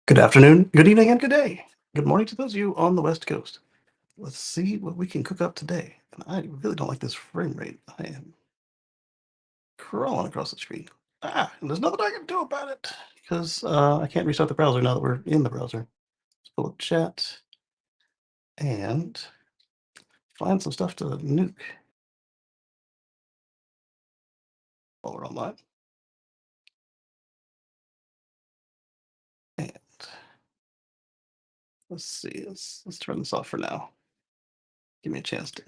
Good afternoon, good evening, and good day. Good morning to those of you on the West Coast. Let's see what we can cook up today. And I really don't like this frame rate. I am crawling across the screen. And there's nothing I can do about it because I can't restart the browser now that we're in the browser. Let's pull up chat and find some stuff to nuke while we're online. And let's see, let's turn this off for now. Give me a chance to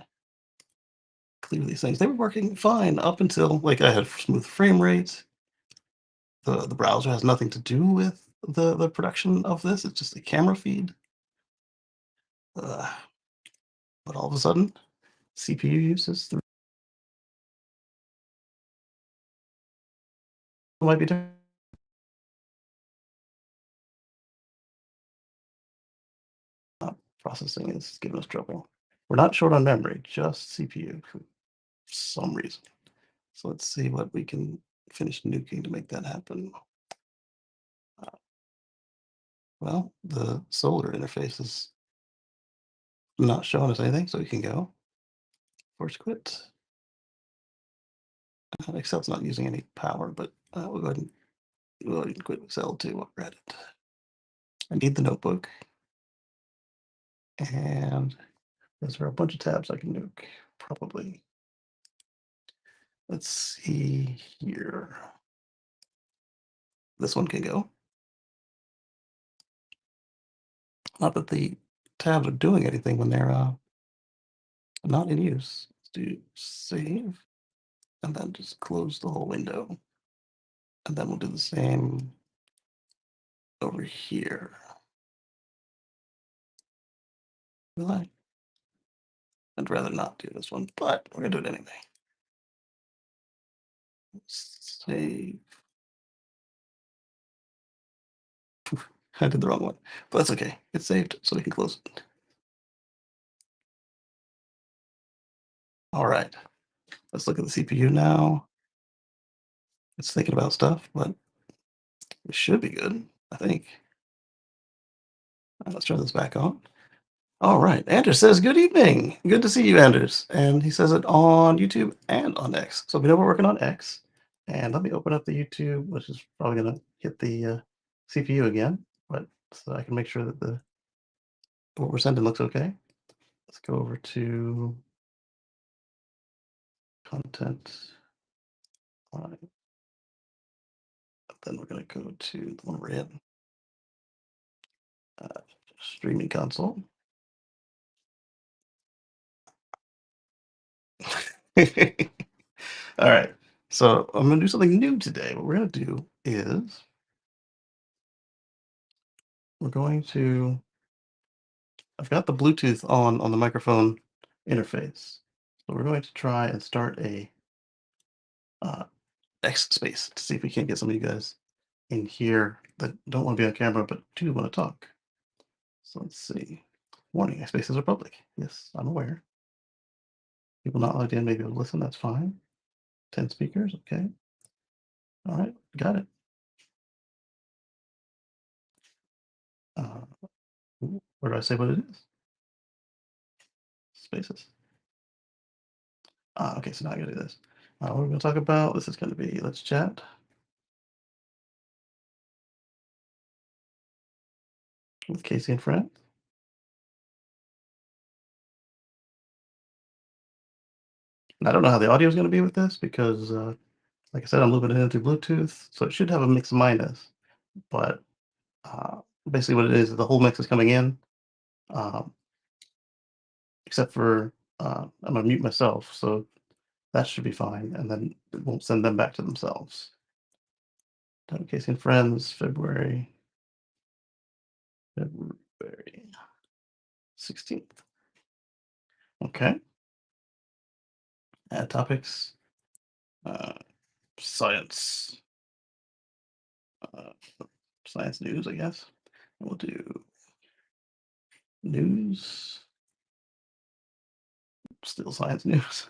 clear these things. They were working fine up until like I had smooth frame rates. The browser has nothing to do with the production of this. It's just a camera feed. Uh, but all of a sudden, CPU uses might be different. Processing is giving us trouble. We're not short on memory, just CPU for some reason. So let's see what we can finish nuking to make that happen. Well, the solar interface is not showing us anything, so we can go force quit. Excel's not using any power, but we'll go ahead and quit Excel too while we're at it. I need the notebook. And is there a bunch of tabs I can nuke? Probably. Let's see here. This one can go. Not that the tabs are doing anything when they're not in use. Let's do save, and then just close the whole window. And then we'll do the same over here. Will I? I'd rather not do this one, but we're gonna do it anyway. Save. I did the wrong one, but that's okay. It's saved, so we can close it. All right, let's look at the CPU now. It's thinking about stuff, but it should be good, I think. Let's turn this back on. All right. Anders says, good evening. Good to see you, Anders. And he says it on YouTube and on X. So we know we're working on X. And let me open up the YouTube, which is probably going to hit the CPU again, but so I can make sure that the what we're sending looks okay. Let's go over to content. Then we're going to go to the one we're in, streaming console. All right. So I'm going to do something new today. What we're going to do is we're going to I've got the Bluetooth on the microphone interface. So we're going to try and start a X space to see if we can't get some of you guys in here that don't want to be on camera but do want to talk. So let's see. Warning, X spaces are public. Yes, I'm aware. People not logged in maybe will listen, that's fine. 10 speakers, okay. All right, got it. Where do I say what it is? Spaces. Okay, so now I gotta do this. What we're gonna talk about, this is gonna be, let's chat. With Kacey and friends. And I don't know how the audio is gonna be with this because, like I said, I'm looping it in through Bluetooth, so it should have a mix minus. But uh, basically, what it is the whole mix is coming in, um, except for I'm gonna mute myself, so That should be fine, and then it won't send them back to themselves. Kacey and Friends, February 16th. Okay. Add topics. Uh, science. Uh, science news, I guess. We'll do news. Still science news.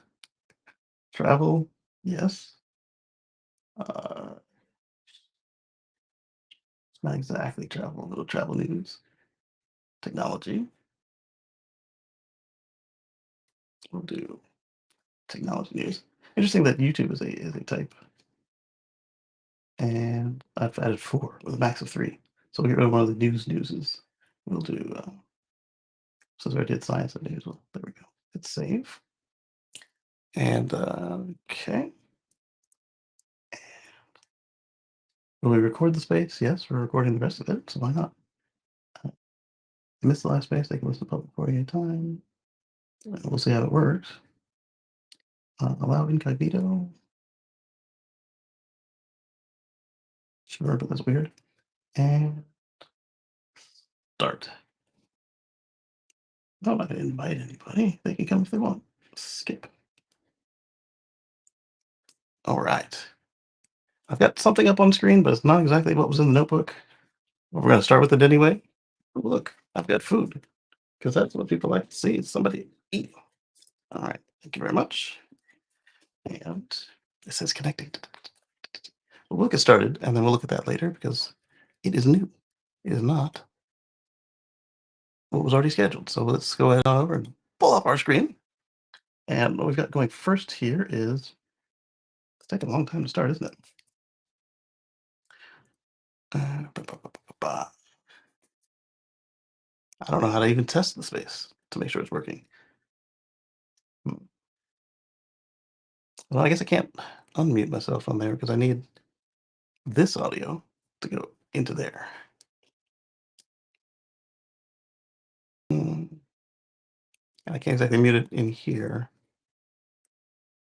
Travel. Yes. Uh, it's not exactly travel. A little travel news. Technology. We'll do technology news. Interesting that YouTube is a type. And I've added 4 with a max of 3. So we'll get rid of one of the newses. We'll do, since I did science and news, well, there we go. Hit save. And, okay. Will we record the space? Yes, we're recording the rest of it, so why not? Uh, Miss the last space, they can listen to public recording anytime. We'll see how it works. Allow incognito. Sure, but that's weird. And start. No, I'm not going to invite anybody. They can come if they want. Skip. All right. I've got something up on screen, but it's not exactly what was in the notebook. Well, we're going to start with it anyway. Oh, look, I've got food because that's what people like to see is somebody eat. All right. Thank you very much. And it says connecting. We'll get started and then we'll look at that later because it is new. It is not what was already scheduled. So let's go ahead on over and pull up our screen. And what we've got going first here is it's taking a long time to start, isn't it? I don't know how to even test the space to make sure it's working. Hmm. Well, I guess I can't unmute myself on there because I need this audio to go into there. Mm, and I can't exactly mute it in here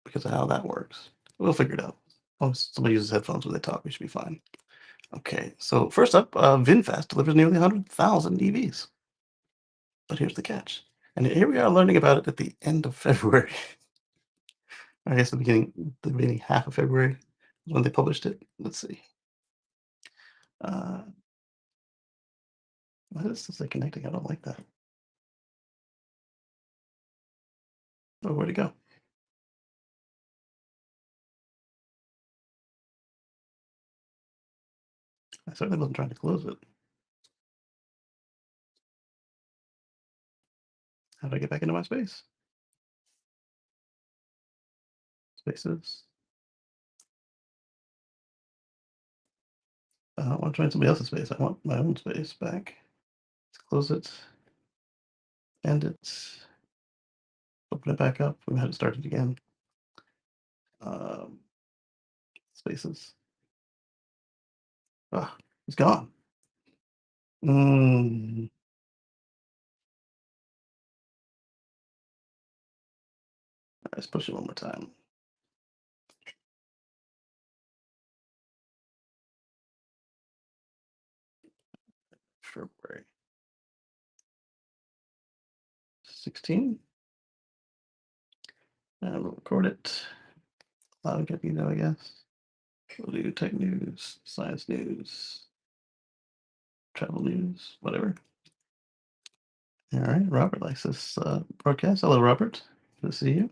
because of how that works. We'll figure it out. Oh, somebody uses headphones when they talk. We should be fine. Okay, so first up, VinFast delivers nearly 100,000 EVs. But here's the catch. And here we are learning about it at the end of February. I guess the beginning half of February is when they published it. Let's see. Uh, why does this say connecting? I don't like that. Oh, where'd it go? I certainly wasn't trying to close it. How do I get back into my space? Spaces. I don't want to join somebody else's space. I want my own space back. Let's close it. End it. Open it back up. We had to start it again. Um, spaces. Ah, it's gone. Mm, let's push it one more time. February 16. And we'll record it. Allow it, I guess. We'll do tech news, science news, travel news, whatever. All right, Robert likes this broadcast. Hello, Robert. Good to see you.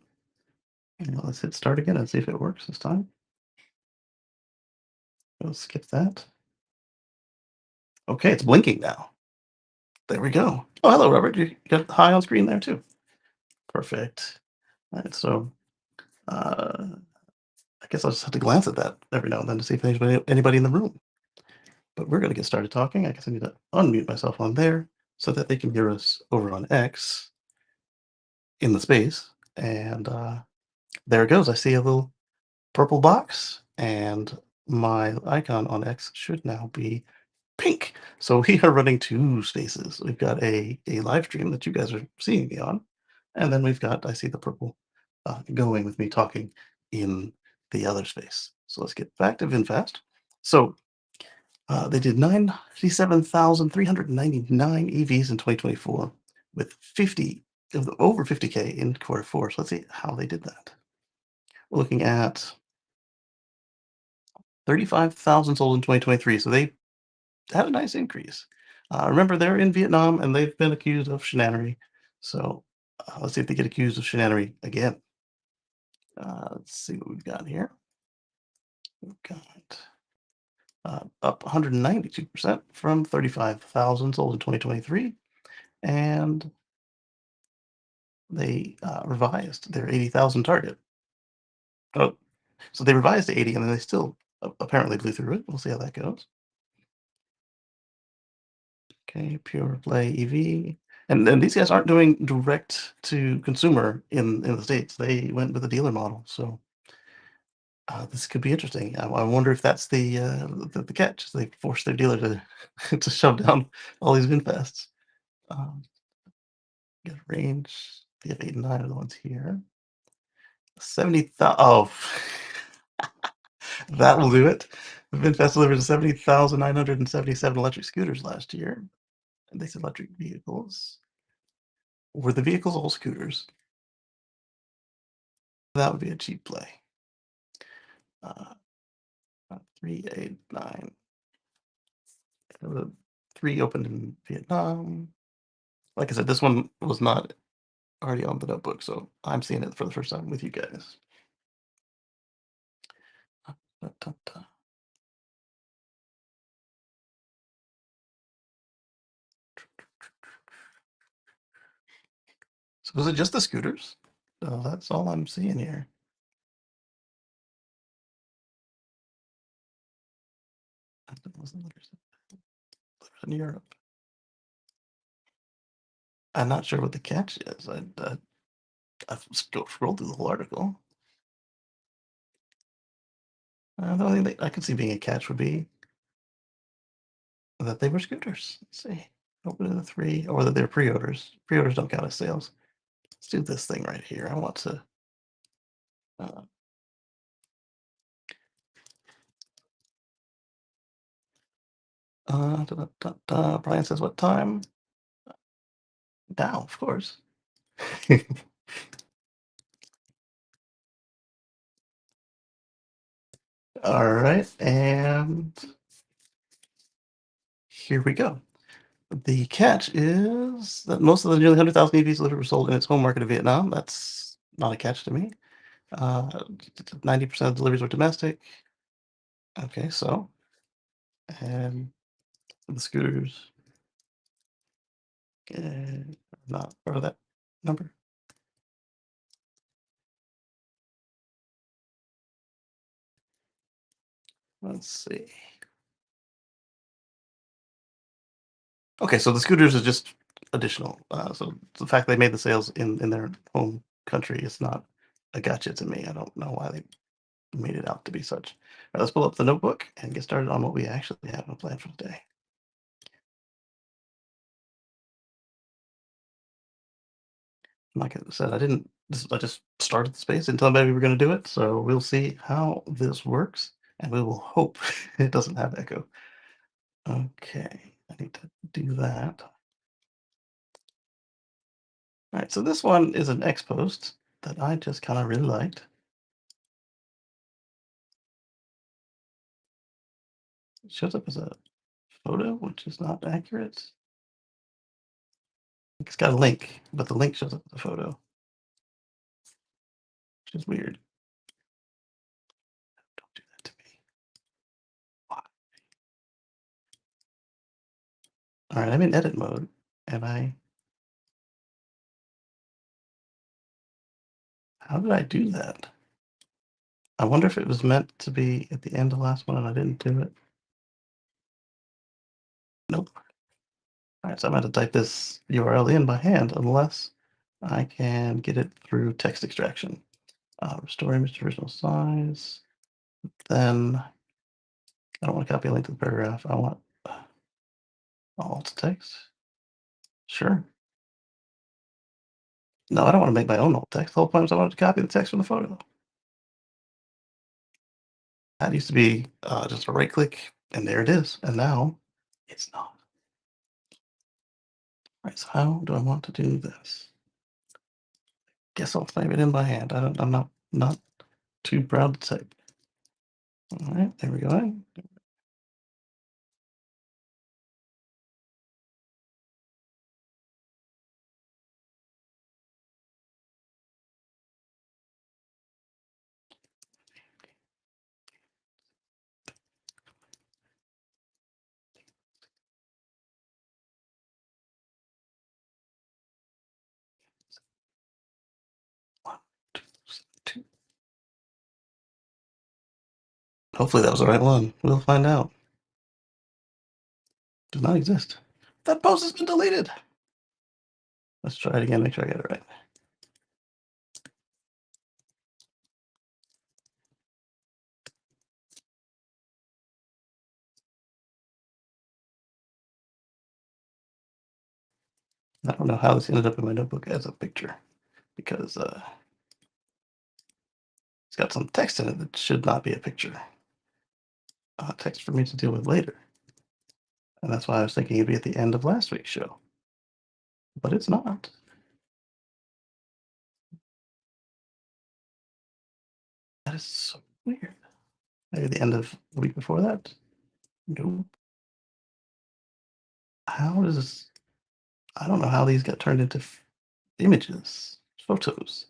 And let's hit start again and see if it works this time. We'll skip that. Okay, it's blinking now. There we go. Oh, hello, Robert. You got high on screen there too. Perfect. All right, so uh, I guess I'll just have to glance at that every now and then to see if there's anybody in the room. But we're going to get started talking. I guess I need to unmute myself on there so that they can hear us over on X in the space. And there it goes. I see a little purple box, and my icon on X should now be pink. So we are running 2 spaces. We've got a live stream that you guys are seeing me on, and then we've got I see the purple going with me talking in the other space. So let's get back to VinFast. So they did 97,399 EVs in 2024 with 50 of the over 50K in quarter four. So let's see how they did that. We're looking at 35,000 sold in 2023. So they had a nice increase. Remember, they're in Vietnam and they've been accused of shenanery. So let's see if they get accused of shenanery again. Let's see what we've got here. We've got up 192% from 35,000 sold in 2023. And they revised their 80,000 target. Oh, so they revised to 80 and then they still apparently blew through it. We'll see how that goes. Okay, pure play EV. And these guys aren't doing direct to consumer in the States. They went with a dealer model. So this could be interesting. I wonder if that's the catch. They force their dealer to to shove down all these VinFasts. Um, get range. The F8 and 9 are the ones here. 70,000. Oh, that will do it. VinFast delivered 70,977 electric scooters last year. And they said electric vehicles. Were the vehicles all scooters? That would be a cheap play. 389. The three opened in Vietnam. Like I said, this one was not already on the notebook, so I'm seeing it for the first time with you guys. Da, da, da. So was it just the scooters? Oh, that's all I'm seeing here. That wasn't delivered in Europe. I'm not sure what the catch is. I've scrolled through the whole article. The only thing that I could see being a catch would be that they were scooters. Let's see. Open in the three, or that they're pre-orders. Pre-orders don't count as sales. Let's do this thing right here. I want to. Uh, Brian says, "What time?" Now, of course. All right, and here we go. The catch is that most of the nearly 100,000 EVs delivered were sold in its home market of Vietnam. That's not a catch to me. 90% of deliveries were domestic. Okay, so, and the scooters, not part of that number. Let's see. Okay, so the scooters is just additional. So the fact they made the sales in their home country is not a gotcha to me. I don't know why they made it out to be such. All right, let's pull up the notebook and get started on what we actually have in plan for the day. Like I said, I just started the space, didn't tell anybody we were going to do it. So we'll see how this works, and we will hope it doesn't have echo. Okay, I need to do that. All right, so this one is an X post that I just kind of really liked. It shows up as a photo, which is not accurate. It's got a link, but the link shows up as a photo, which is weird. Don't do that to me. Why? All right, I'm in edit mode, and how did I do that? I wonder if it was meant to be at the end of the last one and I didn't do it. Nope. All right, so I'm going to type this URL in by hand unless I can get it through text extraction. Restore image to original size. Then I don't want to copy a link to the paragraph. I want alt text. Sure. No, I don't want to make my own alt text. The whole point is I wanted to copy the text from the photo. That used to be just a right click, and there it is. And now it's not. Right, so how do I want to do this? Guess I'll type it in by hand. I'm not too proud to type. All right, there we go. 1, 2, 2. Hopefully that was the right one. We'll find out. Does not exist. That post has been deleted. Let's try it again. Make sure I get it right. I don't know how this ended up in my notebook as a picture because it's got some text in it that should not be a picture. Text for me to deal with later. And that's why I was thinking it'd be at the end of last week's show. But it's not. That is so weird. Maybe the end of the week before that? Nope. How does this? I don't know how these got turned into images, photos.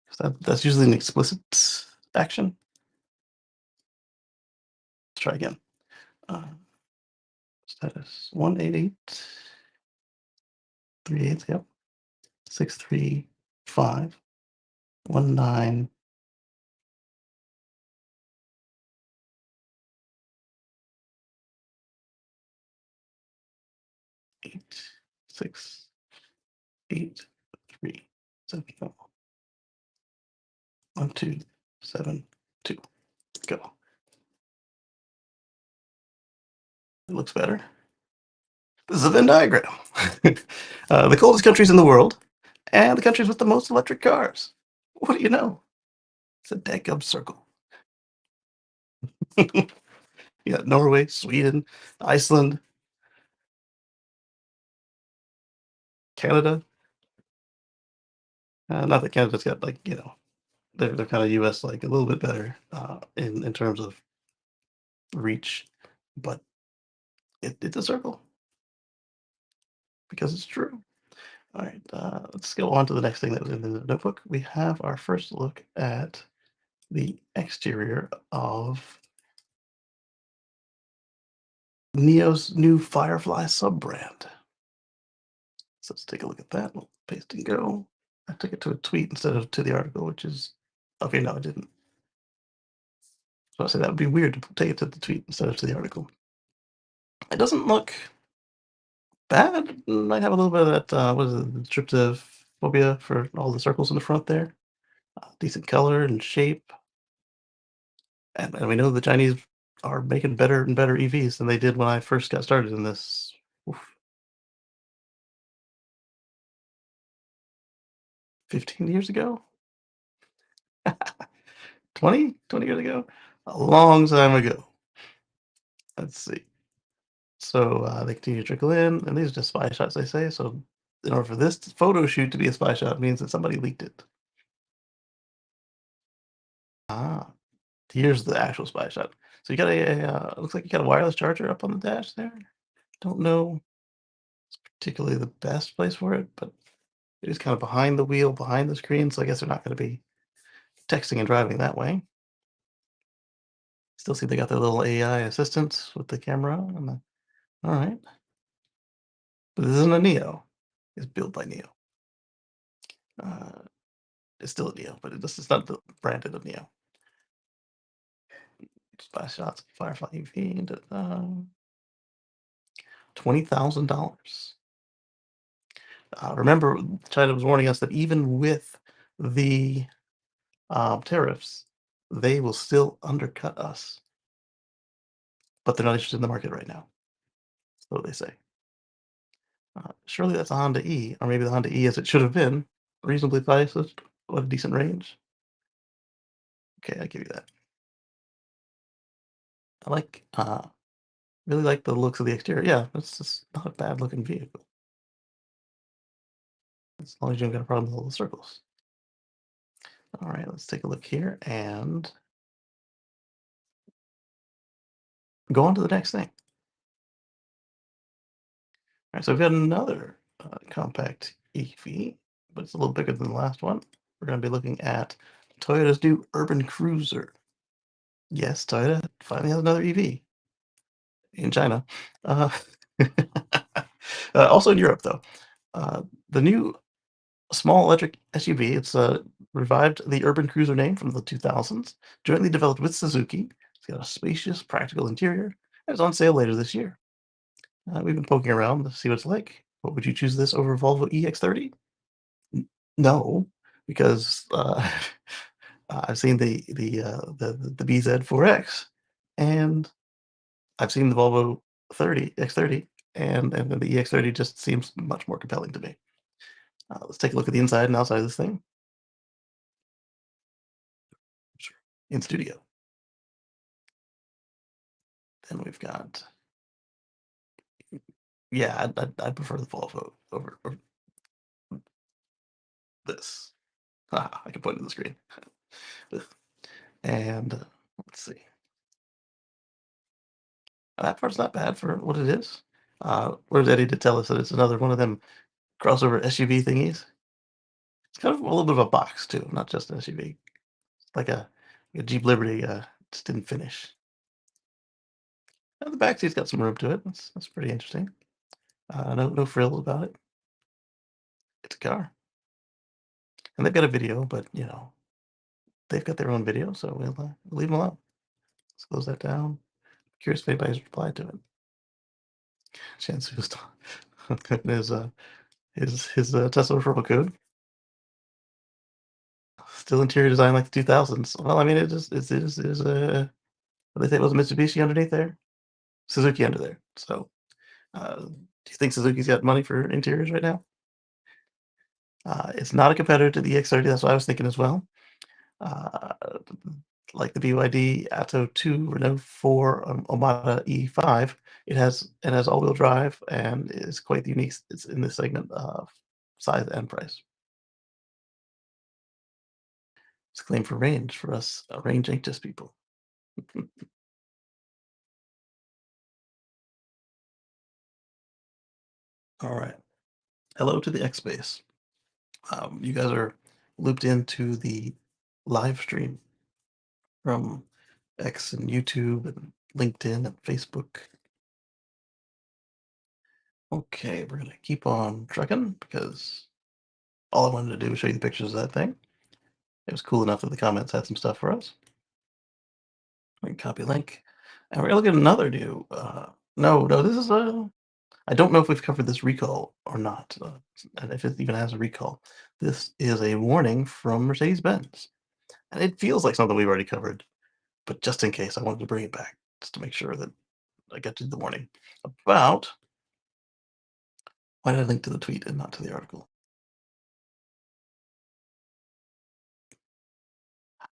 'Cause that's usually an explicit action. Let's try again. Uh, Status 18838. Yep. 63519. 8, 6, 8, 3, 7, 1, 2, 7, 2. Go. It looks better. This is a Venn diagram. The coldest countries in the world and the countries with the most electric cars. What do you know? It's a dadgum circle. You got Norway, Sweden, Iceland, Canada. Not that Canada's got like they're kind of U.S. like a little bit better in terms of reach, but it's a circle because it's true. All right, let's go on to the next thing that was in the notebook. We have our first look at the exterior of Neo's new Firefly sub-brand. So let's take a look at that. We'll paste and go. I took it to a tweet instead of to the article, which is okay. No, I didn't. So I say that would be weird to take it to the tweet instead of to the article. It doesn't look bad. Might have a little bit of that. What is it? Tryptophobia for all the circles in the front there. Decent color and shape. And we know the Chinese are making better and better EVs than they did when I first got started in this. Oof, 15 years ago? 20 years ago? A long time ago. Let's see. So they continue to trickle in, and these are just spy shots, they say. So in order for this photo shoot to be a spy shot, means that somebody leaked it. Ah, here's the actual spy shot. So you got looks like you got a wireless charger up on the dash there. Don't know particularly the best place for it, but it is kind of behind the wheel, behind the screen. So I guess they're not going to be texting and driving that way. Still see they got their little AI assistants with the camera. All right. But this isn't a Neo. It's built by Neo. Uh, it's still a Neo, but it's not the branded a Neo. Spy shots, Firefly EV, $20,000. Remember, China was warning us that even with the tariffs, they will still undercut us. But they're not interested in the market right now. So they say. Surely that's a Honda E, or maybe the Honda E as it should have been, reasonably priced, what a decent range. Okay, I give you that. Really like the looks of the exterior. Yeah, it's just not a bad looking vehicle, as long as you don't got a problem with all the circles. All right, let's take a look here and go on to the next thing. All right, so we've got another compact EV, but it's a little bigger than the last one. We're going to be looking at Toyota's new urban cruiser. Yes, Toyota finally has another EV in China. Uh, also in Europe, though. The new small electric SUV, it's revived the urban cruiser name from the 2000s, jointly developed with Suzuki. It's got a spacious, practical interior, and it's on sale later this year. We've been poking around to see what it's like. What would you choose this over Volvo EX30? No, because I've seen the BZ4X, and I've seen the Volvo 30 X30, and the EX30 just seems much more compelling to me. Let's take a look at the inside and outside of this thing. Sure. In studio. Then we've got, yeah, I'd prefer the Volvo over this. I can point to the screen. And let's see. That part's not bad for what it is. Where's Eddie to tell us that it's another one of them crossover SUV thingies? It's kind of a little bit of a box too, not just an SUV. Like a Jeep Liberty just didn't finish. The back seat's got some room to it. That's pretty interesting. No frills about it. It's a car, and they've got a video, but they've got their own video, so we'll leave them alone. Let's close that down. Curious if anybody's replied to it. Chance who's his Tesla referral code. Still interior design like the 2000s. Well, I mean, it is what they say, was a Mitsubishi underneath there, Suzuki under there. So, do you think Suzuki's got money for interiors right now? It's not a competitor to the EX30. That's what I was thinking as well. Uh, like the BYD Atto 2, Renault 4, Omada E5, it has all-wheel drive and is quite unique. It's in this segment of size and price. It's a claim for range for us range anxious people. All right. Hello to the X Space. You guys are looped into the live stream from X and YouTube and LinkedIn and Facebook. Okay, we're gonna keep on trucking because all I wanted to do was show you the pictures of that thing. It was cool enough that the comments had some stuff for us. We can copy link, and we're gonna look at another new. No, this is a. I don't know if we've covered this recall or not, and if it even has a recall. This is a warning from Mercedes-Benz, and it feels like something we've already covered, but just in case, I wanted to bring it back just to make sure that I get to the warning about. Why did I link to the tweet and not to the article?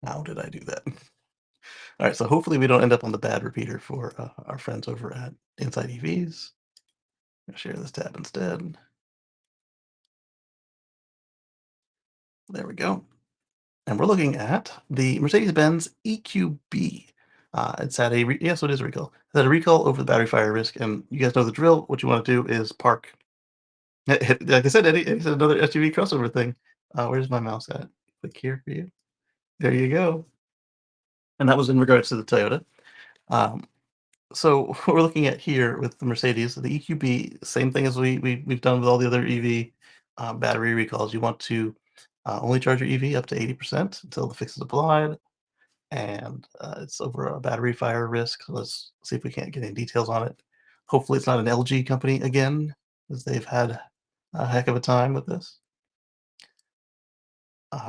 How did I do that? All right, so hopefully we don't end up on the bad repeater for our friends over at Inside EVs. I'll share this tab instead. There we go. And we're looking at the Mercedes-Benz EQB. It's had a yes, it is a recall. It's had a recall over the battery fire risk, and you guys know the drill. What you want to do is park. Like I said, Eddie said another SUV crossover thing. Where's my mouse at? Click here for you. There you go. And that was in regards to the Toyota. Um, so what we're looking at here with the Mercedes, the EQB, same thing as we've done with all the other EV battery recalls. You want to only charge your EV up to 80% until the fix is applied, and it's over a battery fire risk. So let's see if we can't get any details on it. Hopefully, it's not an LG company again, as they've had a heck of a time with this.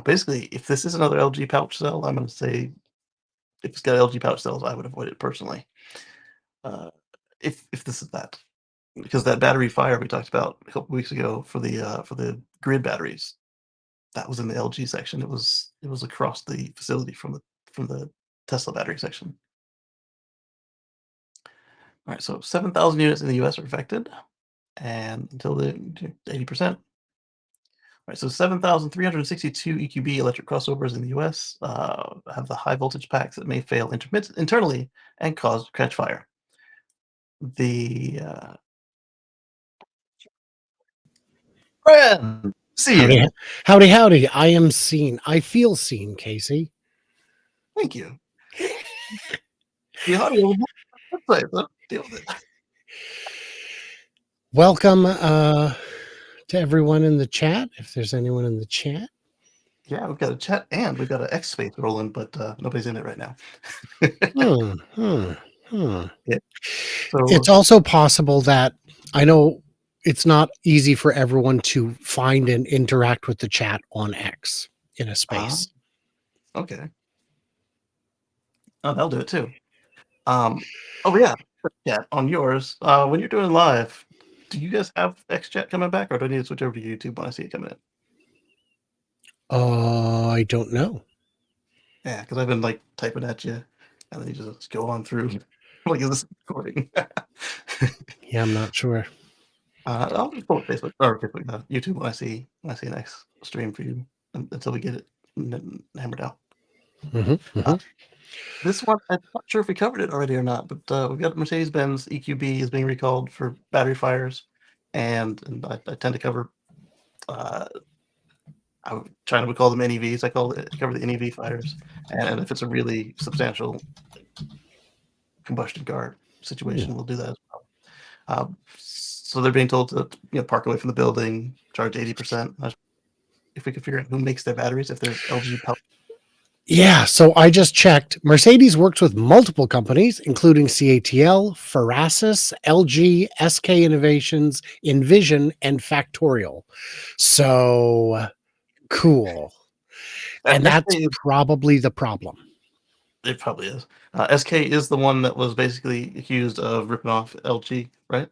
Basically, if this is another LG pouch cell, I'm going to say if it's got LG pouch cells, I would avoid it personally. Uh, if this is that, because that battery fire we talked about a couple weeks ago for the grid batteries, that was in the LG section. It was across the facility from the Tesla battery section. All right, so 7,000 units in the US are affected, and until the 80%. All right, so 7,362 EQB electric crossovers in the US have the high voltage packs that may fail internally and cause catch fire. The Friend, see Howdy, you. howdy, howdy. I am seen. I feel seen, Casey. Thank you. The audio website, so deal with it. Welcome to everyone in the chat. If there's anyone in the chat, Yeah, we've got a chat and we've got an X space rolling, but nobody's in it right now. hmm, hmm, hmm. Yeah. So It's also possible that I know it's not easy for everyone to find and interact with the chat on X in a uh, space. okay. Oh, that'll do it too. Um, oh yeah, yeah. On yours, when you're doing live, do you guys have X chat coming back, or do I need to switch over to YouTube when I see it coming in? I don't know. Yeah, because I've been like typing at you, and then you just go on through. Like, is this recording? Yeah, I'm not sure. I'll just pull up Facebook or Facebook, YouTube when I see an X stream for you until we get it hammered out. hmm Uh, hmm this one, I'm not sure if we covered it already or not, but we've got Mercedes-Benz EQB is being recalled for battery fires, and I tend to cover. Uh, I'm trying to call them NEVs. I cover the NEV fires, and if it's a really substantial combustion car situation, we'll do that as well. So they're being told to park away from the building, charge 80%. If we could figure out who makes their batteries, if there's LG Power. Yeah, so I just checked. Mercedes works with multiple companies, including CATL, Ferasis, LG, SK Innovations, Envision, and Factorial. So cool. And that's SK, probably the problem. it probably is. SK is the one that was basically accused of ripping off LG, right?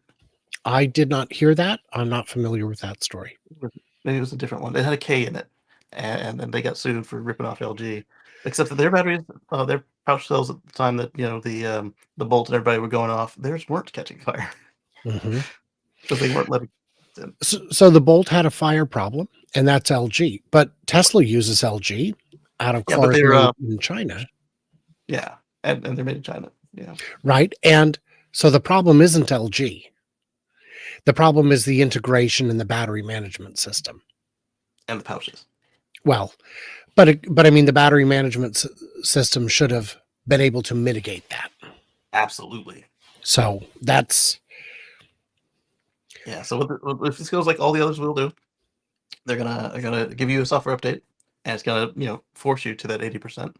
I did not hear that. I'm not familiar with that story. Maybe it was a different one. It had a K in it, and then they got sued for ripping off LG. Except that their batteries, their pouch cells at the time that the Bolt and everybody were going off, theirs weren't catching fire hmm because they weren't letting it in. So the Bolt had a fire problem, and that's LG. But Tesla uses LG out of Yeah, but cars they're made in China, yeah, and they're made in China. Yeah, right? And so the problem isn't LG. The problem is the integration in the battery management system. and the pouches. Well, but I mean, the battery management system should have been able to mitigate that. Absolutely. So that's Yeah. So if this goes like all the others will do, they're gonna give you a software update, and it's gonna force you to that 80%. And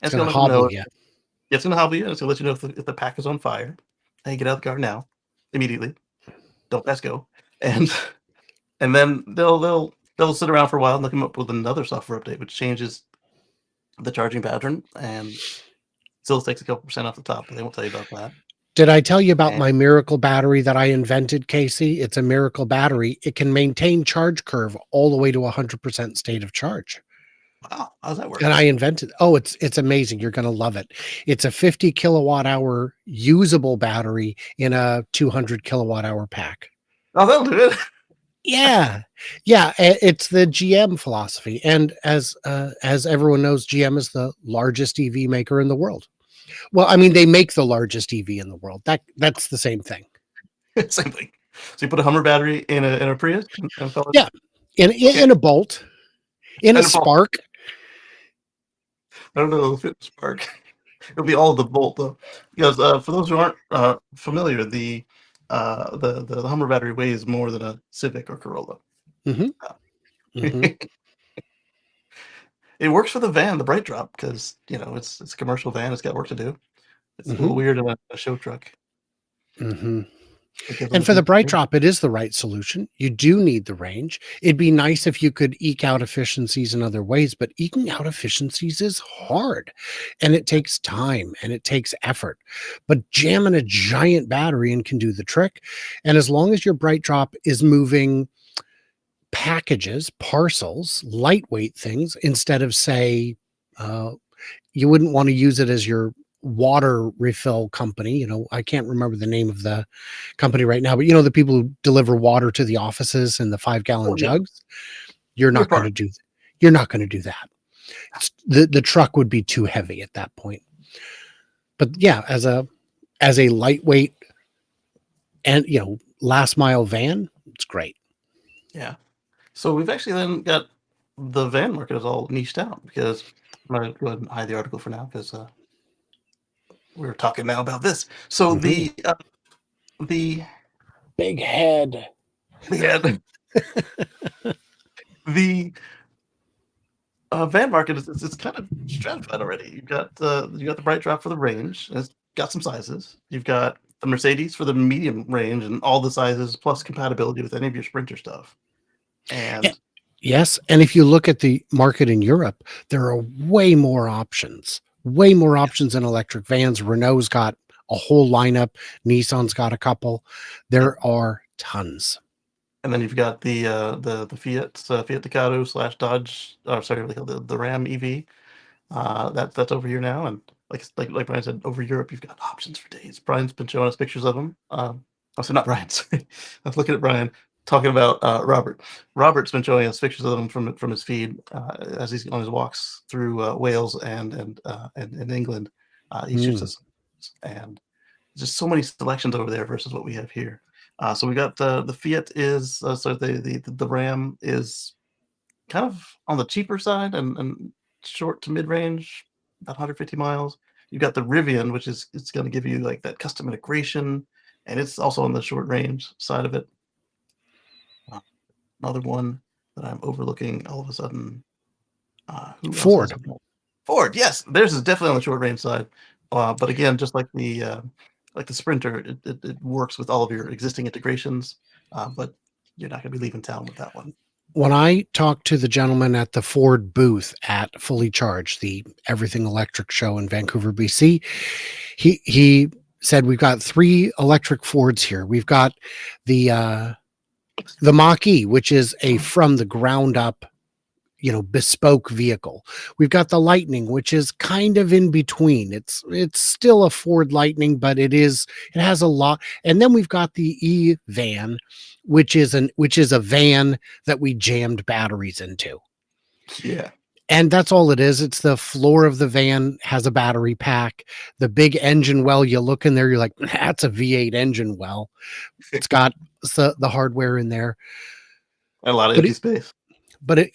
it's it's going gonna to let them know. hobble you. It's gonna help you. And it's gonna let you know if the pack is on fire. Hey, get out of the car now, immediately. Don't pass go. And and then they'll sit around for a while and they'll come up with another software update which changes the charging pattern and still takes a couple percent off the top, but they won't tell you about that. Did I tell you about And my miracle battery that I invented, Casey? It's a miracle battery. It can maintain charge curve all the way to 100% state of charge. wow, how does that work? And I invented. Oh, it's amazing. You're going to love it. It's a 50 kilowatt hour usable battery in a 200 kilowatt hour pack. Oh, that'll do it. Yeah, yeah. It's the GM philosophy, and as everyone knows, GM is the largest EV maker in the world. Well, I mean, they make the largest EV in the world. That's the same thing. Same thing. So you put a Hummer battery in a Prius and call it Yeah, okay. in a Bolt, in a And a Bolt. Spark. I don't know if it's Spark. It'll be all the Bolt though, because for those who aren't familiar, the Hummer battery weighs more than a Civic or Corolla. hmm Uh, hmm It works for the van, the Bright Drop, because it's a commercial van. It's got work to do. It's a hmm little weird in a show truck. hmm It gives them And a for the big bright range. drop, it is the right solution. You do need the range. It'd be nice if you could eke out efficiencies in other ways, but eking out efficiencies is hard and it takes time and it takes effort. But jamming a giant battery in can do the trick. And as long as your bright drop is moving packages, parcels, lightweight things, instead of, say, uh, you wouldn't want to use it as your water refill company. I can't remember the name of the company right now, but the people who deliver water to the offices in the 5-gallon Oh yeah, jugs. You're your not going part. to do you're not going to do that. The truck would be too heavy at that point. But yeah, as a lightweight and last mile van, it's great. Yeah. So we've actually then got the van market is all niched out because I'm gonna go ahead and hide the article for now because we're talking now about this. So Mhm. the Big head. yeah the van market is it's kind of stratified already. You got the bright drop for the range. And it's got some sizes. You've got the Mercedes for the medium range and all the sizes plus compatibility with any of your Sprinter stuff. Eh, And yes, and if you look at the market in Europe, there are way more options in electric vans. Renault's got a whole lineup, Nissan's got a couple. yep. There are tons. And then you've got the Fiat Ducato slash Dodge, or sorry, what they call the Ram EV. That's over here now, and like Brian said, over Europe, you've got options for days. Brian's been showing us pictures of them. Also not Brian. Sorry. I was looking at Brian talking about Robert. Robert's been showing us pictures of them from his feed as he's on his walks through Wales and England. He shoots Mm. us, and just so many selections over there versus what we have here. So we got the Fiat is so the Ram is kind of on the cheaper side and short to mid range, about 150 miles. You've got the Rivian, which is it's going to give you like that custom integration, and it's also on the short range side of it. Uh, Another one that I'm overlooking all of a sudden. Who else has Ford. one? Ford? Yes, theirs is definitely on the short range side. But again, just like the Sprinter, it works with all of your existing integrations. But you're not going to be leaving town with that one. When I talked to the gentleman at the Ford booth at Fully Charged, the everything electric show in Vancouver, BC, he said we've got 3 electric Fords here. We've got the Mach-E, which is a from the ground up, bespoke vehicle. We've got the Lightning, which is kind of in between. It's still a Ford Lightning, but it has a lot. And then we've got the E-Van, which is a van that we jammed batteries into. Yeah. And that's all it is. It's the floor of the van has a battery pack. The big engine well, you look in there, you're like, that's a V8 engine well. It's got the hardware in there. And a lot of But empty space.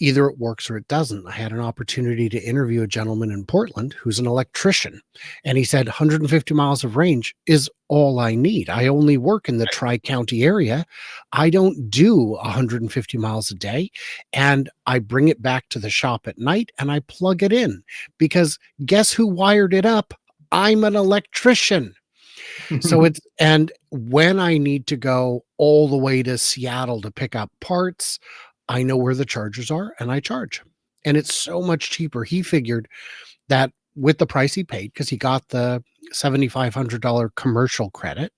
either it works or it doesn't. I had an opportunity to interview a gentleman in Portland who's an electrician, and he said 150 miles of range is all I need. I only work in the Tri-County area. I don't do 150 miles a day, and I bring it back to the shop at night and I plug it in because guess who wired it up? I'm an electrician. So and when I need to go all the way to Seattle to pick up parts, I know where the chargers are and I charge. And it's so much cheaper. He figured that with the price he paid, because he got the $7,500 commercial credit,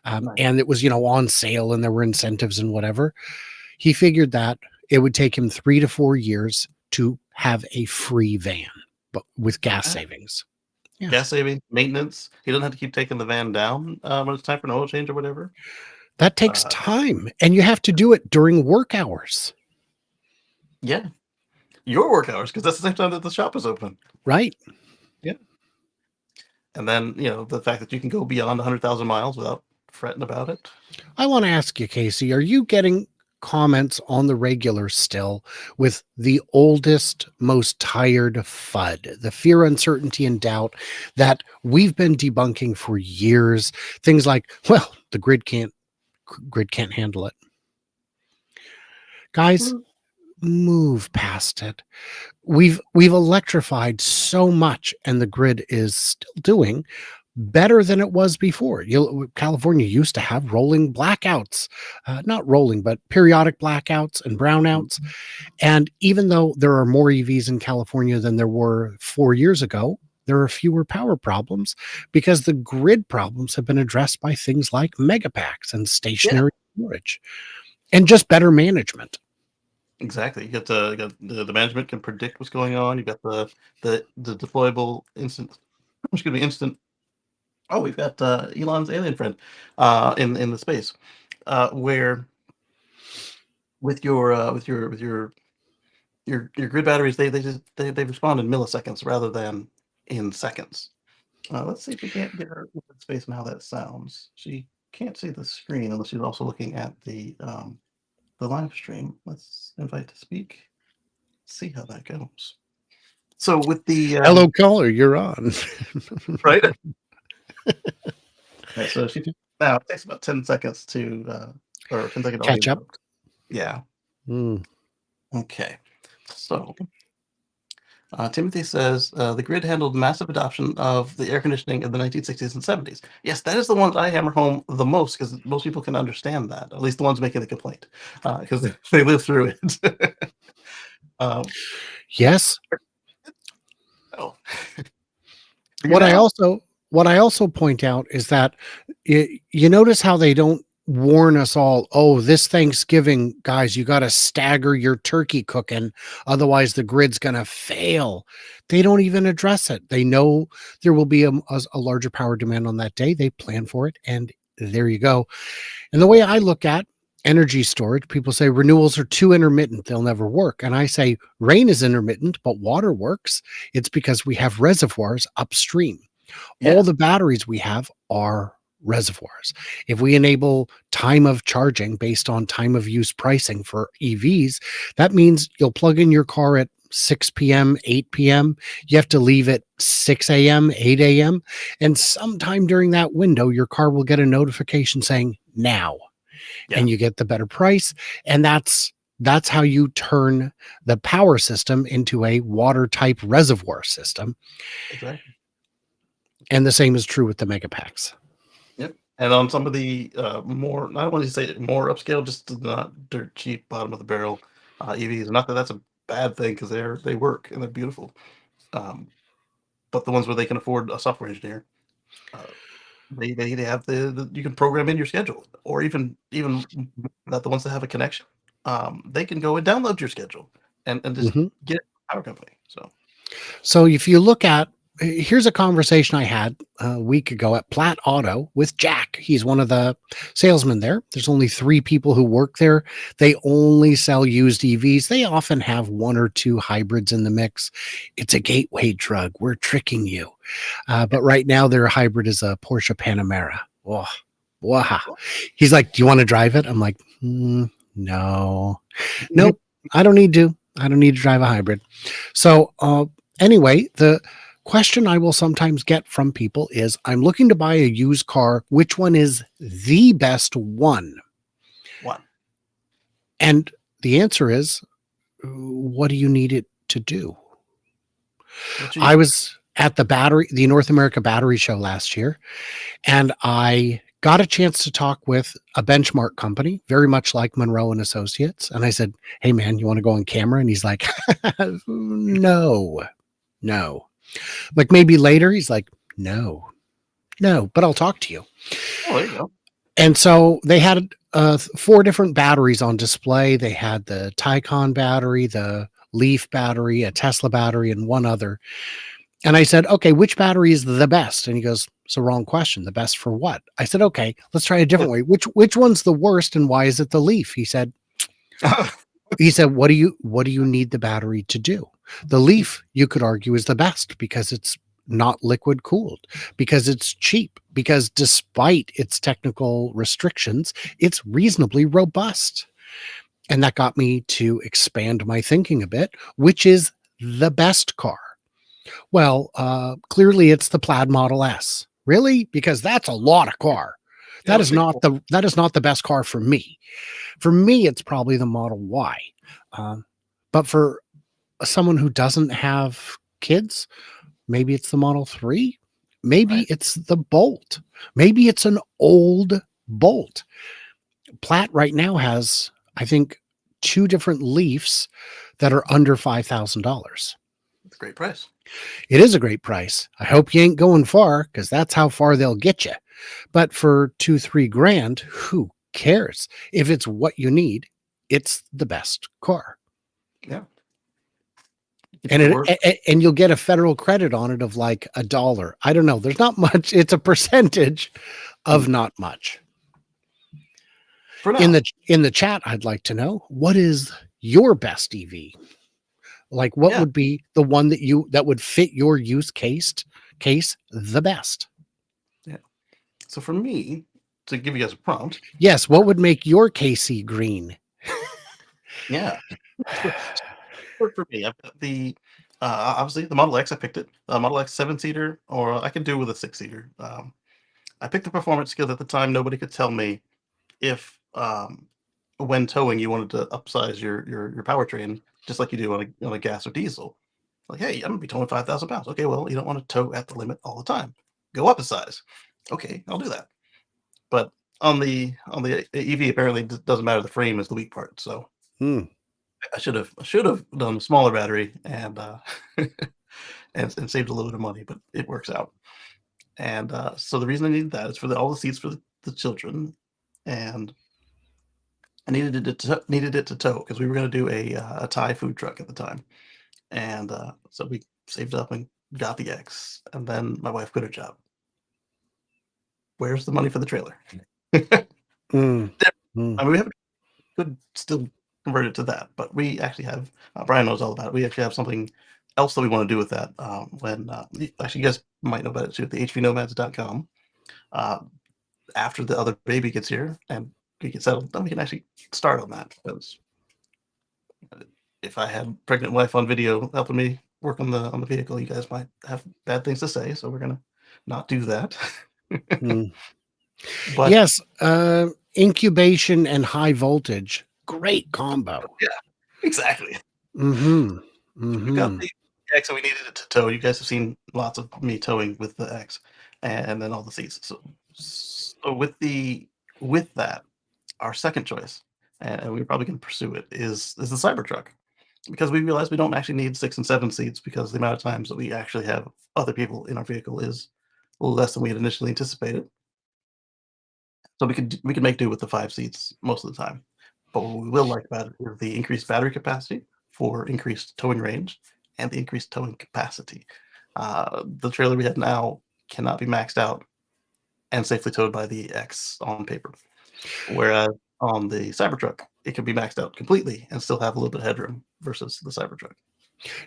Nice. and it was, on sale and there were incentives and whatever. He figured that it would take him 3 to 4 years to have a free van, but with gas Ah, savings. Yeah. gas saving, maintenance. He doesn't have to keep taking the van down when it's time for an oil change or whatever. That takes Uh, time, and you have to do it during work hours, yeah, your work hours because that's the same time that the shop is open. right? Yeah, and then the fact that you can go beyond 100,000 miles without fretting about it. I want to ask you, Casey, are you getting comments on the regular still with the oldest, most tired FUD, the fear, uncertainty, and doubt that we've been debunking for years? Things like, well, the grid can't handle it. Guys, Mm, move past it. We've electrified so much, and the grid is still doing better than it was before. California used to have rolling blackouts, not rolling, but periodic blackouts and brownouts. And even though there are more EVs in California than there were 4 years ago, there are fewer power problems because the grid problems have been addressed by things like megapacks and yeah, stationary storage and just better management. exactly. You got the management can predict what's going on. You got the deployable instant, excuse me, instant. Oh, we've got Elon's alien friend in the space, where with your grid batteries, they respond in milliseconds rather than in seconds. Let's see if we can't get her in space and how that sounds. She can't see the screen unless she's also looking at the live stream. Let's invite to speak. See how that goes. So with the Hello, caller, you're on. right, right. So she now it takes about 10 seconds to or 10 second audio Catch up. load. Yeah. Mm. Okay. So Timothy says the grid handled massive adoption of the air conditioning in the 1960s and 70s. Yes, that is the one I hammer home the most because most people can understand that. At least the ones making the complaint, because they live through it. um, Yes. oh, What I now, also what I also point out is that you notice how they don't warn us all, oh, this Thanksgiving, guys, you got to stagger your turkey cooking, otherwise the grid's going to fail. They don't even address it. They know there will be a larger power demand on that day. They plan for it, and there you go. And the way I look at energy storage, people say renewals are too intermittent, they'll never work. And I say rain is intermittent, but water works. It's because we have reservoirs upstream. All yeah, the batteries we have are reservoirs. If we enable time of charging based on time of use pricing for EVs, that means you'll plug in your car at 6 p.m., 8 p.m. You have to leave at 6 a.m., 8 a.m. And sometime during that window, your car will get a notification saying now, yeah, and you get the better price. And that's how you turn the power system into a water type reservoir system. exactly. And the same is true with the mega packs. Yep. And on some of the more, I don't want to say more upscale, just not dirt cheap, bottom of the barrel EVs. Not that that's a bad thing because they work and they're beautiful. Um, but the ones where they can afford a software engineer, uh, they have the you can program in your schedule, or even not the ones that have a connection. They can go and download your schedule and just Mhm. get a power company. So So if you look at, here's a conversation I had a week ago at Platt Auto with Jack. He's one of the salesmen there. There's only 3 people who work there. They only sell used EVs. They often have 1 or 2 hybrids in the mix. It's a gateway drug. We're tricking you. But right now their hybrid is a Porsche Panamera. Oh, wow. He's like, "Do you want to drive it?" I'm like, no. Nope. I don't need to. I don't need to drive a hybrid. So, anyway, the question I will sometimes get from people is, I'm looking to buy a used car. Which one is the best one? one, And the answer is, what do you need it to do? what you I need. was at the North America Battery Show last year, and I got a chance to talk with a benchmark company, very much like Monroe and Associates. And I said, "Hey, man, you want to go on camera?" And he's like, "No, no." Like maybe later, he's like, "No, no, but I'll talk to you." Oh, there you go. And so they had 4 different batteries on display. They had the Taycan battery, the Leaf battery, a Tesla battery, and one other. And I said, "Okay, which battery is the best?" And he goes, "It's a wrong question. The best for what?" I said, "Okay, let's try a different way. Which one's the worst, and why is it the Leaf?" He said, "What do you need the battery to do?" The Leaf, you could argue, is the best because it's not liquid cooled, because it's cheap, because despite its technical restrictions, it's reasonably robust. And that got me to expand my thinking a bit, which is the best car. Well, clearly it's the Plaid Model S. Really? Because that's a lot of car. Yeah, that's a big. That is not the best car for me. For me, it's probably the Model Y. Um, but for someone who doesn't have kids, maybe it's the Model 3. Maybe Right. it's the Bolt. Maybe it's an old Bolt. Platt right now has, I think, 2 different Leafs that are under $5,000. It's a great price. It is a great price. I hope you ain't going far because that's how far they'll get you. But for 2, 3 grand, who cares? If it's what you need, it's the best car. Yeah. keep And it at work. and you'll get a federal credit on it of like $1. I don't know. There's not much. It's a percentage Mm. of not much. For now. In the chat, I'd like to know, what is your best EV? Like, what Yeah. would be the one that would fit your case the best? Yeah. So for me, to give you guys a prompt, Yes, what would make your Kacey green? yeah. So, for me, I've got the obviously the Model X. I picked it. Model X 7-seater, or I can do with a 6-seater. I picked the performance because at the time nobody could tell me if when towing you wanted to upsize your powertrain just like you do on a gas or diesel. Like, hey, I'm gonna be towing 5,000 pounds. Okay, well, you don't want to tow at the limit all the time. Go up a size. Okay, I'll do that. But on the EV, apparently it doesn't matter. The frame is the weak part. So Hmm. I should have done a smaller battery and and saved a little bit of money, but it works out. And so the reason I needed that is for all the seats for the children, and I needed it to tow because we were going to do a Thai food truck at the time, and so we saved up and got the X, and then my wife quit her job. Where's the money for the trailer? Mm. Mm. I mean, we could still convert it to that, but we actually have Brian knows all about it. We actually have something else that we want to do with that. When actually, you guys might know about it too. At the hvnomads.com. Uh, After the other baby gets here and we get settled, then we can actually start on that. Because if I had pregnant wife on video helping me work on the vehicle, you guys might have bad things to say. So we're gonna not do that. Mm. But Yes, incubation and high voltage, great combo. yeah, exactly. Mhm. We've got Mhm. the X, and we needed it to tow. You guys have seen lots of me towing with the X, and then all the seats. So with that, our second choice, and we're probably going to pursue it, is the Cybertruck, because we realize we don't actually need 6 and 7 seats because the amount of times that we actually have other people in our vehicle is less than we had initially anticipated. So we could make do with the 5 seats most of the time. But what we will like about it is the increased battery capacity for increased towing range and the increased towing capacity. The trailer we have now cannot be maxed out and safely towed by the X on paper. Whereas on the Cybertruck, it can be maxed out completely and still have a little bit of headroom versus the Cybertruck.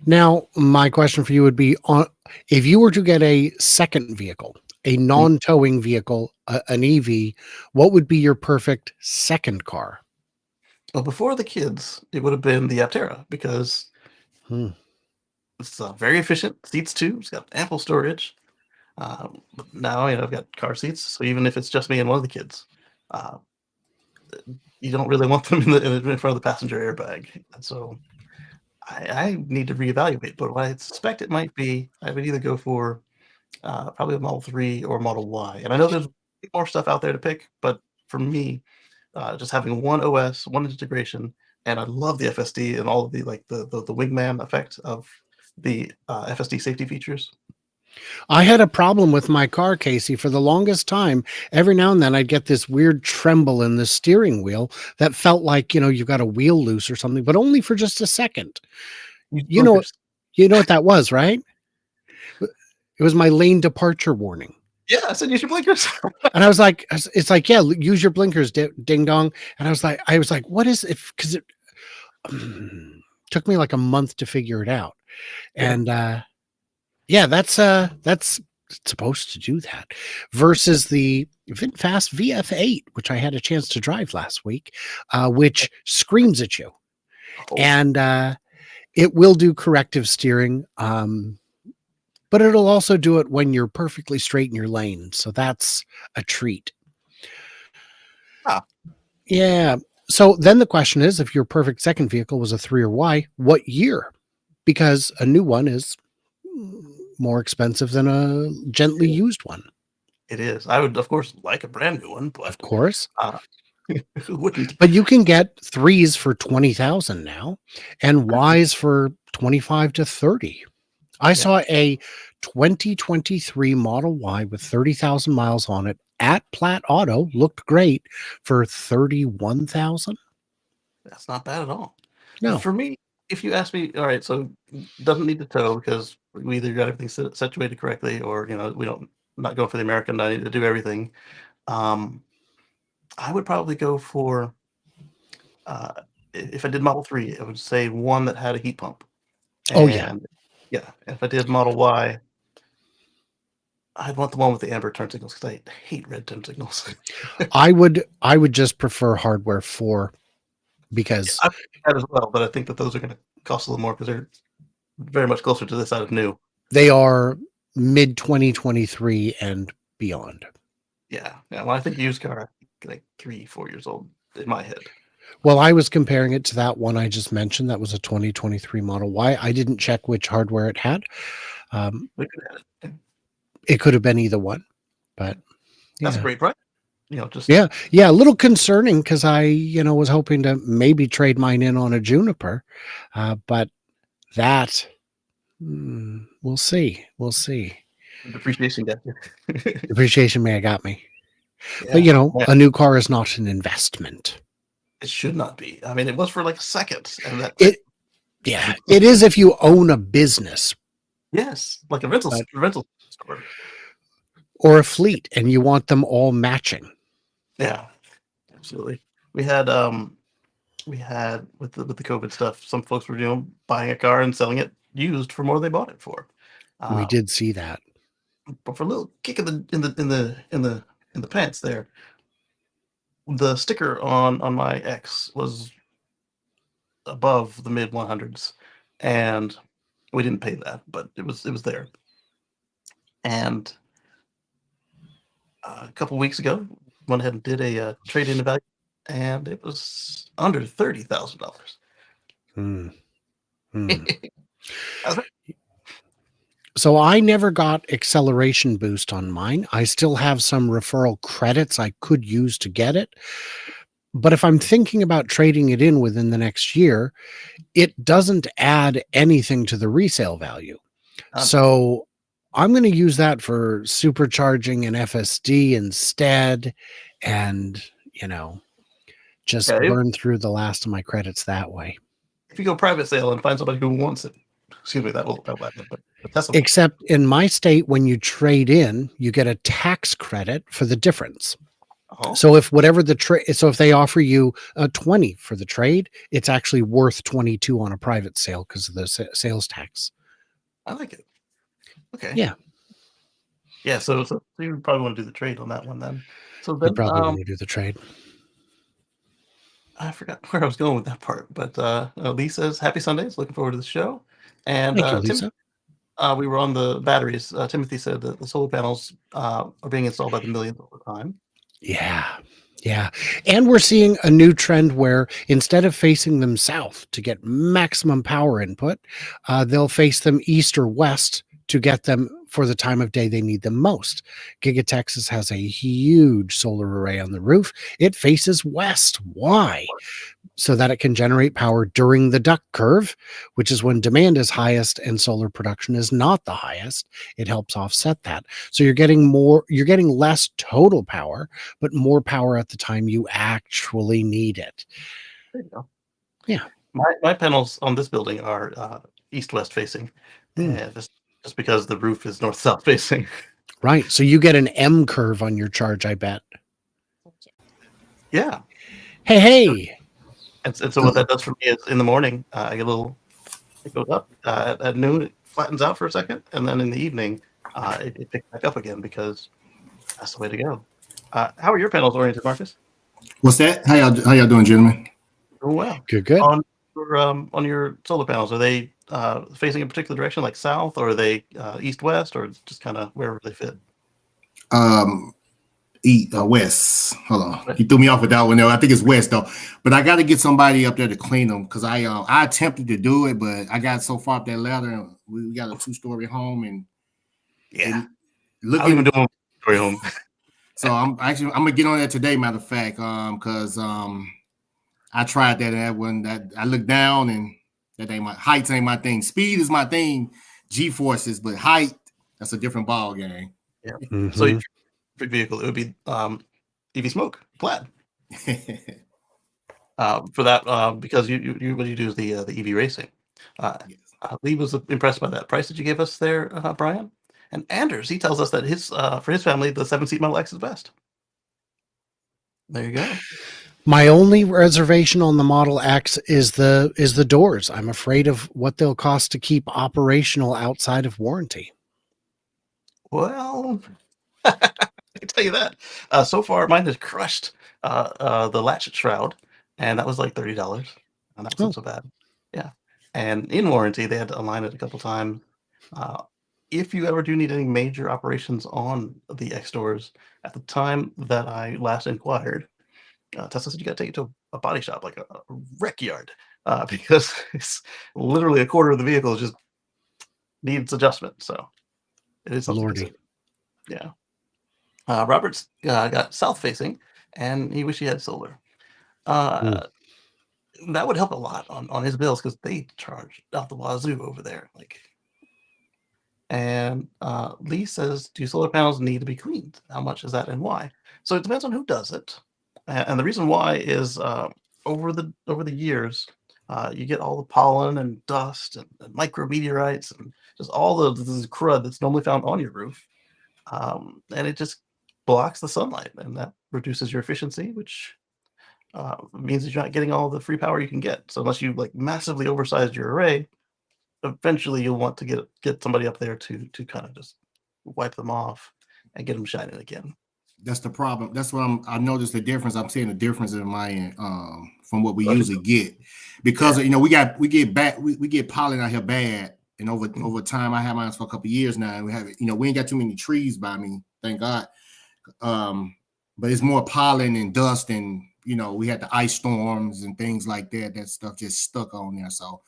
Now, my question for you would be, on if you were to get a second vehicle, a Mm. non-towing vehicle, an EV, what would be your perfect second car? Well, before the kids, it would have been the Aptera because Hmm. it's very efficient. Seats too. It's got ample storage. But now, I've got car seats, so even if it's just me and one of the kids, uh, you don't really want them in front of the passenger airbag. And so I need to reevaluate. But what I suspect it might be, I would either go for probably a Model 3 or Model Y. And I know there's more stuff out there to pick, but for me, just having one OS, one integration, and I love the FSD and all of the like the wingman effect of the FSD safety features. I had a problem with my car, Casey, for the longest time. Every now and then I'd get this weird tremble in the steering wheel that felt like, you've got a wheel loose or something, but only for just a second. Use You know blinkers. you know what that was, right? It was my lane departure warning. Yeah, I said use your blinkers. And I was like, it's like, yeah, use your blinkers, ding dong. And I was like, what is it? Because it took me like a month to figure it out. Yeah. And yeah, that's supposed to do that. Versus the VinFast VF8, which I had a chance to drive last week, which screams at you, Oh, and it will do corrective steering. But it'll also do it when you're perfectly straight in your lane. So that's a treat. ah, Yeah. So then the question is, if your perfect second vehicle was a 3 or Y, what year? Because a new one is more expensive than a gently it used one, it is. I would, of course, like a brand new one, of but course. uh, who wouldn't? But you can get threes for 20,000 now and Ys for 25 to 30. I Yeah, saw a 2023 Model Y with 30,000 miles on it at Platt Auto, looked great for 31,000. that's not bad at all. No. For me, if you ask me, all right, so doesn't need to tow because we either got everything situated correctly, or we don't not going for the American. I need to do everything. Um, I would probably go for if I did Model 3, I would say one that had a heat pump, Oh yeah. and yeah, if I did Model Y, I'd want the one with the amber turn signals because I hate red turn signals. I would just prefer hardware 4 Yeah, because I think that as well, but I think that those are going to cost a little more because they're very much closer to this side of new. they are mid 2023 and beyond. Yeah, yeah. When I think used car, I think like 3, 4 years old in my head. Well, I was comparing it to that one I just mentioned. That was a 2023 Model Y. I didn't check which hardware it had. Um, We could add it. Yeah. it could have been either one, but That's a yeah. great price. Just Yeah, yeah, a little concerning because I, was hoping to maybe trade mine in on a Juniper, but that we'll see, we'll see. the depreciation gap. Depreciation may have got me, but Yeah, yeah. a new car is not an investment. It should not be. I mean, it was for like a second, and that It, yeah, it is if you own a business, yes, like a but rental store. or a fleet, and you want them all matching. Yeah, absolutely. We had with the COVID stuff, some folks were buying a car and selling it used for more than they bought it for. We Um, did see that. but for a little kick in the pants there, the sticker on my X was above the mid 100s, and we didn't pay that, but it was there. And a couple weeks ago, went ahead and did a trade-in value, and it was under $30,000. Hmm. Hmm. How's that? So I never got acceleration boost on mine. I still have some referral credits I could use to get it. But if I'm thinking about trading it in within the next year, it doesn't add anything to the resale value. No. So I'm going to use that for supercharging an FSD instead and, you know, Yeah, just burn through the last of my credits that way. if you go private sale and find somebody who wants it, excuse me, that'll happen. But Tesla won't. Except in my state, when you trade in, you get a tax credit for the difference. Oh, So if whatever the trade, so if they offer you a 20 for the trade, it's actually worth 22 on a private sale because of the sales tax. I like it. Okay. Yeah, Yeah, so you probably want to do the trade on that one then. So you then, probably want to do the trade. I forgot where I was going with that part, but Lee says, "Happy Sundays! Looking forward to the show." And Thank you, Tim, Lisa. we were on the batteries. Timothy said that the solar panels are being installed by the millions all the time. Yeah. Yeah. And we're seeing a new trend where instead of facing them south to get maximum power input, they'll face them east or west to get them for the time of day they need them most. Giga Texas has a huge solar array on the roof. It faces west. Why? So that it can generate power during the duck curve, which is when demand is highest and solar production is not the highest. It helps offset that. So you're getting less total power, but more power at the time you actually need it. There you go. Yeah. My panels on this building are east-west facing, Hmm. and just because the roof is north-south facing. Right. So you get an M curve on your charge, I bet. Yeah, Hey, hey. and so what that does for me is in the morning, I get a little. It goes up at noon. It flattens out for a second, and then in the evening, it picks back up again because that's the way to go. How are your panels oriented, Marcus? What's that? How y'all doing, gentlemen? Doing well. Good, good. On your solar panels, are they facing a particular direction, like south, or are they east west, or just kind of wherever they fit? West. Hold on, you threw me off with that one. There, I think it's west though. But I got to get somebody up there to clean them because I attempted to do it, but I got so far up that ladder. And we got a 2-story home and Yeah, looking. I'll even do them for your home. So I'm gonna get on that today. Matter of fact, because I tried that and that one that I looked down and that ain't heights ain't my thing. Speed is my thing. G forces, but height that's a different ball game. Yeah. Mm-hmm. So your vehicle, it would be EV Smoke Plaid. For that, because you what you do is the EV racing. Yes. Lee was impressed by that price that you gave us there, Brian. And Anders, he tells us that his for his family, the 7-seat Model X is best. There you go. My only reservation on the Model X is the doors. I'm afraid of what they'll cost to keep operational outside of warranty. Well, I can tell you that. So far, mine has crushed the latchet shroud, and that was like $30, and that wasn't Oh, so bad. Yeah, and in warranty, they had to align it a couple times. Uh, if you ever do need any major operations on the X doors, at the time that I last inquired, Tesla said you got to take it to a body shop, like a wreck yard, because it's literally a quarter of the vehicle just needs adjustment. So it is something to Lordy. consider. Yeah. Robert's got south facing, and he wish he had solar. Uh, that would help a lot on his bills because they charge out the wazoo over there. Like, and Lee says, do solar panels need to be cleaned? How much is that, and why? So it depends on who does it, and the reason why is over the years. You get all the pollen and dust and micrometeorites and just all the crud that's normally found on your roof, and it just blocks the sunlight, and that reduces your efficiency, which means that you're not getting all the free power you can get. So unless you like massively oversized your array, eventually you'll want to get somebody up there to kind of just wipe them off and get them shining again. That's the problem. That's what I noticed the difference. I'm seeing the difference in my end from what we Okay. usually get, because we get pollen out here bad, and over time I have mine for a couple of years now, and we have it. We ain't got too many trees by me, thank God. But it's more pollen and dust, and we had the ice storms and things like that. That stuff just stuck on there. So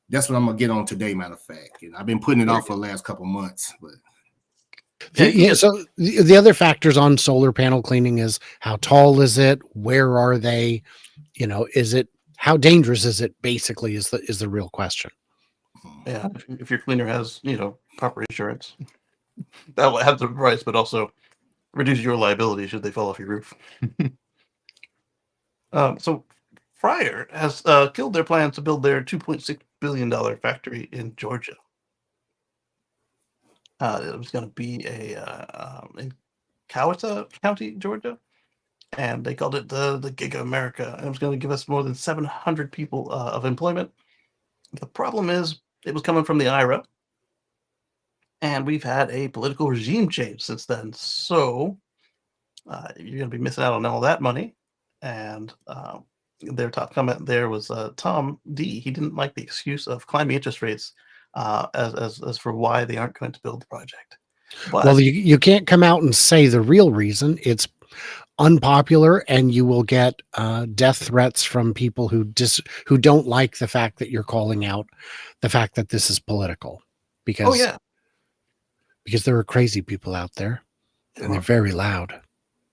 that's what I'm gonna get on today. Matter of fact, I've been putting it off for the last couple of months, but. Yeah. So the other factors on solar panel cleaning is how tall is it? Where are they? Is it how dangerous is it? Basically, is the real question. Yeah, if your cleaner has proper insurance, that will add to the price, but also reduce your liability should they fall off your roof. So Fryer has killed their plans to build their $2.6 billion factory in Georgia. It was going to be in Coweta County, Georgia, and they called it the Giga America. And it was going to give us more than 700 people of employment. The problem is it was coming from the IRA, and we've had a political regime change since then. So you're going to be missing out on all that money. And their top comment there was Tom D. He didn't like the excuse of climbing interest rates as for why they aren't going to build the project. But well, you can't come out and say the real reason. It's unpopular, and you will get death threats from people who don't like the fact that you're calling out the fact that this is political, because there are crazy people out there, and they're very loud.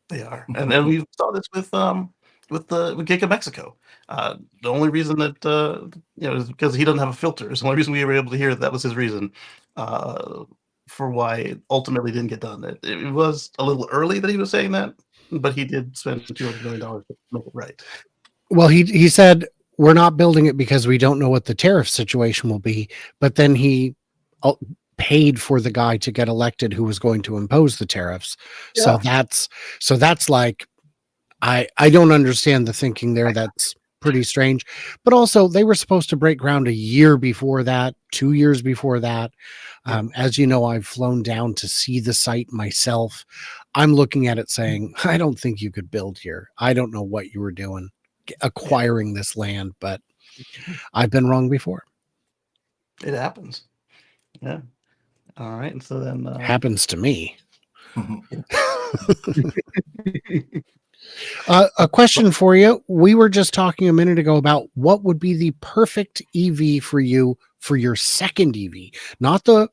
They are, and we saw this with Giga Mexico. The only reason that is because he doesn't have a filter. It's the only reason we were able to hear that was his reason for why it ultimately didn't get done. It was a little early that he was saying that, but he did spend $200 million to make it right. Well, he said we're not building it because we don't know what the tariff situation will be, but then he paid for the guy to get elected who was going to impose the tariffs. Yeah. So that's like, I don't understand the thinking there. That's pretty strange. But also, they were supposed to break ground a year before that, 2 years before that. As you know, I've flown down to see the site myself. I'm looking at it saying, I don't think you could build here. I don't know what you were doing acquiring this land, but I've been wrong before. It happens. Yeah. All right. And so then happens to me. A question for you. We were just talking a minute ago about what would be the perfect EV for you for your second EV, not the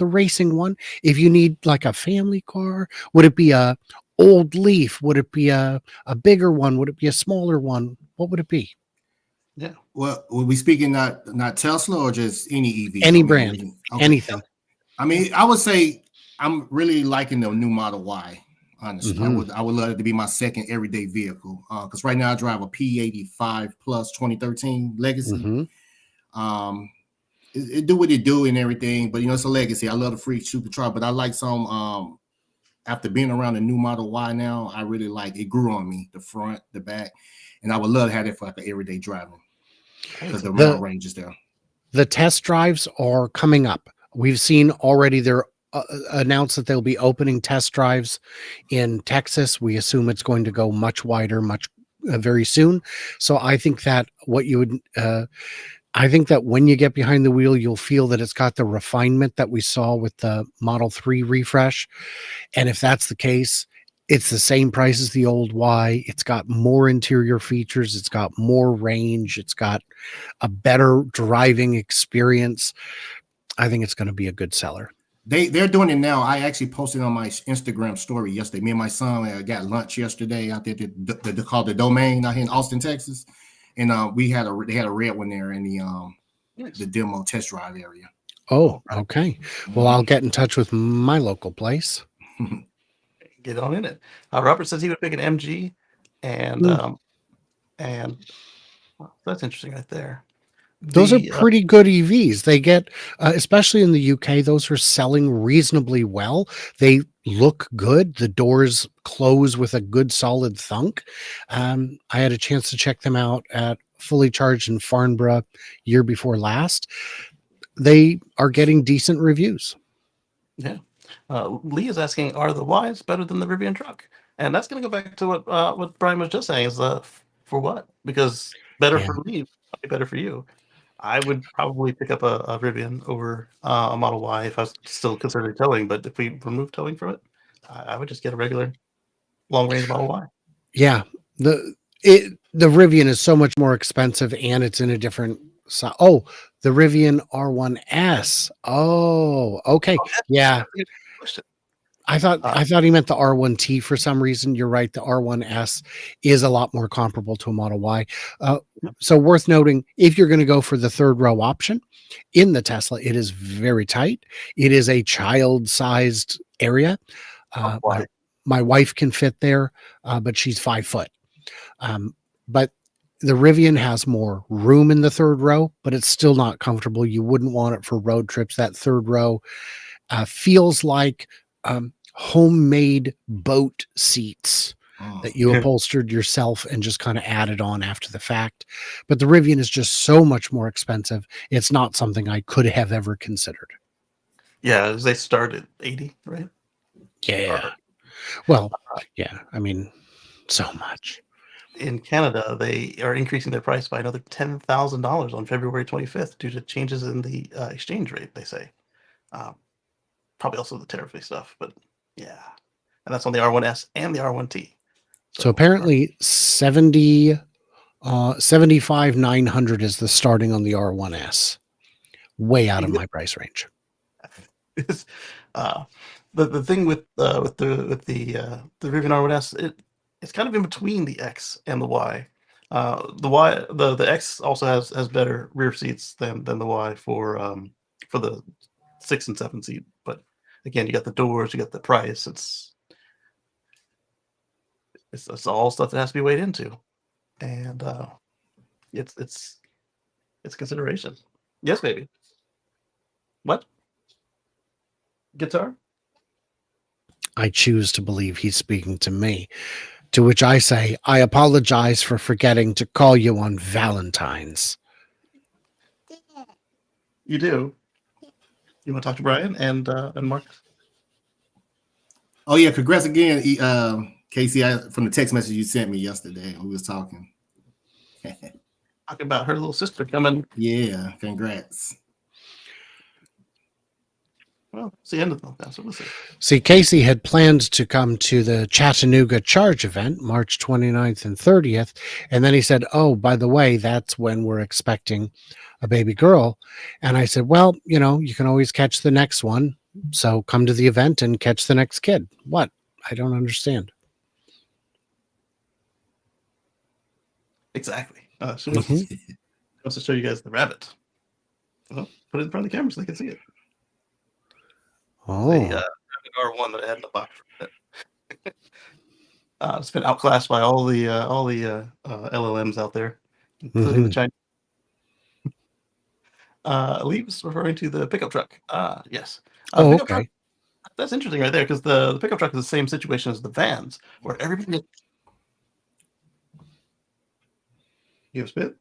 racing one. If you need like a family car, would it be a old Leaf? Would it be a bigger one? Would it be a smaller one? What would it be? Yeah. Well, were we speaking not Tesla or just any EV? Any brand, okay. Anything. I mean, I would say I'm really liking the new Model Y. Honestly, I would love it to be my second everyday vehicle. Because right now I drive a P85 Plus 2013 Legacy. It do what it do and everything, but it's a Legacy. I love the free supercharger, but I like some. After being around the new Model Y now, I really like it. Grew on me, the front, the back, and I would love to have it for like an everyday driving because the amount of range is there. The test drives are coming up. We've seen already they're announced that they'll be opening test drives in Texas. We assume it's going to go much wider, very soon. So I think that I think that when you get behind the wheel, you'll feel that it's got the refinement that we saw with the Model 3 refresh. And if that's the case, it's the same price as the old Y. It's got more interior features. It's got more range. It's got a better driving experience. I think it's going to be a good seller. They're doing it now. I actually posted on my Instagram story yesterday. Me and my son got lunch yesterday out there. They called the Domain out here in Austin, Texas, and they had a red one there in the demo test drive area. Oh, okay. Well, I'll get in touch with my local place. Get on in it. Robert says he would pick an MG, and well, that's interesting right there. Those are pretty good EVs. They get, especially in the UK, those are selling reasonably well. They look good. The doors close with a good solid thunk. I had a chance to check them out at Fully Charged in Farnborough year before last. They are getting decent reviews. Yeah. Lee is asking, are the Ys better than the Rivian truck? And that's going to go back to what Brian was just saying is for what? Because better for me, might be better for you. I would probably pick up a Rivian over a Model Y if I was still considering towing. But if we remove towing from it, I would just get a regular long-range Model Y. Yeah. The Rivian is so much more expensive, and it's in a different size. Oh, the Rivian R1S. Oh, okay. Yeah. I thought he meant the R1T for some reason. You're right. The R1S is a lot more comparable to a Model Y. So worth noting, if you're going to go for the third row option in the Tesla, it is very tight. It is a child-sized area. My wife can fit there, but she's 5 foot. But the Rivian has more room in the third row, but it's still not comfortable. You wouldn't want it for road trips. That third row feels like homemade boat seats that you upholstered yourself and just kind of added on after the fact. But the Rivian is just so much more expensive. It's not something I could have ever considered. Yeah, they start at 80, right? Yeah. Well, yeah. I mean, so much. In Canada, they are increasing their price by another $10,000 on February 25th due to changes in the exchange rate, they say. Probably also the tariff stuff, but yeah. And that's on the R1S and the R1T. So apparently 75,900 is the starting on the R1S. Way out of my price range. The thing with the Rivian R1S, it's kind of in between the X and the Y. The X also has better rear seats than the Y for the 6 and 7 seat. But again, you got the doors, you got the price. It's all stuff that has to be weighed into, and it's consideration. Yes, baby. What? Guitar? I choose to believe he's speaking to me, to which I say, I apologize for forgetting to call you on Valentine's. You do? You want to talk to Brian and Mark? Oh, yeah. Congrats again, Kacey, from the text message you sent me yesterday. We was talking. Talking about her little sister coming. Yeah, congrats. Well, it's the end of the month, so we'll see. See, Kacey had planned to come to the Chattanooga Charge event, March 29th and 30th. And then he said, oh, by the way, that's when we're expecting a baby girl. And I said, well, you can always catch the next one. So come to the event and catch the next kid. What? I don't understand. Exactly. She wants to show you guys the rabbit. Well, put it in front of the camera so they can see it. Oh. The R1 that I had in the box. It's been outclassed by all the LLMs out there, including the Mhm. Chinese. Leaves referring to the pickup truck. Yes. The Oh, pickup truck. okay. That's interesting right there because the pickup truck is the same situation as the vans, where everybody. You have spit.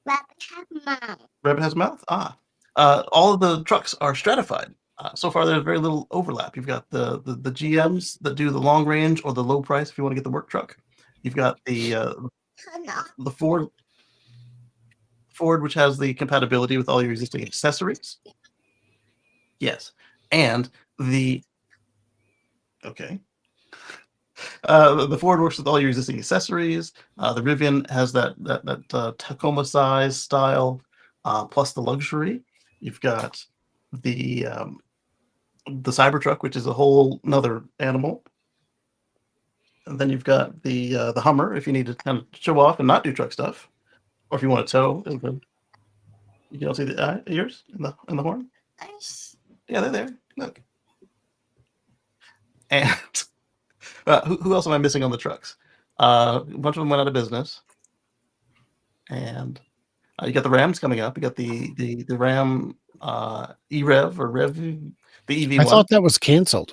Rabbit has a mouth. All of the trucks are stratified. So far, there's very little overlap. You've got the GMs that do the long range or the low price if you want to get the work truck. You've got the Ford, which has the compatibility with all your existing accessories. Yes, and the okay. The Ford works with all your existing accessories. The Rivian has that Tacoma size style, plus the luxury. You've got the Cybertruck, which is a whole another animal. And then you've got the Hummer, if you need to kind of show off and not do truck stuff, or if you want to tow. You can see the ears and the horn. Yeah, they're there. Look. And who else am I missing on the trucks? A bunch of them went out of business. And you got the Rams coming up. You got the Ram E-Rev or Rev, the I EV1. thought that was canceled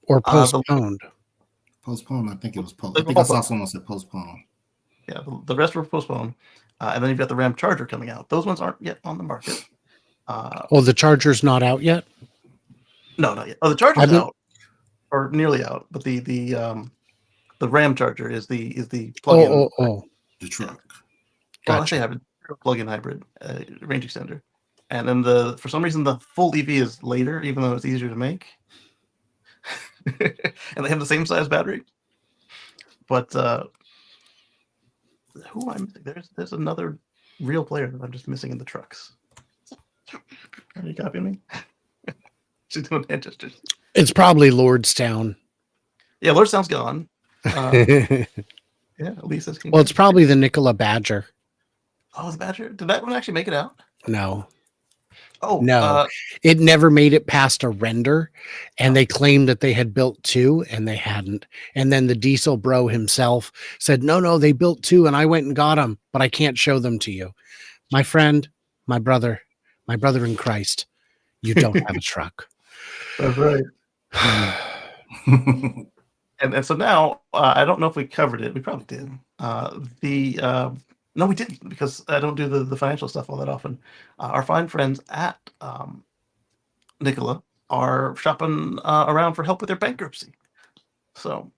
or postponed. Postponed. I think it was postponed. They I were think I all saw postponed. someone said postponed. Yeah, the rest were postponed. And then you've got the Ram Charger coming out. Those ones aren't yet on the market. Oh, the Charger's not out yet? No, not yet. Oh, the Charger's I've been out or nearly out, but the Ram Charger is the plug-in. The truck. Well, I say Gotcha. hybrid, plug-in hybrid range extender. And then for some reason the full EV is later, even though it's easier to make. And they have the same size battery. But who am I missing? There's another real player that I'm just missing in the trucks. Are you copying me? She's doing hand gestures. It's probably Lordstown. Yeah, Lordstown's gone. Well, Yeah, Lisa's. it's probably the Nikola Badger. Oh, the Badger. Did that one actually make it out? No. Oh, No, it never made it past a render, and they claimed that they had built 2 and they hadn't. And then the diesel bro himself said, no, they built 2 and I went and got them, but I can't show them to you. My friend, my brother in Christ, you don't have a truck. that's right. And so now I don't know if we covered it. We probably did. No, we didn't, because I don't do the financial stuff all that often. Our fine friends at Nikola are shopping around for help with their bankruptcy. So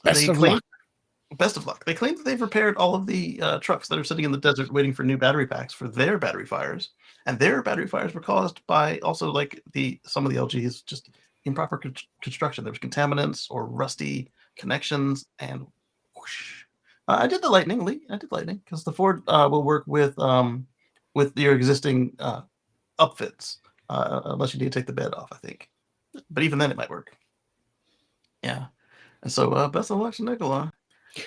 Best of luck. Best of luck. They claim that they've repaired all of the trucks that are sitting in the desert waiting for new battery packs for their battery fires. And their battery fires were caused by also like some of the LG's just improper construction. There was contaminants or rusty connections, and whoosh. I did the lightning, Lee. I did lightning because the Ford will work with your existing upfits, unless you need to take the bed off, I think. But even then, it might work. Yeah. And so, best of luck to Nikola.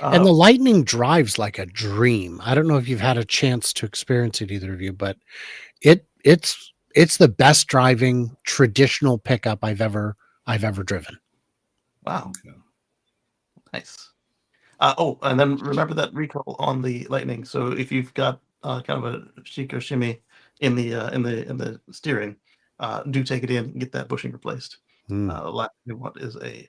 And the Lightning drives like a dream. I don't know if you've had a chance to experience it, either of you, but it's the best driving traditional pickup I've ever driven. Wow. Nice. And then remember that recall on the Lightning. So if you've got kind of a chic or shimmy in the steering, do take it in and get that bushing replaced. Last we want is a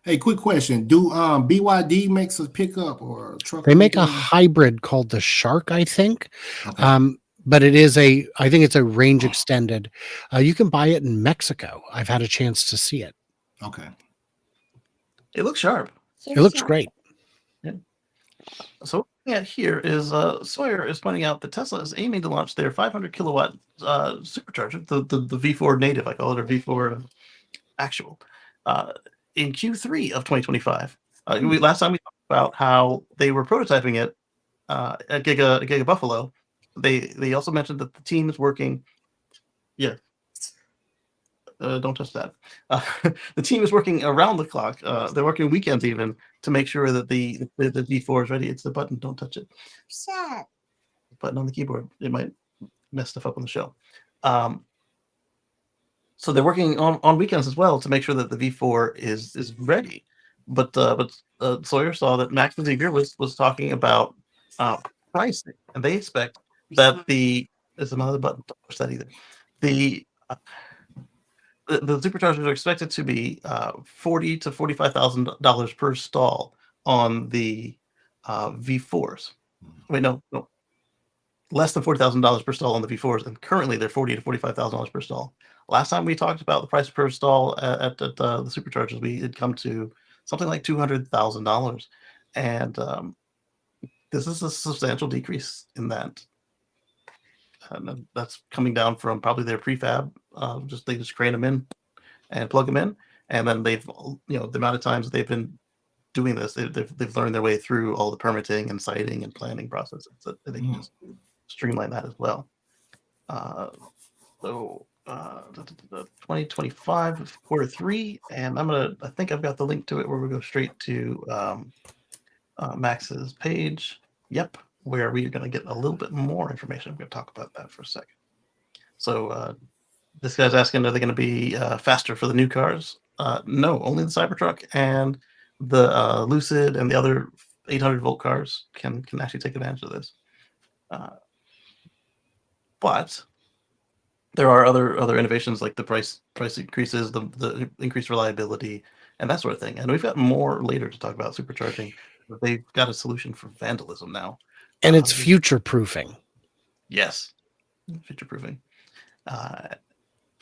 Hey, quick question. Do BYD makes a pickup or a truck? They make a hybrid called the Shark, I think. Okay. But I think it's a range extended. You can buy it in Mexico. I've had a chance to see it. Okay. It looks sharp. It looks great. Yeah. So here is Sawyer is pointing out that Tesla is aiming to launch their 500 kilowatt supercharger, the V4 native, I call it, or V4 actual, in Q3 of 2025. Last time we talked about how they were prototyping it at Giga Buffalo. They also mentioned that the team is working. Yeah. Don't touch that. The team is working around the clock. They're working weekends even to make sure that the V4 is ready. It's the button. Don't touch it. Sad. Button on the keyboard. It might mess stuff up on the show. So they're working on weekends as well to make sure that the V4 is ready. but Sawyer saw that Max and Ziegler was talking about pricing, and they expect that there's another button to push that either. The the superchargers are expected to be $40,000 to $45,000 per stall on the V4s. Wait, no, less than $40,000 per stall on the V4s, and currently they're $40,000 to $45,000 per stall. Last time we talked about the price per stall at the superchargers, we had come to something like $200,000, and this is a substantial decrease in that. And that's coming down from probably their prefab. They just crane them in and plug them in, and then they've the amount of times they've been doing this, they've learned their way through all the permitting and siting and planning processes that they can just streamline that as well. So 2025 quarter 3, and I think I've got the link to it where we go straight to Max's page. Yep, where we're going to get a little bit more information. I'm going to talk about that for a second. So this guy's asking, are they going to be faster for the new cars? No, only the Cybertruck and the Lucid and the other 800-volt cars can actually take advantage of this. But there are other innovations like the price increases, the increased reliability, and that sort of thing. And we've got more later to talk about supercharging. But they've got a solution for vandalism now. And it's future proofing. Yes, future proofing.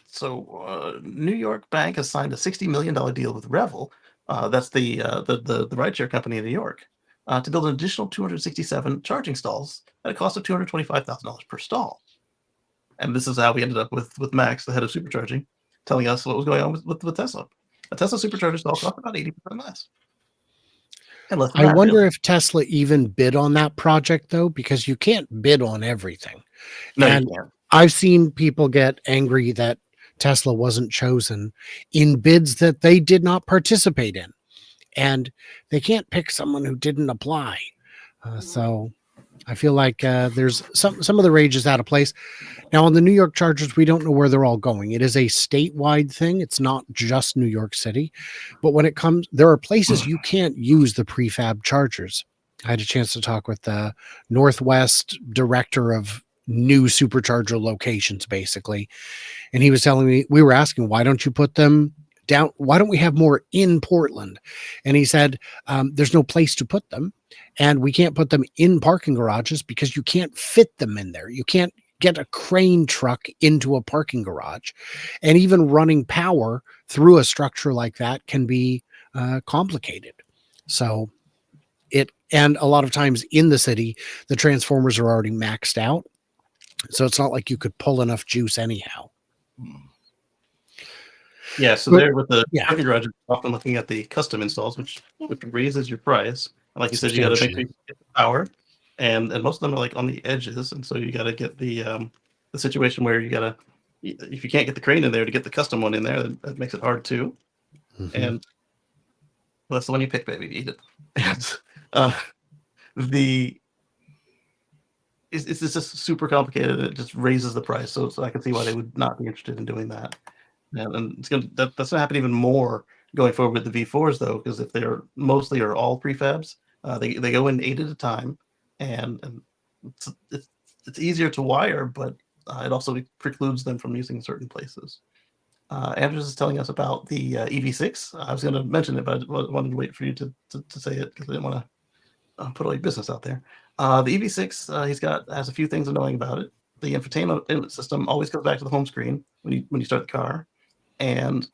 So New York Bank has signed a $60 million deal with Revel. That's the rideshare company in New York, to build an additional 267 charging stalls at a cost of $225,000 per stall. And this is how we ended up with Max, the head of supercharging, telling us what was going on with Tesla. A Tesla supercharger stall cost about 80% less. I wonder if Tesla even bid on that project, though, because you can't bid on everything. No, and you can't. I've seen people get angry that Tesla wasn't chosen in bids that they did not participate in. And they can't pick someone who didn't apply. So I feel like there's some of the rage is out of place. Now, on the New York Chargers, we don't know where they're all going. It is a statewide thing. It's not just New York City. But when it comes, there are places you can't use the prefab chargers. I had a chance to talk with the Northwest director of new supercharger locations, basically. And he was telling me, we were asking, why don't you put them down? Why don't we have more in Portland? And he said, there's no place to put them. And we can't put them in parking garages because you can't fit them in there. You can't get a crane truck into a parking garage. And even running power through a structure like that can be complicated. So and a lot of times in the city, the transformers are already maxed out. So it's not like you could pull enough juice anyhow. Yeah, so there with the parking garage, often looking at the custom installs, which raises your price. And like you said, you got to make sure you get the power, and most of them are like on the edges, and so you got to get the situation where you got to, if you can't get the crane in there to get the custom one in there, that makes it hard too. Mm-hmm. And well, that's the one you pick, baby. Eat it. And it's just super complicated. It just raises the price, so I can see why they would not be interested in doing that. And it's that's going to happen even more going forward with the V4s, though, because if they're mostly or all prefabs, they go in 8 at a time, and it's easier to wire, but it also precludes them from using certain places. Andrews is telling us about the EV6. I was going to mention it, but I wanted to wait for you to say it because I didn't want to put all your business out there. The EV6 has a few things annoying about it. The infotainment system always goes back to the home screen when you start the car. And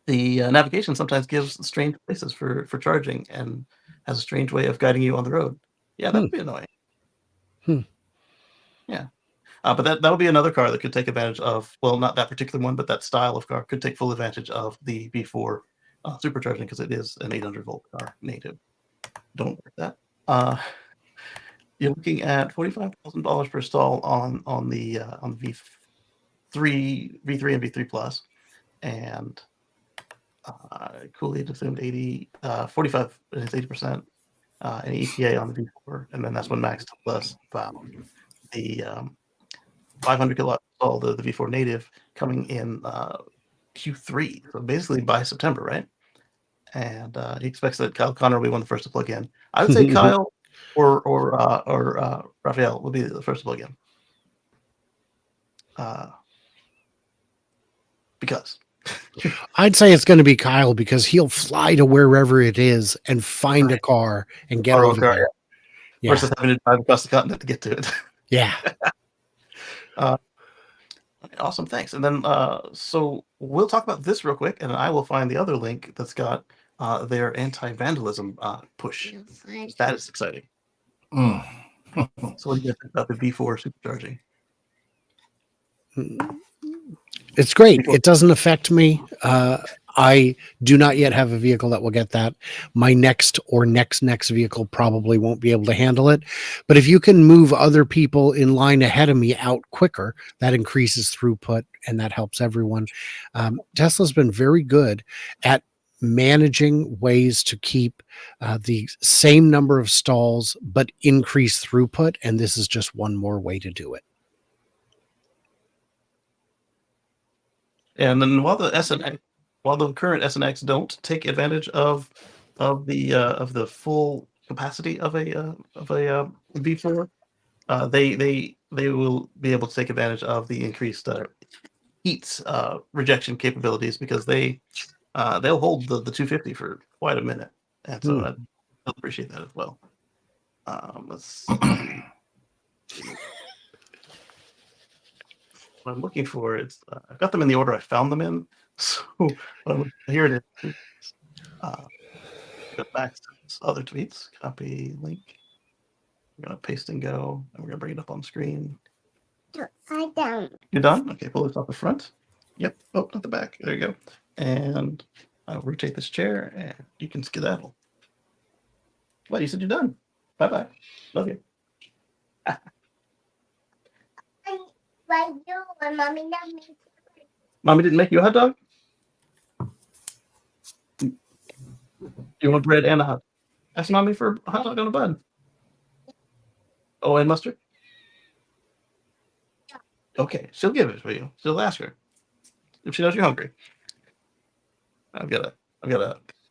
the navigation sometimes gives strange places for charging and has a strange way of guiding you on the road. Yeah, that would be annoying. Yeah. But that would be another car that could take advantage of, well, not that particular one, but that style of car could take full advantage of the V4 supercharging because it is an 800-volt car native. Don't worry that. You're looking at $45,000 per stall on the V3 and V3 Plus. And Cooley assumed 45 is 80%, and EPA on the V4, and then that's when Max told us about the 500 kilowatt install, the V4 native coming in Q3, so basically by September, right? and he expects that Kyle Connor will be one of the first to plug in. I would say Kyle or Raphael will be the first to plug in. Because I'd say it's going to be Kyle because he'll fly to wherever it is and find a car and get over there. Yeah. Versus having to drive across the continent to get to it. Yeah. Awesome, thanks. And then so we'll talk about this real quick, and I will find the other link that's got their anti-vandalism push. That is exciting. So what do you think about the V4 supercharging? It's great. It doesn't affect me. I do not yet have a vehicle that will get that. My next vehicle probably won't be able to handle it. But if you can move other people in line ahead of me out quicker, that increases throughput and that helps everyone. Tesla's been very good at managing ways to keep the same number of stalls, but increase throughput. And this is just one more way to do it. And then while the current SNX don't take advantage of the full capacity of a V4, they will be able to take advantage of the increased heat rejection capabilities because they'll hold the 250 for quite a minute, and so I appreciate that as well. Let's see. What I'm looking for is I've got them in the order I found them in. So here it is. Go back to other tweets. Copy link. We're gonna paste and go, and we're gonna bring it up on screen. I'm done. You're done? Okay, pull this off the front. Yep. Oh, not the back. There you go. And I'll rotate this chair, and you can skedaddle. What? You said you're done. Bye bye. Love you. Why you and mommy not make? Mommy didn't make you a hot dog? You want bread and a hot dog? Ask mommy for a hot dog on a bun. Oh, and mustard? Okay, she'll give it for you. She'll ask her if she knows you're hungry. I've got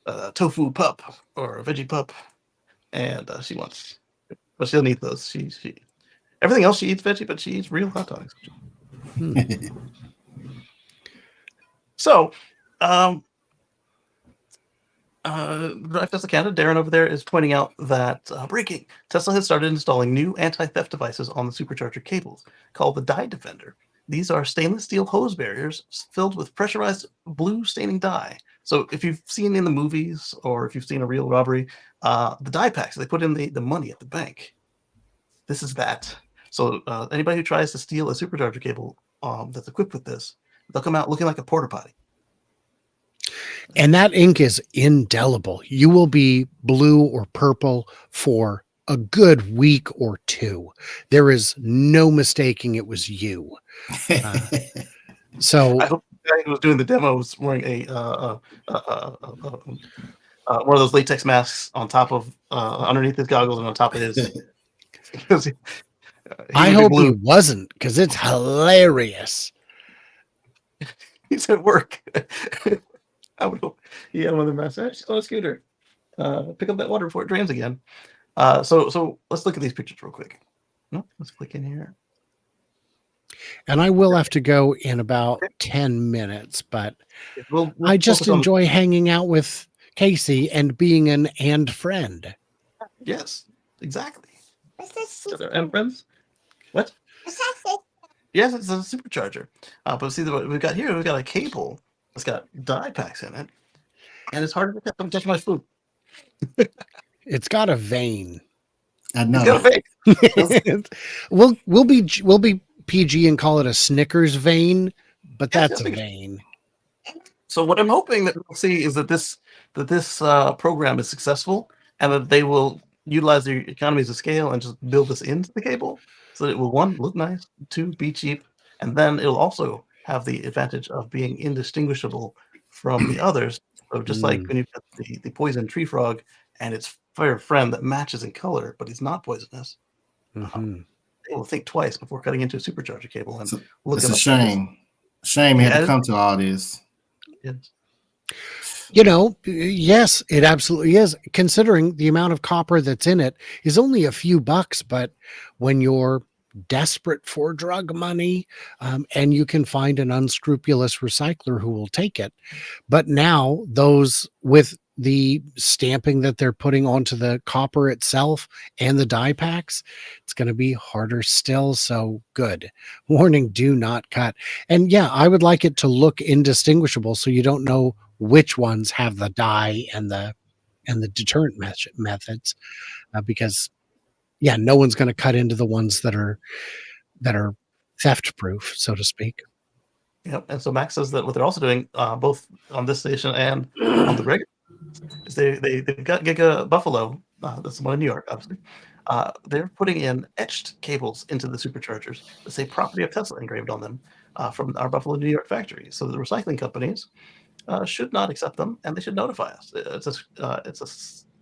a tofu pup or a veggie pup, and she wants, but she'll eat those. She everything else she eats veggie, but she eats real hot dogs. So, Drive Tesla Canada, Darren over there is pointing out that breaking Tesla has started installing new anti-theft devices on the supercharger cables called the Dye Defender. These are stainless steel hose barriers filled with pressurized blue staining dye. So if you've seen in the movies or if you've seen a real robbery, the dye packs they put in the money at the bank. This is that. So anybody who tries to steal a supercharger cable that's equipped with this, they'll come out looking like a porta potty. And that ink is indelible. You will be blue or purple for a good week or two. There is no mistaking it was you. So I hope the guy who was doing the demo was wearing a one of those latex masks on top of underneath his goggles and on top of his. Because I hope he wasn't, because it's hilarious. He's at work. I would hope he had one of the masks. She's on a scooter. Pick up that water before it drains again. So let's look at these pictures real quick. No, let's click in here. And I will have to go in about 10 minutes, but We'll I just enjoy hanging out with Kacey and being an friend. Yes, exactly. What's And friends? What? that? Yes, it's a supercharger. But see what we've got here. We've got a cable. It's got dye packs in it, and it's hard to touch my food. It's got a vein. I know. It's got a vein. We'll be PG and call it a Snickers vein, but that's a vein. So what I'm hoping that we'll see is that this program is successful, and that they will utilize their economies of scale and just build this into the cable, so that it will, one, look nice, two, be cheap, and then it'll also have the advantage of being indistinguishable from the others. So just like when you've got the poison tree frog and its fair friend that matches in color, but he's not poisonous, they will think twice before cutting into a supercharger cable. And it's a shame. Shame it had to come to all this. Yes. Yes, it absolutely is. Considering the amount of copper that's in it is only a few bucks, but when you're desperate for drug money, and you can find an unscrupulous recycler who will take it. But now those with the stamping that they're putting onto the copper itself and the die packs, it's going to be harder still. So good. Warning, do not cut. And yeah, I would like it to look indistinguishable so you don't know which ones have the die and the deterrent methods, because yeah, no one's going to cut into the ones that are theft proof, so to speak. Yep. And so Max says that what they're also doing, both on this station and on the regular, is they've got Giga Buffalo. That's the one in New York, obviously. They're putting in etched cables into the superchargers that say "Property of Tesla" engraved on them from our Buffalo, New York factory. So the recycling companies should not accept them, and they should notify us. It's a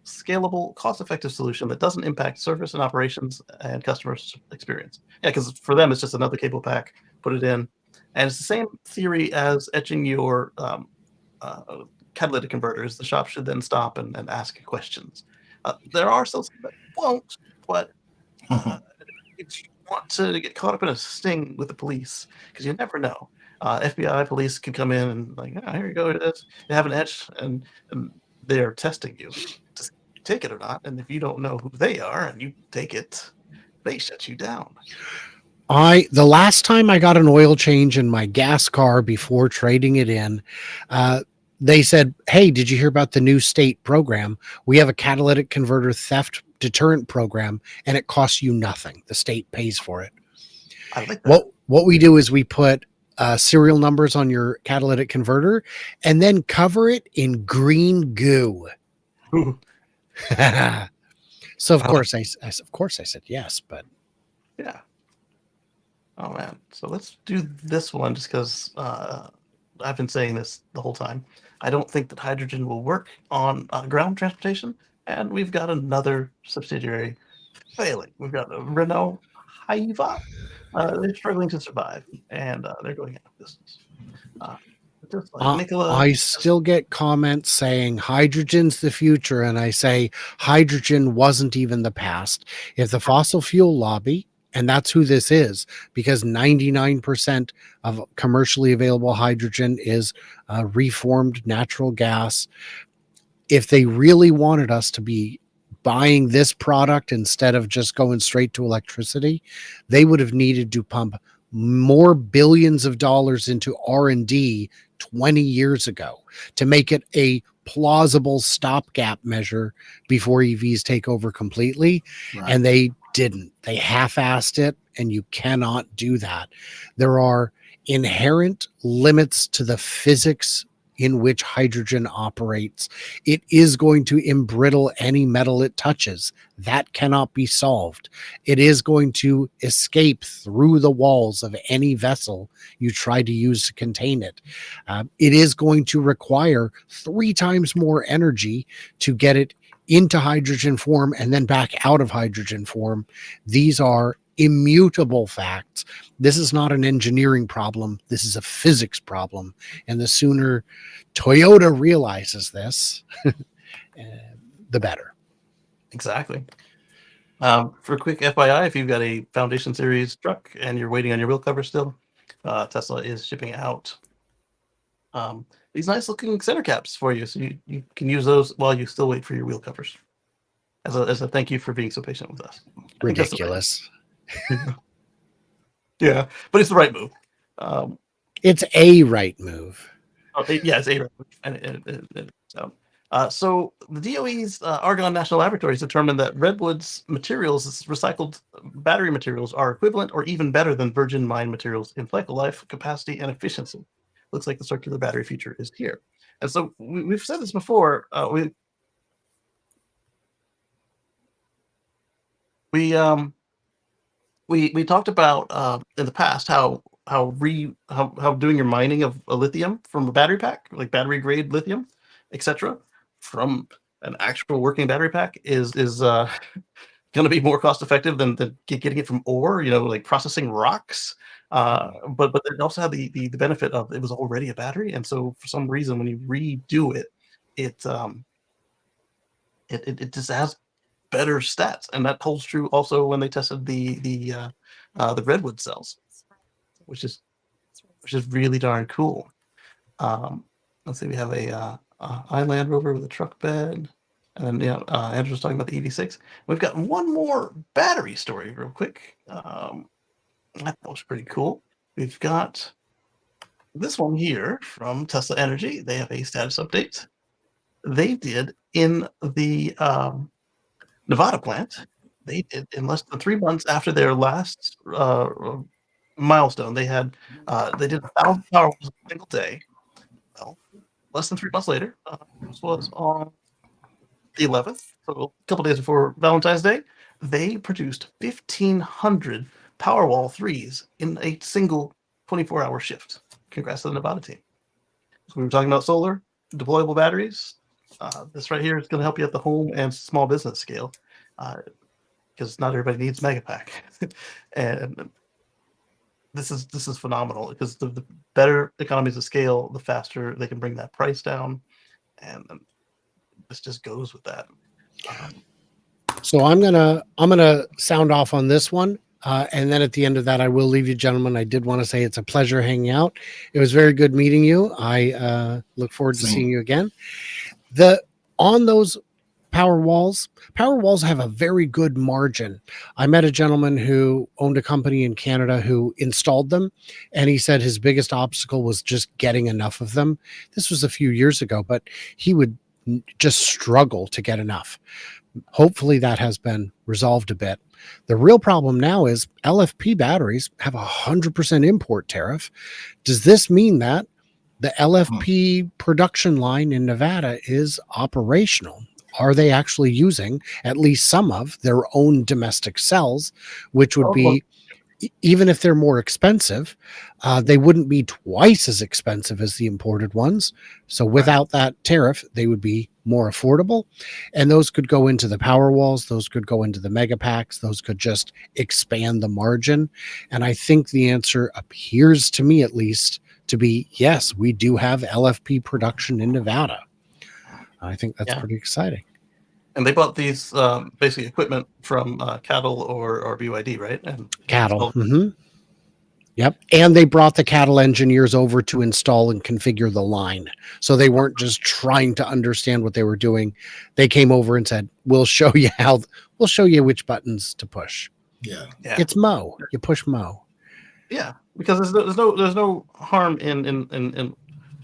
scalable, cost-effective solution that doesn't impact service and operations and customer experience. Yeah, because for them, it's just another cable pack, put it in, and it's the same theory as etching your catalytic converters. The shop should then stop and ask questions. There are still some that won't, but if you want to get caught up in a sting with the police, because you never know. FBI police could come in and like, here you go, it is. You have an etch, and they're testing you to see if you take it or not. And if you don't know who they are and you take it, they shut you down. The last time I got an oil change in my gas car before trading it in, they said, "Hey, did you hear about the new state program? We have a catalytic converter theft deterrent program, and it costs you nothing. The state pays for it." I like that. What we do is we put serial numbers on your catalytic converter and then cover it in green goo. Ooh. So of course I said yes, but Yeah. Oh man. So let's do this one just because I've been saying this the whole time. I don't think that hydrogen will work on ground transportation, and we've got another subsidiary failing. We've got Renault Hyva. They're struggling to survive, and they're going out of business. Just like Nikola. I still get comments saying hydrogen's the future, and I say hydrogen wasn't even the past. If the fossil fuel lobby, and that's who this is, because 99% of commercially available hydrogen is reformed natural gas. If they really wanted us to be buying this product instead of just going straight to electricity, they would have needed to pump more billions of dollars into R&D 20 years ago to make it a plausible stopgap measure before EVs take over completely. Right. And they didn't. They half-assed it, and you cannot do that. There are inherent limits to the physics in which hydrogen operates. It is going to embrittle any metal it touches. That cannot be solved. It is going to escape through the walls of any vessel you try to use to contain it. It is going to require 3 times more energy to get it into hydrogen form and then back out of hydrogen form. These are immutable facts. This is not an engineering problem. This is a physics problem. And the sooner Toyota realizes this, the better. Exactly. For a quick FYI, if you've got a Foundation Series truck and you're waiting on your wheel cover still, Tesla is shipping out these nice looking center caps for you. So you can use those while you still wait for your wheel covers. As a thank you for being so patient with us. Ridiculous. Yeah, but it's the right move. It's a right move. Yeah, it's a right move. So the DOE's Argonne National Laboratories determined that Redwood's materials, recycled battery materials, are equivalent or even better than virgin mine materials in cycle life, capacity, and efficiency. Looks like the circular battery feature is here. And so we've said this before. We talked about in the past how doing your mining of a lithium from a battery pack, like battery grade lithium, etc., from an actual working battery pack is going to be more cost effective than getting it from ore. Like processing rocks. But it also had the benefit of it was already a battery, and so for some reason when you redo it, it it just has better stats, and that holds true also when they tested the redwood cells, which is really darn cool. Let's see, we have a Land Rover with a truck bed, and then Andrew was talking about the EV6. We've got one more battery story, real quick. That was pretty cool. We've got this one here from Tesla Energy. They have a status update. They did in the Nevada plant. They did in less than 3 months after their last milestone. They did 1,000 power walls a single day. Well, less than 3 months later, this was on the 11th, so a couple days before Valentine's Day. They produced 1,500 Powerwall 3s in a single 24-hour shift. Congrats to the Nevada team. So we were talking about solar, deployable batteries. This right here is going to help you at the home and small business scale, because not everybody needs Megapack. And this is phenomenal, because the better economies of scale, the faster they can bring that price down, and this just goes with that. So I'm gonna sound off on this one, and then at the end of that, I will leave you, gentlemen. I did want to say it's a pleasure hanging out. It was very good meeting you. I look forward to seeing you again. On those power walls have a very good margin. I met a gentleman who owned a company in Canada who installed them, and he said his biggest obstacle was just getting enough of them. This was a few years ago, but he would just struggle to get enough. Hopefully that has been resolved a bit. The real problem now is LFP batteries have 100% import tariff. Does this mean that the LFP production line in Nevada is operational? Are they actually using at least some of their own domestic cells, which would be, even if they're more expensive, they wouldn't be twice as expensive as the imported ones. So without that tariff, they would be more affordable. And those could go into the power walls. Those could go into the mega packs. Those could just expand the margin. And I think the answer appears to me, at least, to be yes, we do have LFP production in Nevada. I think that's pretty exciting. And they bought these basic equipment from Cattle or BYD, right? And Cattle. Yep. And they brought the Cattle engineers over to install and configure the line. So they weren't just trying to understand what they were doing. They came over and said, we'll show you which buttons to push. Yeah. It's Mo. You push Mo. Yeah, because there's no harm in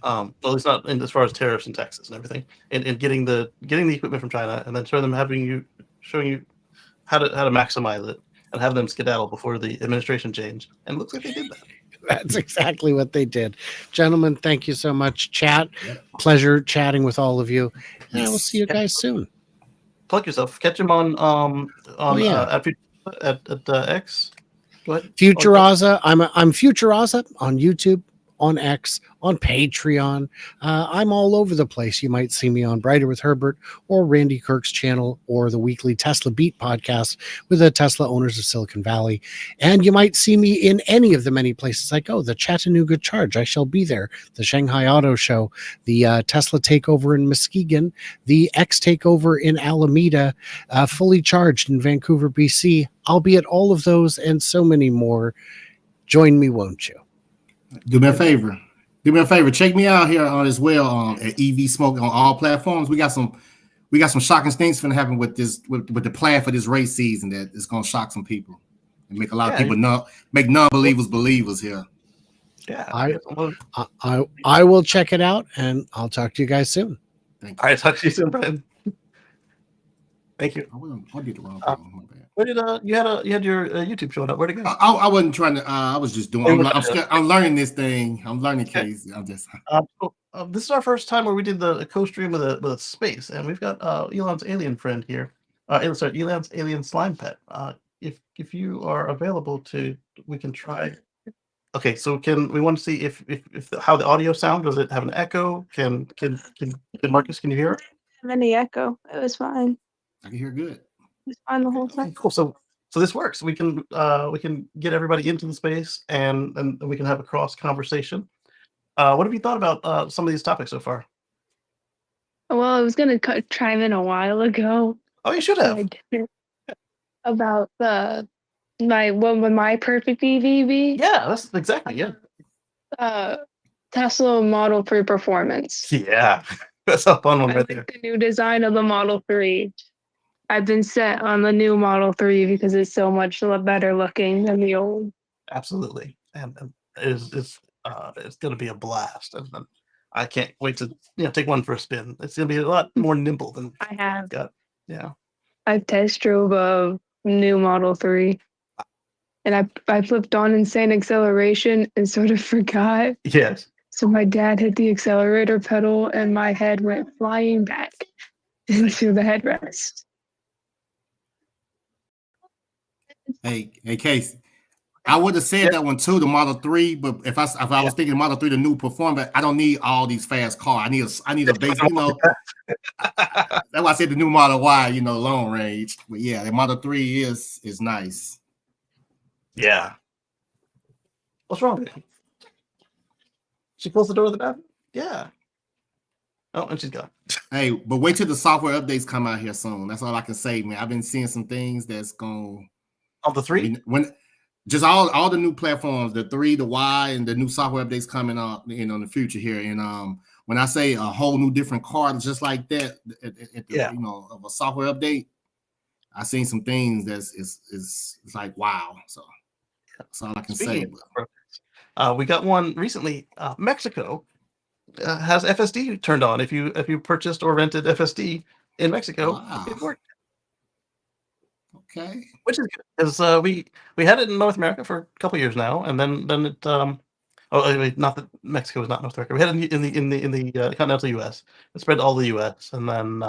well, it's not in as far as tariffs and taxes and everything, and getting the equipment from China and then showing you how to maximize it and have them skedaddle before the administration change. And it looks like they did that. That's exactly what they did. Gentlemen, thank you so much. Pleasure chatting with all of you. And I will see you guys soon. Plug yourself. Catch him on at X. Go ahead. Futuraza. I'm Futuraza on YouTube, on X, on Patreon. I'm all over the place. You might see me on Brighter with Herbert or Randy Kirk's channel or the weekly Tesla Beat podcast with the Tesla owners of Silicon Valley. And you might see me in any of the many places I go. The Chattanooga Charge, I shall be there. The Shanghai Auto Show, the Tesla Takeover in Muskegon, the X Takeover in Alameda, Fully Charged in Vancouver, BC. I'll be at all of those and so many more. Join me, won't you? Do me a favor. Check me out here as well at EV Smoke on all platforms. We got some shocking things going to happen with this with the plan for this race season that is going to shock some people and make a lot of people make non-believers believers here. Yeah, I will check it out and I'll talk to you guys soon. Thank you. All right, talk to you soon, Brian. Thank you. I did the wrong thing. My bad. Where did you had your YouTube showing up? Where'd it go? I wasn't trying to. I was just doing. I'm learning this thing. I'm learning, Kacey. I'm just. This is our first time where we did the co-stream with a space, and we've got Elon's alien friend here. Elon's alien slime pet. If you are available we can try. Okay, so we want to see if how the audio sound. Does it have an echo? Can Marcus? Can you hear it? Have any echo? It was fine. I can hear good. It was fine the whole time. Cool. So this works. We can get everybody into the space and we can have a cross conversation. What have you thought about some of these topics so far? Well, I was gonna chime in a while ago, Oh, you should but have. I didn't. About what would my perfect EV be? Yeah, that's exactly. Yeah. Uh, Tesla Model 3 Performance. Yeah. That's a fun one I right like there. the new design of the Model 3. I've been set on the new Model 3 because it's so much better looking than the old. Absolutely. And it's going to be a blast. And I can't wait to take one for a spin. It's going to be a lot more nimble than I have. got. Yeah. I've test drove a new Model 3 and I flipped on insane acceleration and sort of forgot. Yes. So my dad hit the accelerator pedal and my head went flying back into the headrest. Hey, Casey. I would have said Yeah. that one too, the Model 3, but if I Yeah. was thinking Model 3, the new performance, I don't need all these fast cars. I need a basic, that's why I said the new Model Y, long range. But yeah, the Model 3 is nice. Yeah. What's wrong with you? She closed the door of the bathroom? Yeah. Oh, and she's gone. Hey, but wait till the software updates come out here soon. That's all I can say, man. I've been seeing some things that's going On the 3? when just all the new platforms, the 3, the Y, and the new software updates coming up, in the future here. And when I say a whole new different card, just like that, of a software update, I seen some things it's like wow. So that's all I can say. We got one recently. Mexico has FSD turned on. If you purchased or rented FSD in Mexico, Wow. it worked. Okay. Which is good because we had it in North America for a couple years now, and then it not that Mexico is not North America. We had it in the continental U.S. It spread to all the U.S. and then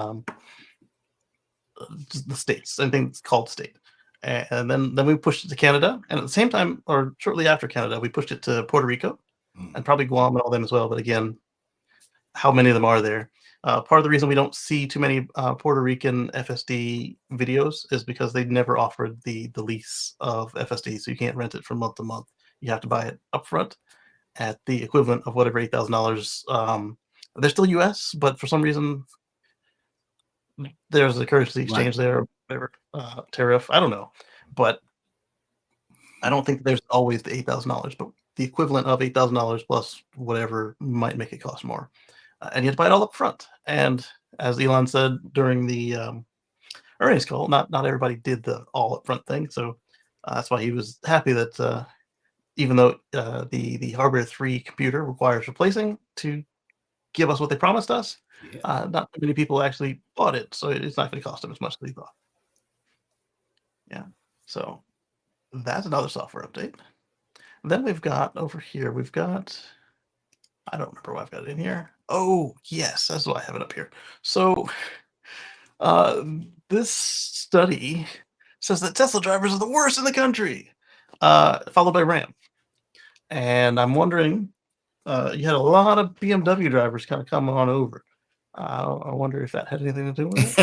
just the states, anything that's called state, and then we pushed it to Canada, and at the same time or shortly after Canada, we pushed it to Puerto Rico and probably Guam and all them as well. But again, how many of them are there? Part of the reason we don't see too many Puerto Rican FSD videos is because they never offered the lease of FSD, so you can't rent it from month to month. You have to buy it upfront at the equivalent of whatever $8,000. They're still U.S., but for some reason there's a currency exchange there, or whatever tariff. I don't know, but I don't think there's always the $8,000, but the equivalent of $8,000 plus whatever might make it cost more. And you have to buy it all up front. And as Elon said during the earnings call, not everybody did the all upfront thing. So that's why he was happy that even though the Hardware 3 computer requires replacing to give us what they promised us, not many people actually bought it. So it's not going to cost them as much as they thought. Yeah. So that's another software update. Then we've got over here, I don't remember why I've got it in here. Oh, yes, that's why I have it up here. So this study says that Tesla drivers are the worst in the country, followed by Ram. And I'm wondering, you had a lot of BMW drivers kind of come on over. I wonder if that had anything to do with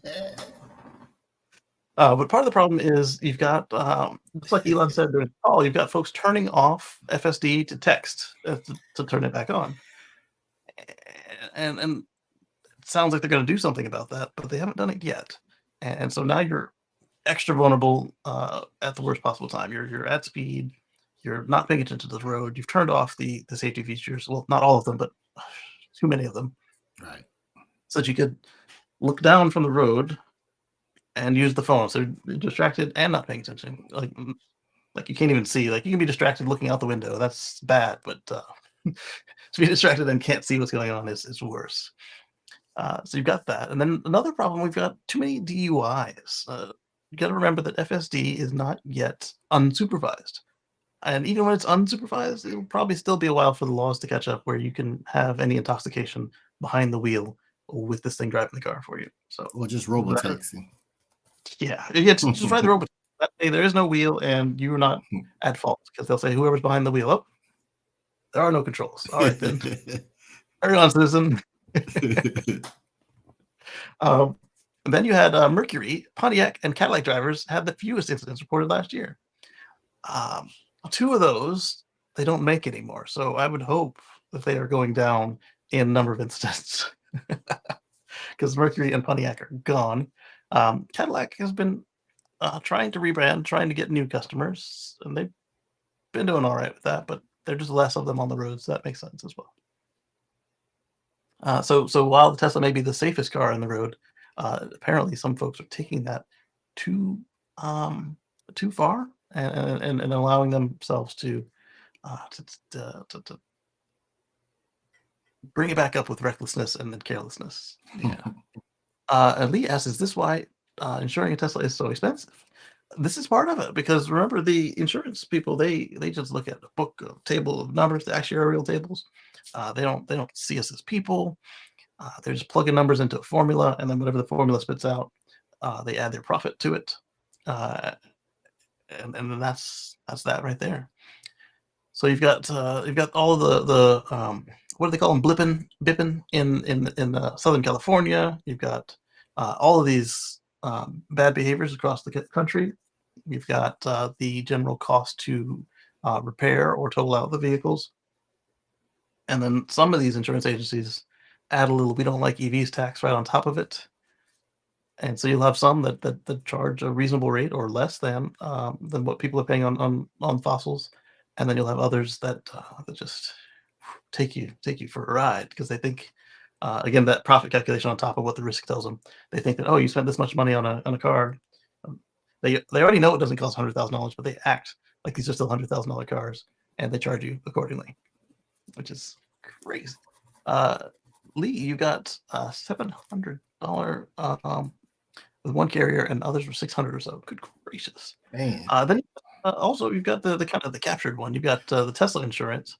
it. But part of the problem is you've got, just like Elon said during the call, you've got folks turning off FSD to text to turn it back on. And it sounds like they're going to do something about that, but they haven't done it yet. And so now you're extra vulnerable at the worst possible time. You're at speed. You're not paying attention to the road. You've turned off the safety features. Well, not all of them, but too many of them. Right. So that you could look down from the road and use the phone. So you're distracted and not paying attention. Like you can't even see. Like you can be distracted looking out the window. That's bad, but to be distracted and can't see what's going on is worse. So you've got that. And then another problem, we've got too many DUIs. You got to remember that FSD is not yet unsupervised. And even when it's unsupervised, it'll probably still be a while for the laws to catch up where you can have any intoxication behind the wheel with this thing driving the car for you. So, or just robotaxi. Yeah, just ride the robot. That way there is no wheel and you're not at fault because they'll say whoever's behind the wheel. Oh, there are no controls. All right then. Hurry on, citizen. And then you had Mercury, Pontiac, and Cadillac drivers had the fewest incidents reported last year. 2 of those they don't make anymore. So I would hope that they are going down in number of incidents because Mercury and Pontiac are gone. Cadillac has been trying to rebrand, trying to get new customers, and they've been doing all right with that, but there's just less of them on the roads. So that makes sense as well. So while the Tesla may be the safest car on the road, apparently some folks are taking that too too far and allowing themselves to bring it back up with recklessness and then carelessness. Yeah. And Lee asks, "Is this why insuring a Tesla is so expensive?" This is part of it because remember the insurance people they just look at a book, a table of numbers, the actuarial tables. They don't see us as people. They're just plugging numbers into a formula, and then whatever the formula spits out, they add their profit to it, uh, and then that's that right there. So you've got all the what do they call them, bipping in Southern California. You've got all of these bad behaviors across the country. You've got the general cost to repair or total out the vehicles, and then some of these insurance agencies add a little "we don't like EVs" tax right on top of it. And so you'll have some that charge a reasonable rate or less than what people are paying on fossils, and then you'll have others that just take you for a ride because they think, again, that profit calculation on top of what the risk tells them. They think that, oh, you spent this much money on a car. They already know it doesn't cost $100,000, but they act like these are still $100,000 cars, and they charge you accordingly, which is crazy. Lee, you got $700 with one carrier, and others were 600 or so. Good gracious! Man. Then also you've got the kind of the captured one. You've got the Tesla insurance,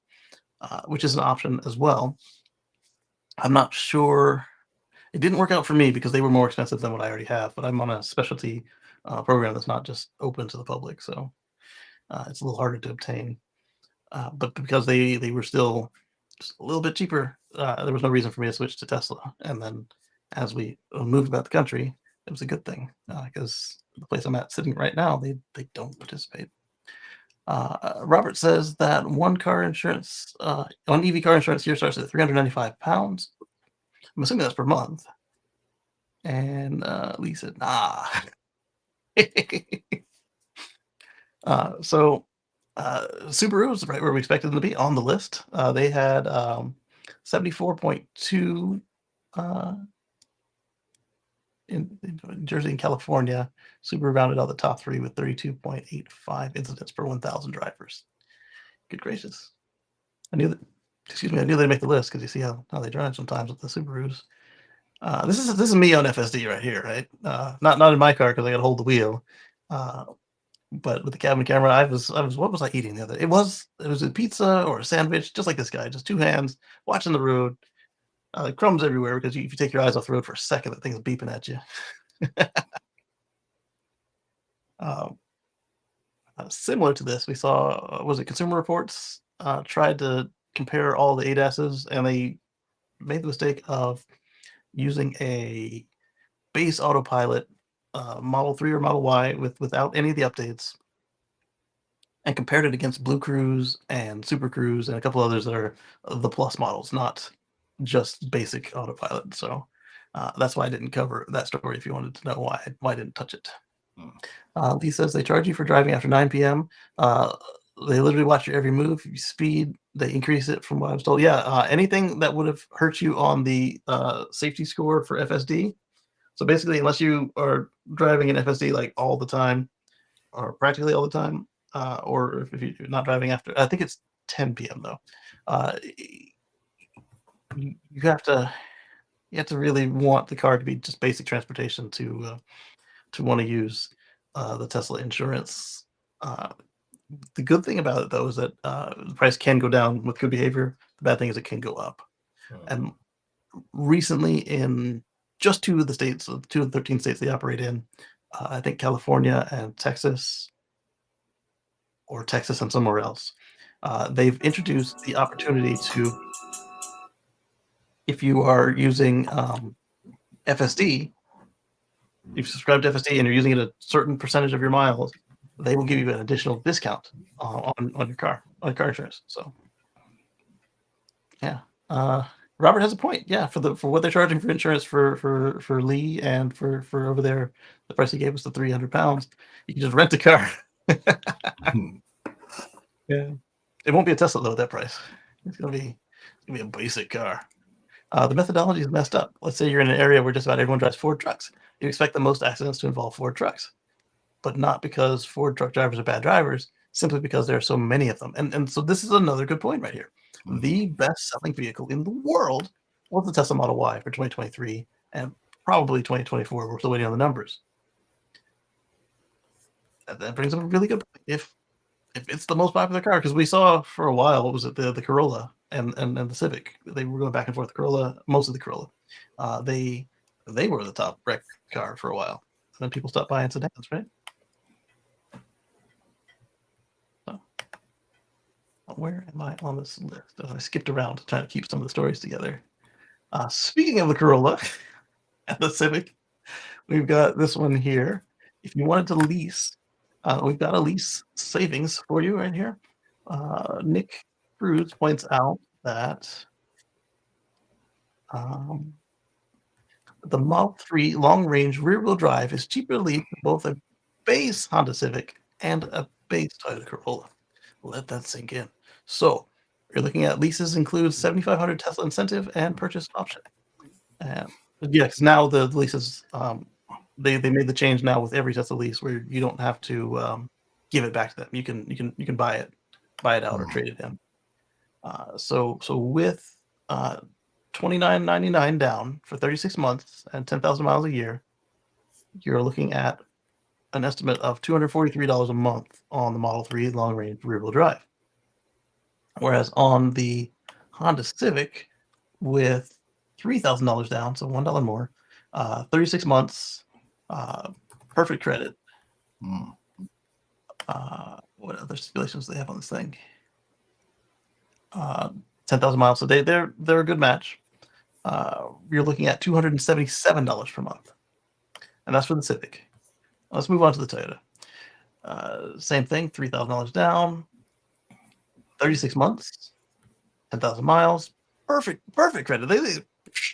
which is an option as well. I'm not sure. It didn't work out for me because they were more expensive than what I already have. But I'm on a specialty program that's not just open to the public, so it's a little harder to obtain. But because they were still just a little bit cheaper, there was no reason for me to switch to Tesla. And then as we moved about the country, it was a good thing because the place I'm at sitting right now, they don't participate. Robert says that one EV car insurance here starts at £395. I'm assuming that's per month. And Lee said, nah. So Subaru is right where we expected them to be on the list. They had 74.2 in Jersey and California. Subaru rounded out the top three with 32.85 incidents per 1,000 drivers. Good gracious! I knew they'd make the list because you see how they drive sometimes with the Subarus. This is me on FSD right here, right? Not in my car because I got to hold the wheel. But with the cabin camera, I was what was I eating the other? It was a pizza or a sandwich, just like this guy, just two hands, watching the road. Crumbs everywhere because if you take your eyes off the road for a second, that thing's beeping at you. Similar to this, we saw was it Consumer Reports tried to compare all the ADASs, and they made the mistake of using a base autopilot Model 3 or Model Y without any of the updates, and compared it against Blue Cruise and Super Cruise and a couple others that are the plus models, not just basic autopilot. So that's why I didn't cover that story. If you wanted to know why I didn't touch it. Lee says they charge you for driving after 9 p.m. They literally watch your every move. If you speed, they increase it from what I was told. Yeah, anything that would have hurt you on the safety score for FSD. So basically, unless you are driving in FSD like all the time, or practically all the time, or if you're not driving after, I think it's 10 p.m. though. You have to really want the car to be just basic transportation to want to use the Tesla insurance. The good thing about it though is that the price can go down with good behavior. The bad thing is it can go up. And recently, in just two of the 13 states they operate in, I think California and Texas, or Texas and somewhere else, they've introduced the opportunity to, if you are using FSD, you've subscribed to FSD and you're using it a certain percentage of your miles, they will give you an additional discount on your car insurance. So, yeah. Robert has a point. Yeah, for what they're charging for insurance for Lee and for over there, the price he gave us, the £300, you can just rent a car. Yeah, it won't be a Tesla though at that price. It's gonna be a basic car. The methodology is messed up. Let's say you're in an area where just about everyone drives Ford trucks. You expect the most accidents to involve Ford trucks, but not because Ford truck drivers are bad drivers, simply because there are so many of them. And so this is another good point right here. The best selling vehicle in the world was the Tesla Model Y for 2023 and probably 2024. We're still waiting on the numbers. That brings up a really good point. If it's the most popular car, because we saw for a while, what was it, the Corolla and the Civic? They were going back and forth. The Corolla, most of the Corolla, they were the top wreck car for a while. And then people stopped buying sedans, right? So, where am I on this list? I skipped around trying to keep some of the stories together. Speaking of the Corolla and the Civic, we've got this one here. If you wanted to lease, we've got a lease savings for you right here. Nick Cruz points out that the Model 3 long-range rear-wheel drive is cheaper to lease than both a base Honda Civic and a base Toyota Corolla. Let that sink in. So you're looking at leases include 7,500 Tesla incentive and purchase option. Yeah, because now the leases they made the change now with every Tesla lease where you don't have to give it back to them. You can buy it out or trade it in. So with $29.99 down for 36 months and 10,000 miles a year, you're looking at an estimate of $243 a month on the Model 3 long range rear wheel drive. Whereas on the Honda Civic, with $3,000 down, so $1 more, 36 months, perfect credit. What other stipulations do they have on this thing? 10,000 miles a day. They're a good match. You're looking at $277 per month, and that's for the Civic. Let's move on to the Toyota. Same thing, $3,000 down, 36 months, 10,000 miles, perfect credit. They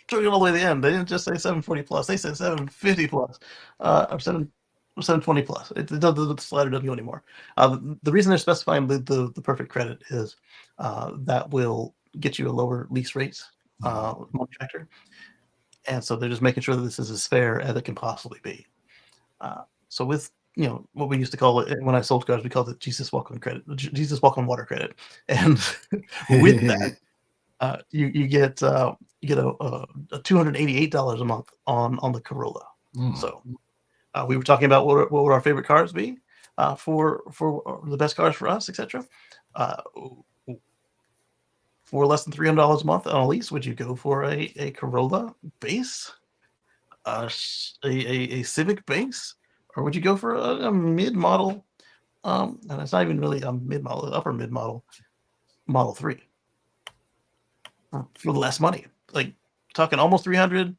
took it all the way to the end. They didn't just say 740 plus; they said 750 plus, or 720 plus. The slider doesn't go anymore. The reason they're specifying the perfect credit is that will get you a lower lease rate monthly factor, and so they're just making sure that this is as fair as it can possibly be. So with what we used to call it when I sold cars, we called it Jesus Walk on Credit, Jesus Walk on Water credit, and with that, you get a $288 a month on the Corolla. So we were talking about what would our favorite cars be for the best cars for us, etc. For less than $300 a month on a lease, would you go for a Corolla base, a Civic base, or would you go for a mid-model? And it's not even really a mid-model, upper mid-model Model 3 for less money. Like talking almost 300,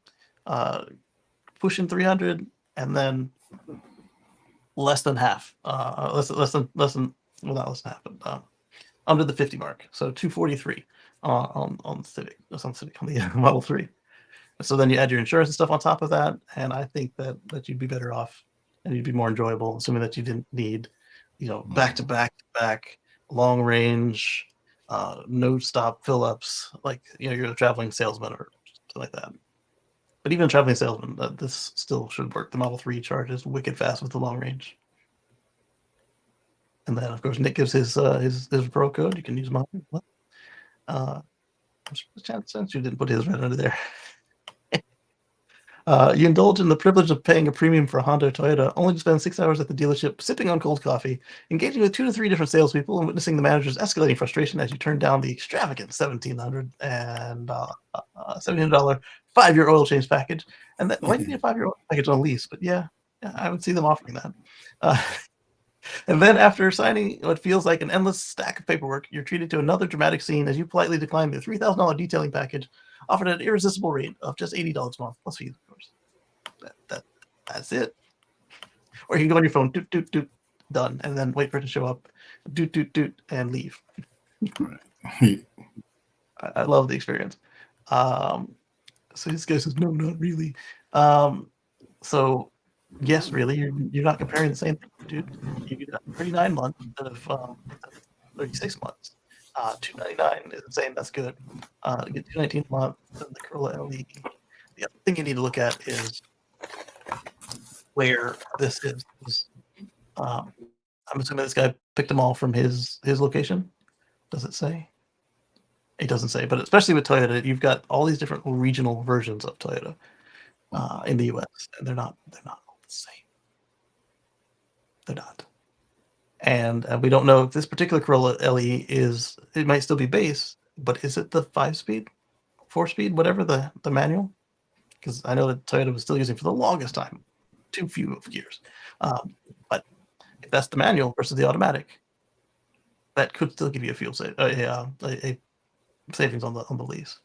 pushing 300, and then less than half. Less than well, not less than half, but under the 50 mark. So 243 on Civic. That's on Civic on the Model 3. So then you add your insurance and stuff on top of that, and I think that you'd be better off and you'd be more enjoyable, assuming that you didn't need, back to back long range, no stop fill ups, like you're a traveling salesman or something like that. But even a traveling salesman, this still should work. The Model 3 charges wicked fast with the long range. And then, of course, Nick gives his referral code. You can use mine. Since you didn't put his right under there. You indulge in the privilege of paying a premium for a Honda or Toyota, only to spend 6 hours at the dealership sipping on cold coffee, engaging with 2 to 3 different salespeople, and witnessing the manager's escalating frustration as you turn down the extravagant $1,700 and $1,700 5-year oil change package. And that might be a 5-year oil package on lease, but yeah, I would see them offering that. And then after signing what feels like an endless stack of paperwork, you're treated to another dramatic scene as you politely decline the $3,000 detailing package offered at an irresistible rate of just $80 a month, plus fees, of course. That's it. Or you can go on your phone, doot, doot, doot, done, and then wait for it to show up, doot, doot, doot, and leave. I love the experience. So this guy says, no, not really. So yes, really, you're not comparing the same thing, dude. You get 39 months instead of 36 months. 299 is saying that's good. You get 219 a month, then the Corolla LE. The other thing you need to look at is where this is. I'm assuming this guy picked them all from his location. Does it say? It doesn't say, but especially with Toyota, you've got all these different regional versions of Toyota in the U.S. and they're not all the same. They're not. And we don't know if this particular Corolla LE is. It might still be base, but is it the 5-speed, 4-speed, whatever the manual? Because I know that Toyota was still using for the longest time, too few of years. But if that's the manual versus the automatic, that could still give you a fuel a savings on the lease.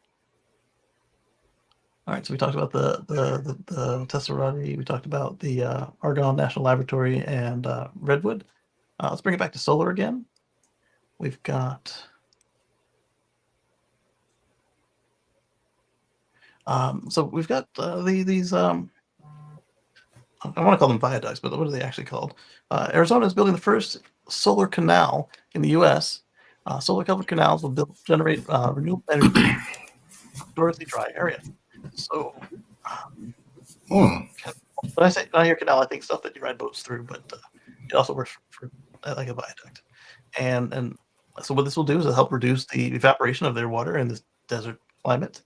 All right, so we talked about the Tesla Roddy. We talked about the Argonne National Laboratory and Redwood. Let's bring it back to solar again. We've got so we've got these I want to call them viaducts, but what are they actually called? Arizona is building the first solar canal in the U.S. Solar covered canals will generate renewable energy in historically dry areas. So, when I hear canal, I think stuff that you ride boats through, but it also works for like a viaduct. And so what this will do is it'll help reduce the evaporation of their water in this desert climate.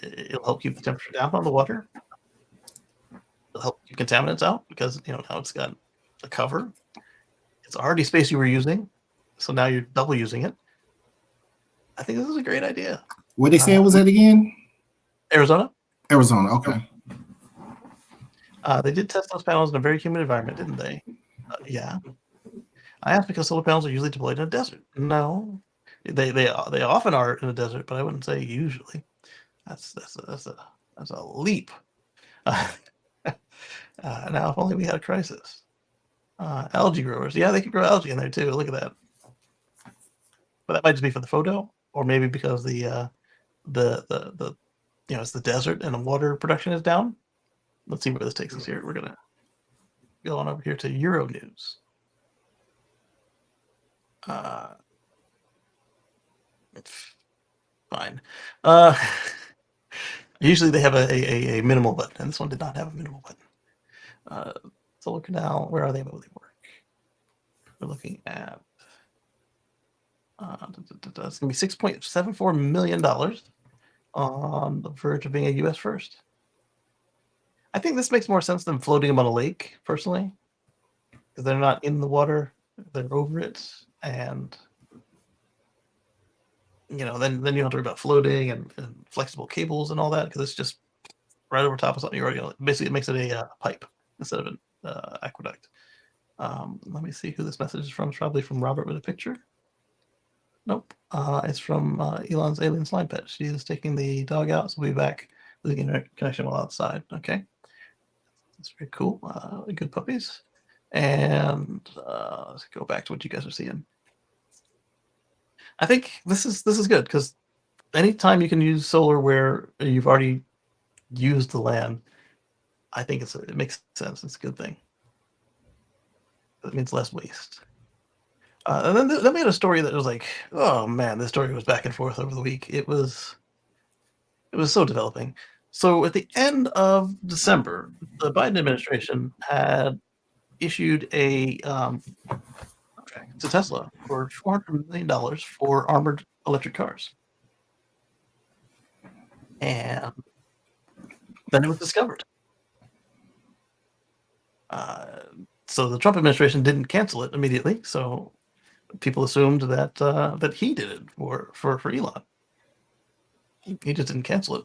It'll help keep the temperature down on the water. It'll help keep contaminants out because now it's got a cover. It's already space you were using, so now you're double using it. I think this is a great idea. What they say it was at again? Arizona. Okay. They did test those panels in a very humid environment, didn't they? Yeah. I asked because solar panels are usually deployed in a desert. No, they often are in a desert, but I wouldn't say usually. That's a leap. Now, if only we had a crisis. Algae growers, yeah, they could grow algae in there too. Look at that. But that might just be for the photo, or maybe because the it's the desert and the water production is down. Let's see where this takes us here. We're gonna go on over here to Euro News. It's fine. Usually they have a minimal button, and this one did not have a minimal button. Solar canal, where are they? Where they work? We're looking at it's gonna be $6.74 million on the verge of being a U.S. first. I think this makes more sense than floating them on a lake, personally, because they're not in the water; they're over it, and then you don't have to worry about floating and flexible cables and all that because it's just right over top of something you already own. Basically, it makes it a pipe instead of an aqueduct. Let me see who this message is from. It's probably from Robert with a picture. Nope. It's from Elon's alien slime pet. She is taking the dog out, so we'll be back with the internet connection while outside. Okay. That's very cool. Good puppies. And let's go back to what you guys are seeing. I think this is good because anytime you can use solar where you've already used the land, I think it makes sense. It's a good thing. It means less waste. And then we had a story that was like, oh man, this story was back and forth over the week. It was so developing. So at the end of December, the Biden administration had issued a contract to Tesla for $400 million for armored electric cars. And then it was discovered. So the Trump administration didn't cancel it immediately. So people assumed that that he did it for Elon. He just didn't cancel it.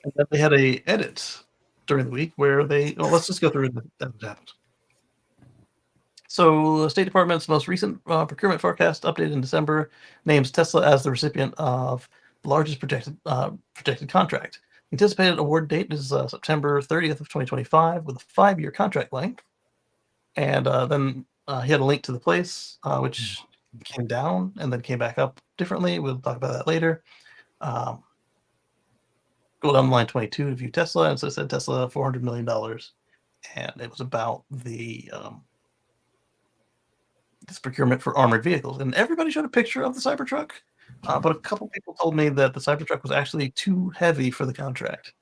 And then they had a edit during the week where let's just go through that happened. So the State Department's most recent procurement forecast updated in December names Tesla as the recipient of the largest projected contract. The anticipated award date is September 30th of 2025 with a 5-year contract length. And then he had a link to the place, which came down and then came back up differently. We'll talk about that later. go down line 22 to view Tesla, and so it said Tesla $400 million, and it was about this procurement for armored vehicles, and everybody showed a picture of the Cybertruck, but a couple people told me that the Cybertruck was actually too heavy for the contract.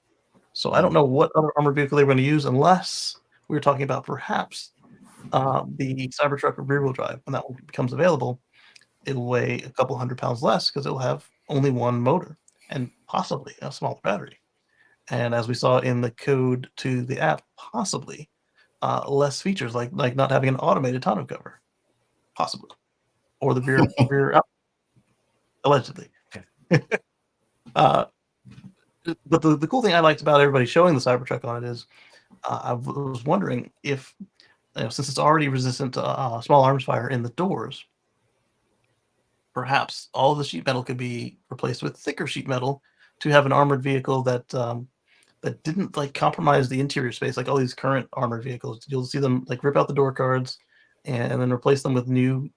So I don't know what other armored vehicle they were going to use, unless we were talking about perhaps the Cybertruck rear-wheel drive. When that one becomes available, it'll weigh a couple hundred pounds less because it'll have only one motor and possibly a smaller battery. And as we saw in the code to the app, possibly less features like not having an automated tonneau cover, possibly, or the rear out, allegedly. But the cool thing I liked about everybody showing the Cybertruck on it is I was wondering if, since it's already resistant to small arms fire in the doors, perhaps all of the sheet metal could be replaced with thicker sheet metal to have an armored vehicle that that didn't like compromise the interior space like all these current armored vehicles. You'll see them like rip out the door cards and then replace them with new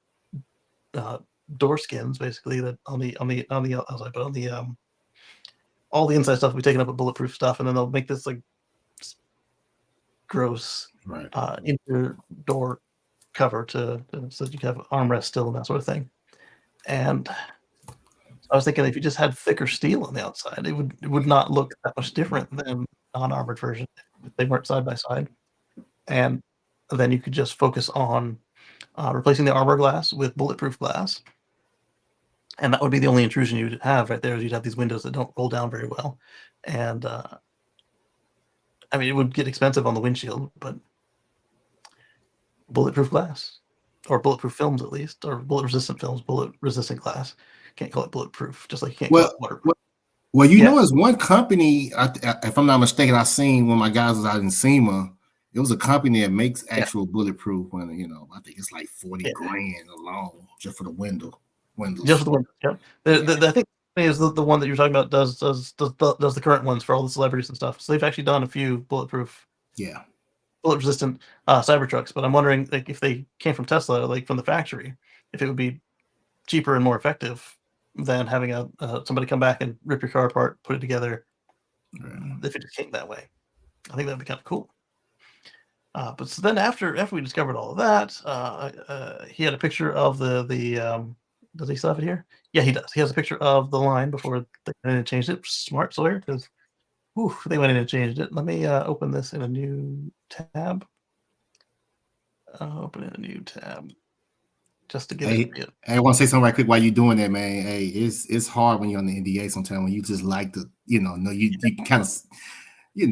door skins, basically, that on the outside, but on the all the inside stuff will be taken up with bulletproof stuff, and then they'll make this like gross interior door cover so that you can have armrest still and that sort of thing. And I was thinking if you just had thicker steel on the outside, it would not look that much different than non-armored version if they weren't side by side. And then you could just focus on replacing the armor glass with bulletproof glass. And that would be the only intrusion you'd have right there. Is you'd have these windows that don't roll down very well. And I mean, it would get expensive on the windshield, but bulletproof glass, or bulletproof films at least, or bullet-resistant films, bullet-resistant glass. Can't call it bulletproof, just like you can't call it waterproof. Well, you know, it's one company, if I'm not mistaken, I seen when my guys was out in SEMA, it was a company that makes actual bulletproof one, you know, I think it's like 40 grand alone just for the windows. Just for the windows, I think is the one that you're talking about does the current ones for all the celebrities and stuff. So they've actually done a few bulletproof, bullet-resistant Cybertrucks. But I'm wondering, like, if they came from Tesla, like from the factory, if it would be cheaper and more effective than having somebody come back and rip your car apart, put it together. If it just came that way, I think that'd be kind of cool. But so then after we discovered all of that, he had a picture of the does he still have it here? Yeah, he does. He has a picture of the line before they went in and changed it. Smart Sawyer, because they went in and changed it. Let me open this in a new tab. Open in a new tab just to get it. Hey, I want to say something right quick while you're doing that, man. Hey, it's hard when you're on the NDA sometimes when you just like to, you kind of, you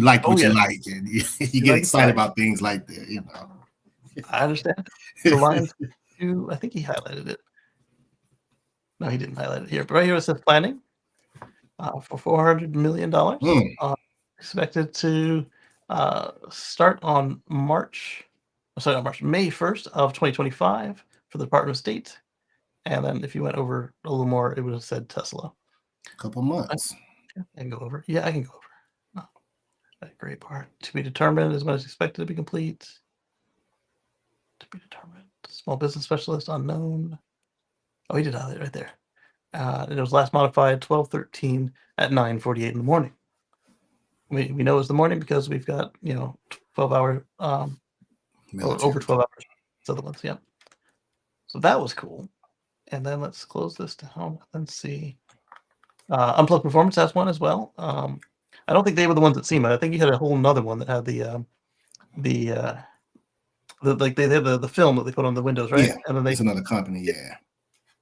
like what you like, and you get excited about things like that, you know. I understand. The line, I think he highlighted it. No, he didn't highlight it here. But right here it says planning for $400 million. Expected to start on May 1st of 2025 for the Department of State. And then if you went over a little more, it would have said Tesla. A couple months. I can go over. Yeah, I can go over. That great part. To be determined is when it's expected to be complete. To be determined. Small business specialist unknown. Oh, he did highlight it right there. It was last modified 12/13 at 9:48 in the morning. We know it's the morning because we've got 12-hour over 12 hours. It's other ones, yeah. So that was cool. And then let's close this down and see. Unplugged Performance has one as well. I don't think they were the ones at SEMA. I think you had a whole nother one that had they had the film that they put on the windows, right? Yeah, and then it's another company, yeah.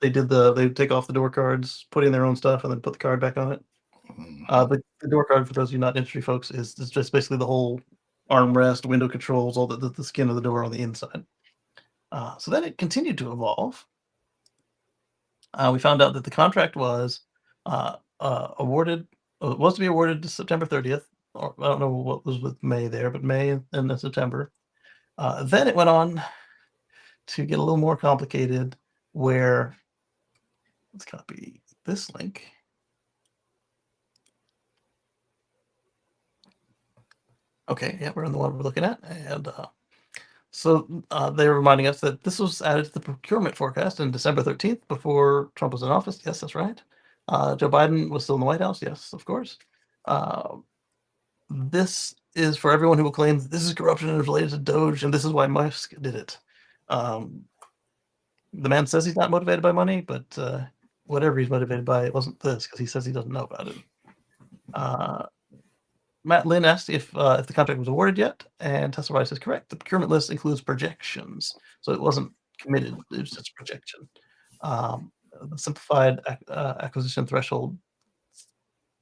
They take off the door cards, put in their own stuff, and then put the card back on it. The door card, for those of you not industry folks, is just basically the whole armrest, window controls, all the skin of the door on the inside. So then it continued to evolve. We found out that the contract was awarded. It was to be awarded to September 30th. Or I don't know what was with May there, but May and then September. Then it went on to get a little more complicated, where let's copy this link. Okay, yeah, we're on the one we're looking at. And so they're reminding us that this was added to the procurement forecast on December 13th before Trump was in office. Yes, that's right. Joe Biden was still in the White House. Yes, of course. This is for everyone who will claim that this is corruption and is related to Doge, and this is why Musk did it. The man says he's not motivated by money, but whatever he's motivated by, it wasn't this because he says he doesn't know about it. Matt Lynn asked if the contract was awarded yet, and Tesla Rice is correct. The procurement list includes projections, so it wasn't committed; it was just a projection. The simplified acquisition threshold,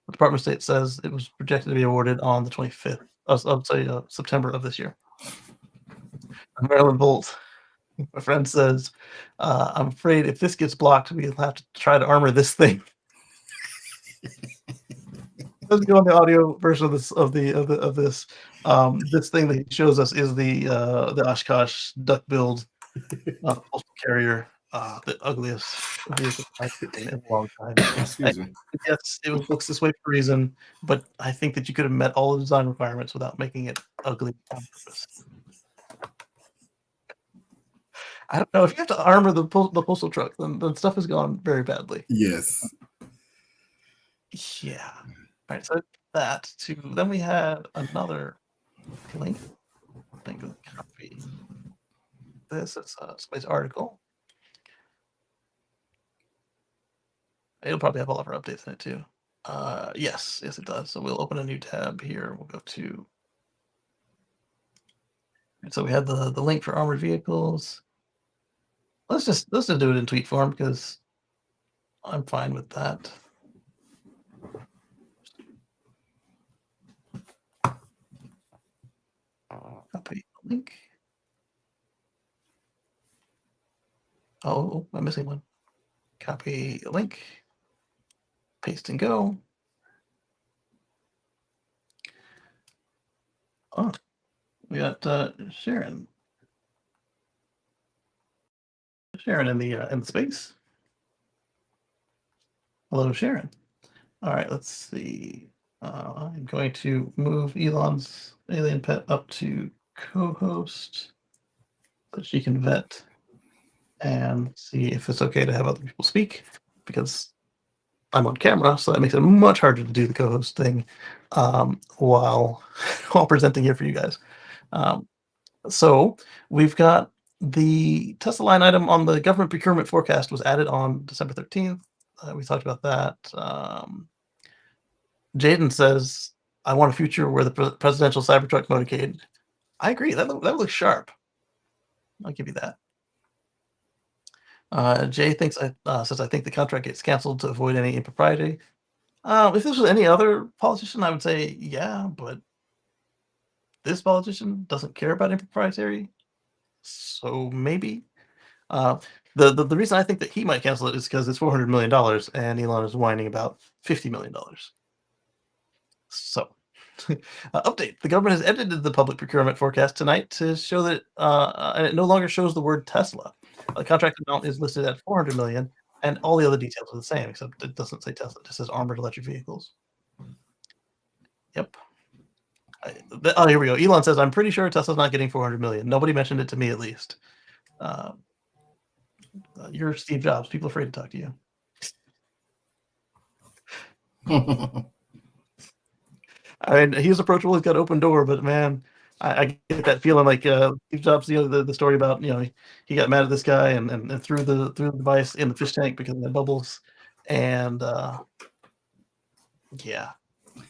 the Department of State says it was projected to be awarded on the 25th. September of this year. Maryland Bolt, my friend says, "I'm afraid if this gets blocked, we'll have to try to armor this thing." Let's go on the audio version of this this. This thing that he shows us is the Oshkosh duck-billed postal carrier, the ugliest vehicle I've seen in a long time. Excuse me. Yes, it looks this way for a reason, but I think that you could have met all the design requirements without making it ugly on purpose. I don't know if you have to armor the postal truck, then stuff has gone very badly. Yes. Yeah. All right, so that too. Then we had another link. I'm going to copy this. It's a space article. It'll probably have all of our updates in it too. Yes, it does. So we'll open a new tab here. We'll go to. So we had the link for armored vehicles. Let's just do it in tweet form because I'm fine with that. Copy link. Oh, I'm missing one. Copy link. Paste and go. Oh, we got Sharon. Sharon in the space. Hello, Sharon. All right, let's see. I'm going to move Elon's alien pet up to co-host so she can vet and see if it's okay to have other people speak, because I'm on camera, so that makes it much harder to do the co-host thing while presenting here for you guys. So we've got the Tesla line item on the government procurement forecast was added on December 13th. We talked about that. Jaden says, "I want a future where the presidential Cybertruck motorcade." I agree. That looks sharp. I'll give you that. Jay thinks says, "I think the contract gets canceled to avoid any impropriety." If this was any other politician, I would say yeah, but this politician doesn't care about impropriety, so maybe. The reason I think that he might cancel it is because it's $400 million, and Elon is whining about $50 million. So, update: the government has edited the public procurement forecast tonight to show that it no longer shows the word Tesla. The contract amount is listed at $400 million, and all the other details are the same, except it doesn't say Tesla. It just says armored electric vehicles. Yep. Here we go. Elon says, "I'm pretty sure Tesla's not getting 400 million. Nobody mentioned it to me, at least." You're Steve Jobs. People are afraid to talk to you. I mean, he's approachable. He's got open door, but man, I get that feeling like Steve Jobs. The story about he got mad at this guy and threw the device in the fish tank because of the bubbles, and yeah.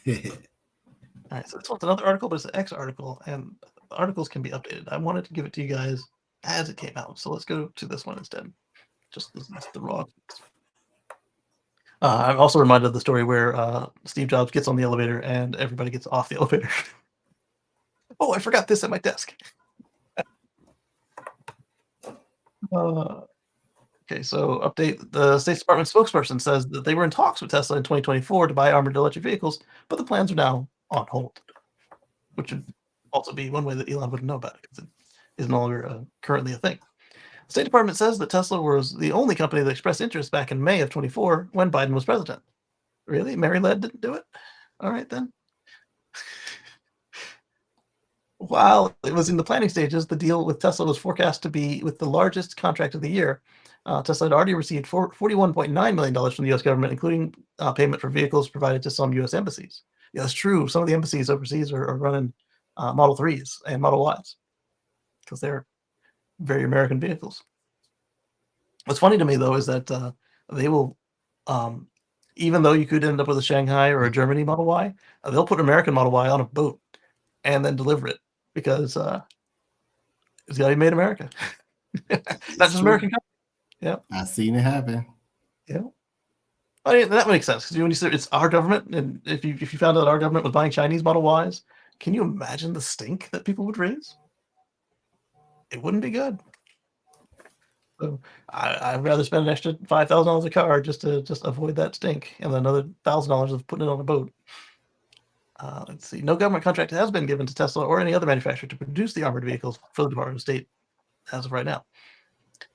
All right, so this one's another article, but it's an X article, and articles can be updated. I wanted to give it to you guys as it came out, so let's go to this one instead. Just the raw. I'm also reminded of the story where Steve Jobs gets on the elevator and everybody gets off the elevator. Oh, I forgot this at my desk. Okay, so update. The State Department spokesperson says that they were in talks with Tesla in 2024 to buy armored electric vehicles, but the plans are now on hold, which would also be one way that Elon wouldn't know about it because it is no longer currently a thing. The State Department says that Tesla was the only company that expressed interest back in May of 24 when Biden was president. Really? Mary Led didn't do it? All right, then. While it was in the planning stages, the deal with Tesla was forecast to be with the largest contract of the year. Tesla had already received $41.9 million from the U.S. government, including payment for vehicles provided to some U.S. embassies. Yeah, that's true. Some of the embassies overseas are running Model 3s and Model Ys because they're very American vehicles. What's funny to me though is that they will, um, even though you could end up with a Shanghai or a Germany Model Y, they'll put American Model Y on a boat and then deliver it because it's got to be made in America, not just American company. Yeah, I've seen it happen. yeah. I mean, that makes sense because when you say it's our government, and if you found out our government was buying Chinese Model Ys, can you imagine the stink that people would raise? It wouldn't be good. So I'd rather spend an extra $5,000 a car just to avoid that stink, and then another $1,000 of putting it on a boat. Let's see. No government contract has been given to Tesla or any other manufacturer to produce the armored vehicles for the Department of State as of right now.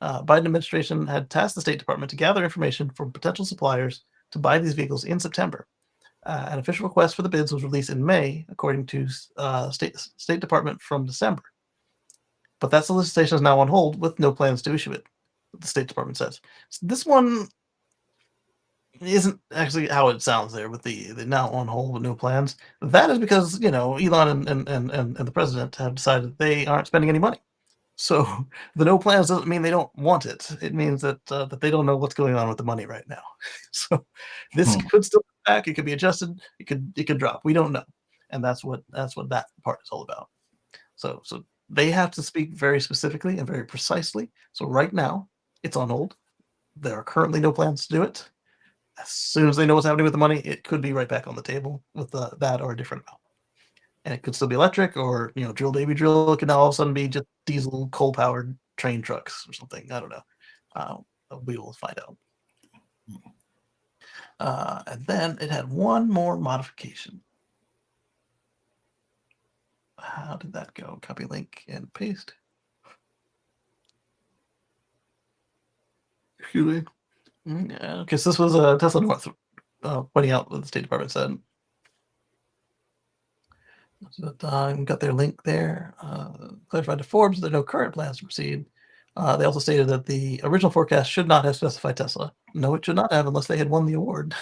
Biden administration had tasked the State Department to gather information from potential suppliers to buy these vehicles in September. An official request for the bids was released in May, according to State Department from December. But that solicitation is now on hold with no plans to issue it, the State Department says. So this one isn't actually how it sounds there with the now on hold with no plans. That is because, Elon and the president have decided they aren't spending any money. So the no plans doesn't mean they don't want it. It means that that they don't know what's going on with the money right now. So this could still come back. It could be adjusted. It could drop. We don't know, and that's what that part is all about. So they have to speak very specifically and very precisely. So right now it's on hold. There are currently no plans to do it. As soon as they know what's happening with the money, it could be right back on the table with that or a different amount. And it could still be electric or, drill baby drill. It could now all of a sudden be just diesel coal-powered train trucks or something. I don't know. We will find out. And then it had one more modification. How did that go? Copy link and paste. Excuse me. Yeah, okay, so this was Tesla North pointing out what the State Department said. So got their link there. Clarified to Forbes there are no current plans to proceed. They also stated that the original forecast should not have specified Tesla. No, it should not have unless they had won the award.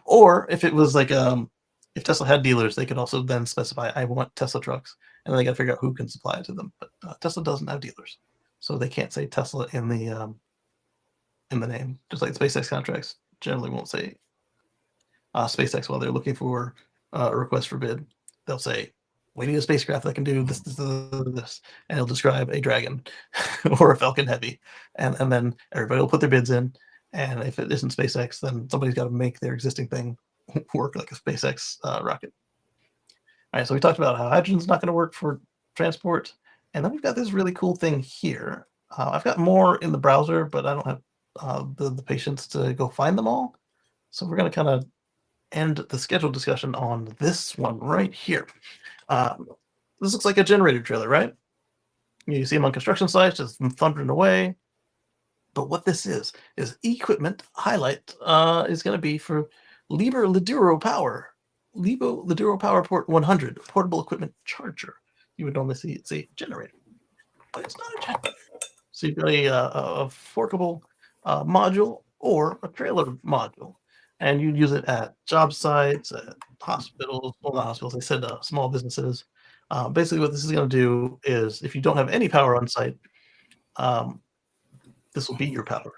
Or if it was like if Tesla had dealers, they could also then specify, I want Tesla trucks, and then they got to figure out who can supply it to them. But Tesla doesn't have dealers, so they can't say Tesla in the name. Just like SpaceX contracts generally won't say SpaceX while they're looking for a request for bid. They'll say, we need a spacecraft that can do this, and it'll describe a Dragon or a Falcon Heavy, and then everybody will put their bids in. And if it isn't SpaceX, then somebody's got to make their existing thing work like a SpaceX rocket. All right, so we talked about how hydrogen's not going to work for transport, and then we've got this really cool thing here. I've got more in the browser, but I don't have the patience to go find them all. So we're going to kind of end the scheduled discussion on this one right here. This looks like a generator trailer, right? You see them on construction sites just thundering away. But what this is equipment highlight is going to be for Liber Liduro Power. Libo Liduro Power Port 100, portable equipment charger. You would normally see it's a generator, but it's not a generator. So you've got a forkable module or a trailer module. And you use it at job sites, at hospitals, well, not hospitals, they said small businesses. Basically, what this is going to do is if you don't have any power on site, this will be your power.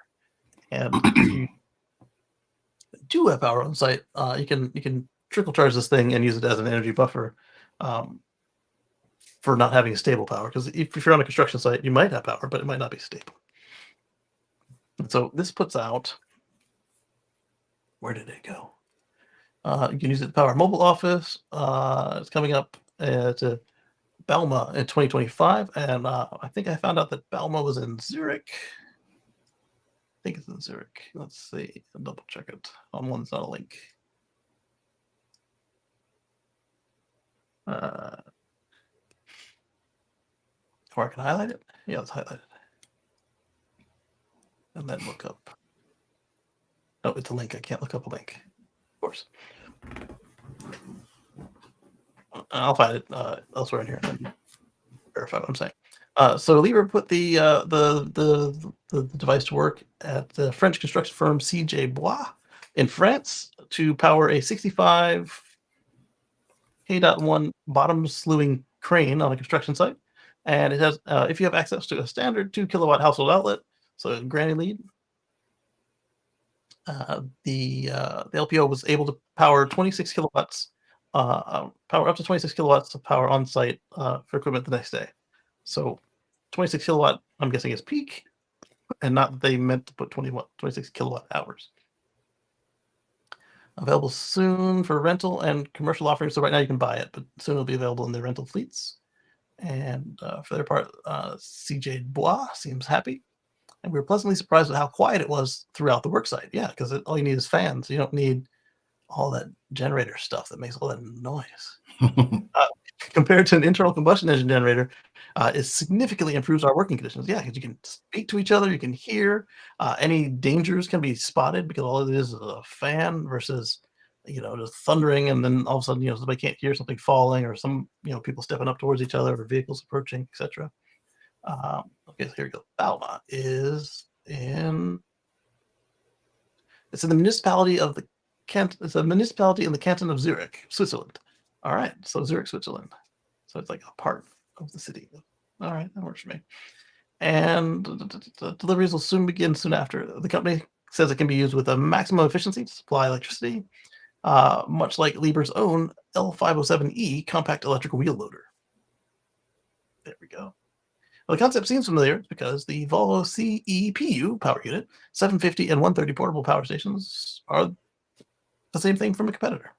And if you do have power on site, you can trickle charge this thing and use it as an energy buffer for not having stable power. Because if you're on a construction site, you might have power, but it might not be stable. And so this puts out, where did it go? You can use it to power a mobile office. It's coming up to Balma in 2025. And I think I found out that Balma was in Zurich. I think it's in Zurich. Let's see. I'll double check it. On one's not a link. Or I can highlight it. Yeah, let's highlight it. And then look up. Oh, it's a link. I can't look up a link. Of course. I'll find it elsewhere in here and then verify what I'm saying. So Liber put the device to work at the French construction firm CJ Bois in France to power a 65 K.1 bottom slewing crane on a construction site, and it has if you have access to a standard 2 kilowatt household outlet, so granny lead. The LPO was able to power 26 kilowatts, power up to 26 kilowatts of power on site for equipment the next day. So 26 kilowatt, I'm guessing, is peak, and not that they meant to put 26 kilowatt hours. Available soon for rental and commercial offerings. So right now you can buy it, but soon it'll be available in the rental fleets. And for their part, CJ Bois seems happy. And we were pleasantly surprised at how quiet it was throughout the worksite. Yeah, because all you need is fans. You don't need all that generator stuff that makes all that noise. Compared to an internal combustion engine generator, it significantly improves our working conditions. Yeah, because you can speak to each other, you can hear. Any dangers can be spotted because all it is a fan versus, just thundering, and then all of a sudden, somebody can't hear something falling or some, people stepping up towards each other or vehicles approaching, etc. Okay, so here we go. Balma is in. It's in the municipality of the It's a municipality in the canton of Zurich, Switzerland. All right, so Zurich, Switzerland. So it's like a part of the city. All right, that works for me. And the deliveries will soon begin soon after. The company says it can be used with a maximum efficiency to supply electricity, much like Lieber's own L507E compact electrical wheel loader. There we go. Well, the concept seems familiar because the Volvo CEPU power unit, 750 and 130 portable power stations are the same thing from a competitor.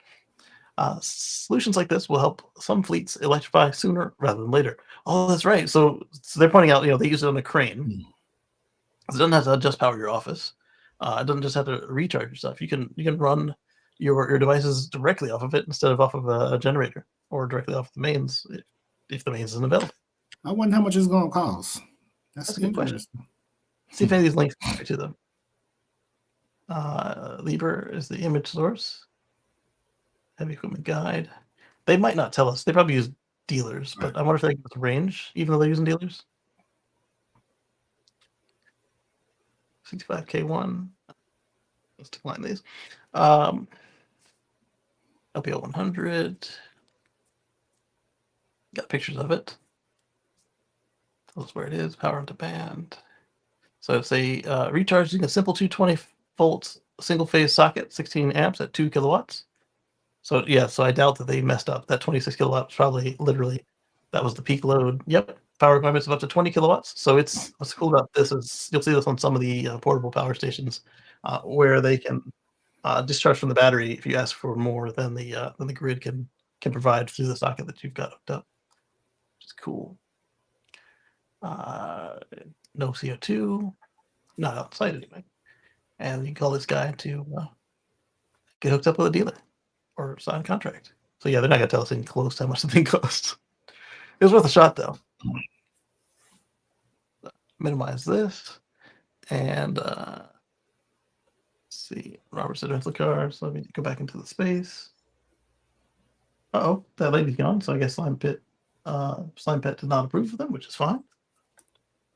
Solutions like this will help some fleets electrify sooner rather than later. Oh, that's right. So they're pointing out, they use it on a crane. It doesn't have to just power your office. It doesn't just have to recharge your stuff. You can run your devices directly off of it instead of off of a generator or directly off the mains if the mains isn't available. I wonder how much it's going to cost. That's a good question. See if any of these links to them. Lieber is the image source. Heavy equipment guide. They might not tell us. They probably use dealers, but I wonder if they give us range, even though they're using dealers. 65K1. Let's decline these. LPO 100. Got pictures of it. Tells us where it is. Power on demand. So it's a recharge using a simple 220 volt single phase socket, 16 amps at 2 kilowatts. So yeah, so I doubt that they messed up. That 26 kilowatts probably literally that was the peak load. Yep, power requirements of up to 20 kilowatts. So what's cool about this is you'll see this on some of the portable power stations where they can discharge from the battery if you ask for more than the grid can provide through the socket that you've got hooked up, which is cool. No CO2, not outside anyway. And you can call this guy to get hooked up with a dealer or sign a contract. So yeah, they're not gonna tell us anything close to how much the thing costs. It was worth a shot though. Minimize this and let's see. Robert said rental cars. Let me go back into the space. Oh, that lady's gone. So I guess Slime Pit did not approve of them, which is fine.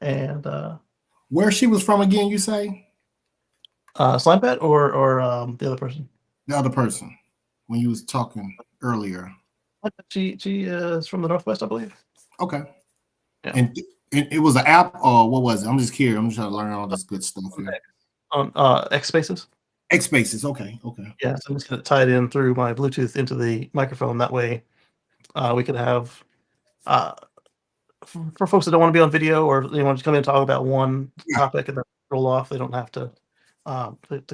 And where she was from again, you say? Slime Pit or the other person? The other person. When you was talking earlier. She is from the Northwest, I believe. Okay. Yeah. And it was an app or what was it? I'm just curious. I'm just trying to learn all this good stuff here. On X Spaces. X Spaces. Okay. Yeah, so I'm just going to tie it in through my Bluetooth into the microphone. That way we could have for folks that don't want to be on video or they want to come in and talk about one topic and then roll off. They don't have to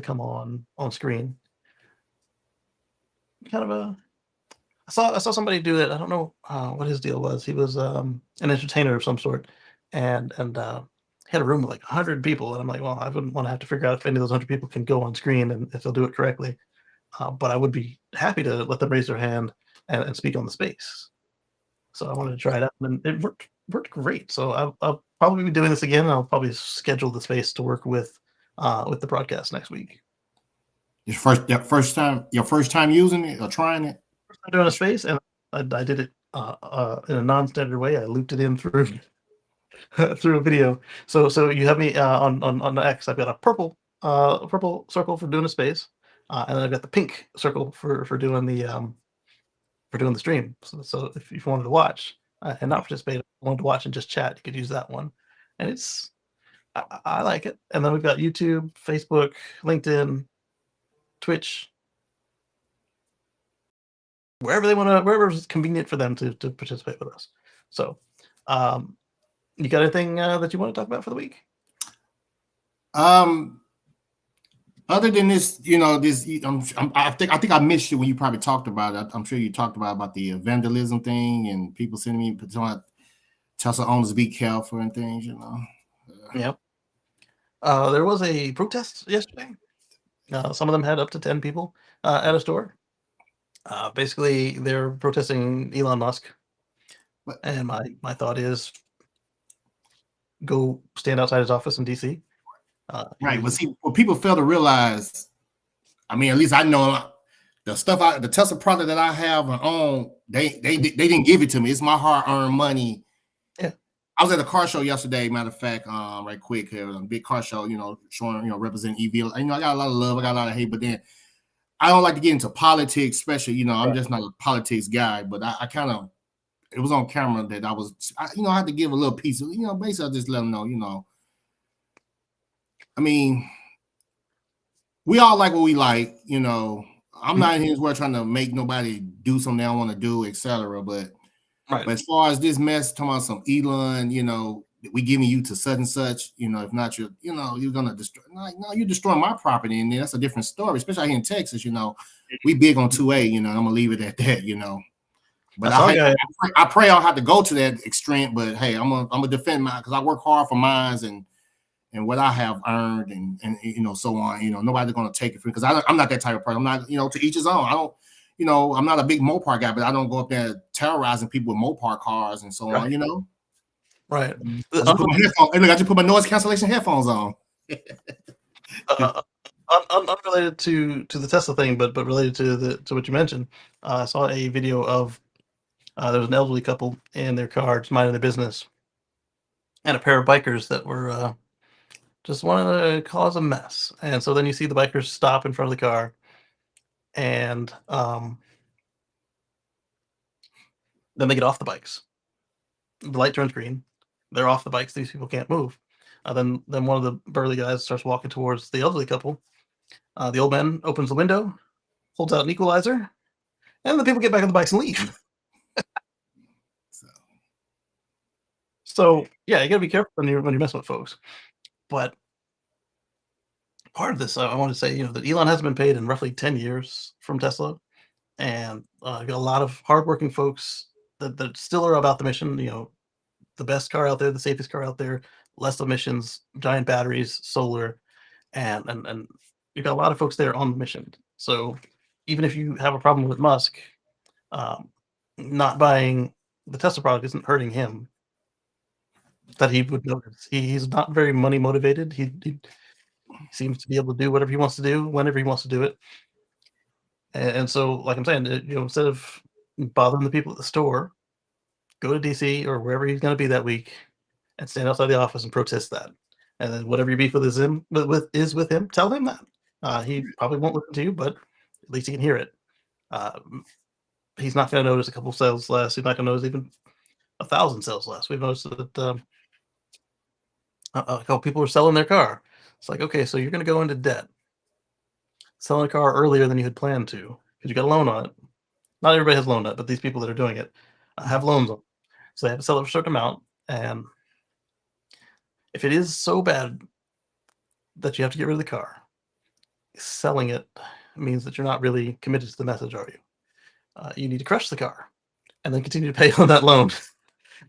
come on screen. Kind of I saw somebody do it. I don't know what his deal was. He was an entertainer of some sort, and he had a room with like 100 people. And I'm like, well, I wouldn't want to have to figure out if any of those 100 people can go on screen and if they'll do it correctly. But I would be happy to let them raise their hand and speak on the space. So I wanted to try it out, and it worked great. So I'll probably be doing this again. I'll probably schedule the space to work with the broadcast next week. Your first time using it or trying it? First time doing a space, and I did it in a non-standard way. I looped it in through through a video. So you have me on X. I've got a purple circle for doing a space, and then I've got the pink circle for doing the for doing the stream. So if you wanted to watch and not participate, wanted to watch and just chat, you could use that one. And it's I like it. And then we've got YouTube, Facebook, LinkedIn, Twitch, wherever they want to, wherever it's convenient for them to participate with us. So, you got anything that you want to talk about for the week? Other than this, I think I missed you when you probably talked about it. I'm sure you talked about the vandalism thing and people sending me Tesla owners be careful and things. Yep. There was a protest yesterday. Some of them had up to 10 people at a store. Basically, they're protesting Elon Musk. And my thought is, go stand outside his office in DC. Right. But see, what people fail to realize, I mean, at least I know the stuff the Tesla product that I have on, they didn't give it to me. It's my hard-earned money. Yeah. I was at a car show yesterday, matter of fact, right quick here, a big car show, showing, representing EV. I got a lot of love, I got a lot of hate, but then I don't like to get into politics, especially, I'm just not a politics guy, but I kind of, it was on camera that I had to give a little piece of, basically I just let them know, I mean, we all like what we like, I'm not in here where trying to make nobody do something they don't want to do, etc. But as far as this mess, talking about some Elon, we giving you to such and such, if not, you're gonna destroy. No, you're destroying my property, and that's a different story. Especially out here in Texas, we big on 2A. I'm gonna leave it at that, But I pray I don't have to go to that extreme. But hey, I'm gonna defend mine because I work hard for mines and what I have earned and so on. Nobody's gonna take it from me because I'm not that type of person. I'm not, to each his own. I don't. I'm not a big Mopar guy, but I don't go up there terrorizing people with Mopar cars and so on, Right. I just put my noise cancellation headphones on. Unrelated to the Tesla thing, but related to what you mentioned, I saw a video of there was an elderly couple in their car just minding their business, and a pair of bikers that were just wanted to cause a mess. And so then you see the bikers stop in front of the car, and then they get off the bikes. The light turns green. They're off the bikes. These people can't move. Then one of the burly guys starts walking towards the elderly couple. The old man opens the window, holds out an equalizer, and the people get back on the bikes and leave. So yeah, you gotta be careful when you're messing with folks. But part of this, I want to say, that Elon hasn't been paid in roughly 10 years from Tesla, and got a lot of hardworking folks that still are about the mission. The best car out there, the safest car out there, less emissions, giant batteries, solar, and you've got a lot of folks there on the mission. So even if you have a problem with Musk, not buying the Tesla product isn't hurting him. That he would notice. He's not very money motivated. He seems to be able to do whatever he wants to do whenever he wants to do it. And so, like I'm saying, instead of bothering the people at the store, go to DC or wherever he's going to be that week and stand outside the office and protest that. And then whatever your beef with him, tell him that. He probably won't listen to you, but at least he can hear it. He's not going to notice a couple sales less. He's not going to notice even 1,000 sales less. We've noticed that a couple people are selling their car. It's like, okay, so you're going to go into debt, selling a car earlier than you had planned to because you got a loan on it. Not everybody has a loan on it, but these people that are doing it have loans on it. So they have to sell it for a certain amount. And if it is so bad that you have to get rid of the car, selling it means that you're not really committed to the message, are you? You need to crush the car and then continue to pay on that loan.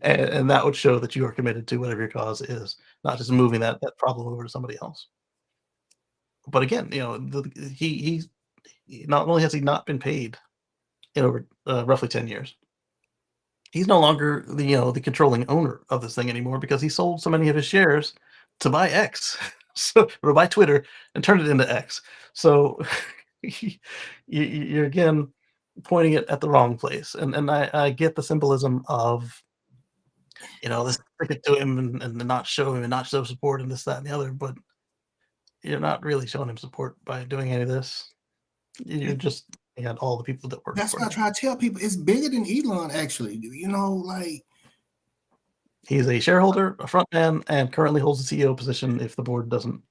And that would show that you are committed to whatever your cause is, not just moving that problem over to somebody else. But again, he not only has he not been paid in over roughly 10 years, he's no longer the controlling owner of this thing anymore because he sold so many of his shares to buy X, or buy Twitter and turn it into X. So you're again pointing it at the wrong place. And I get the symbolism of let's stick it to him and not show him and not show support and this, that, and the other. But you're not really showing him support by doing any of this. You're just and all the people that work. That's for what I him. try to tell people. It's bigger than Elon, actually. You know, like He's a shareholder, a front man, and currently holds the CEO position if the board doesn't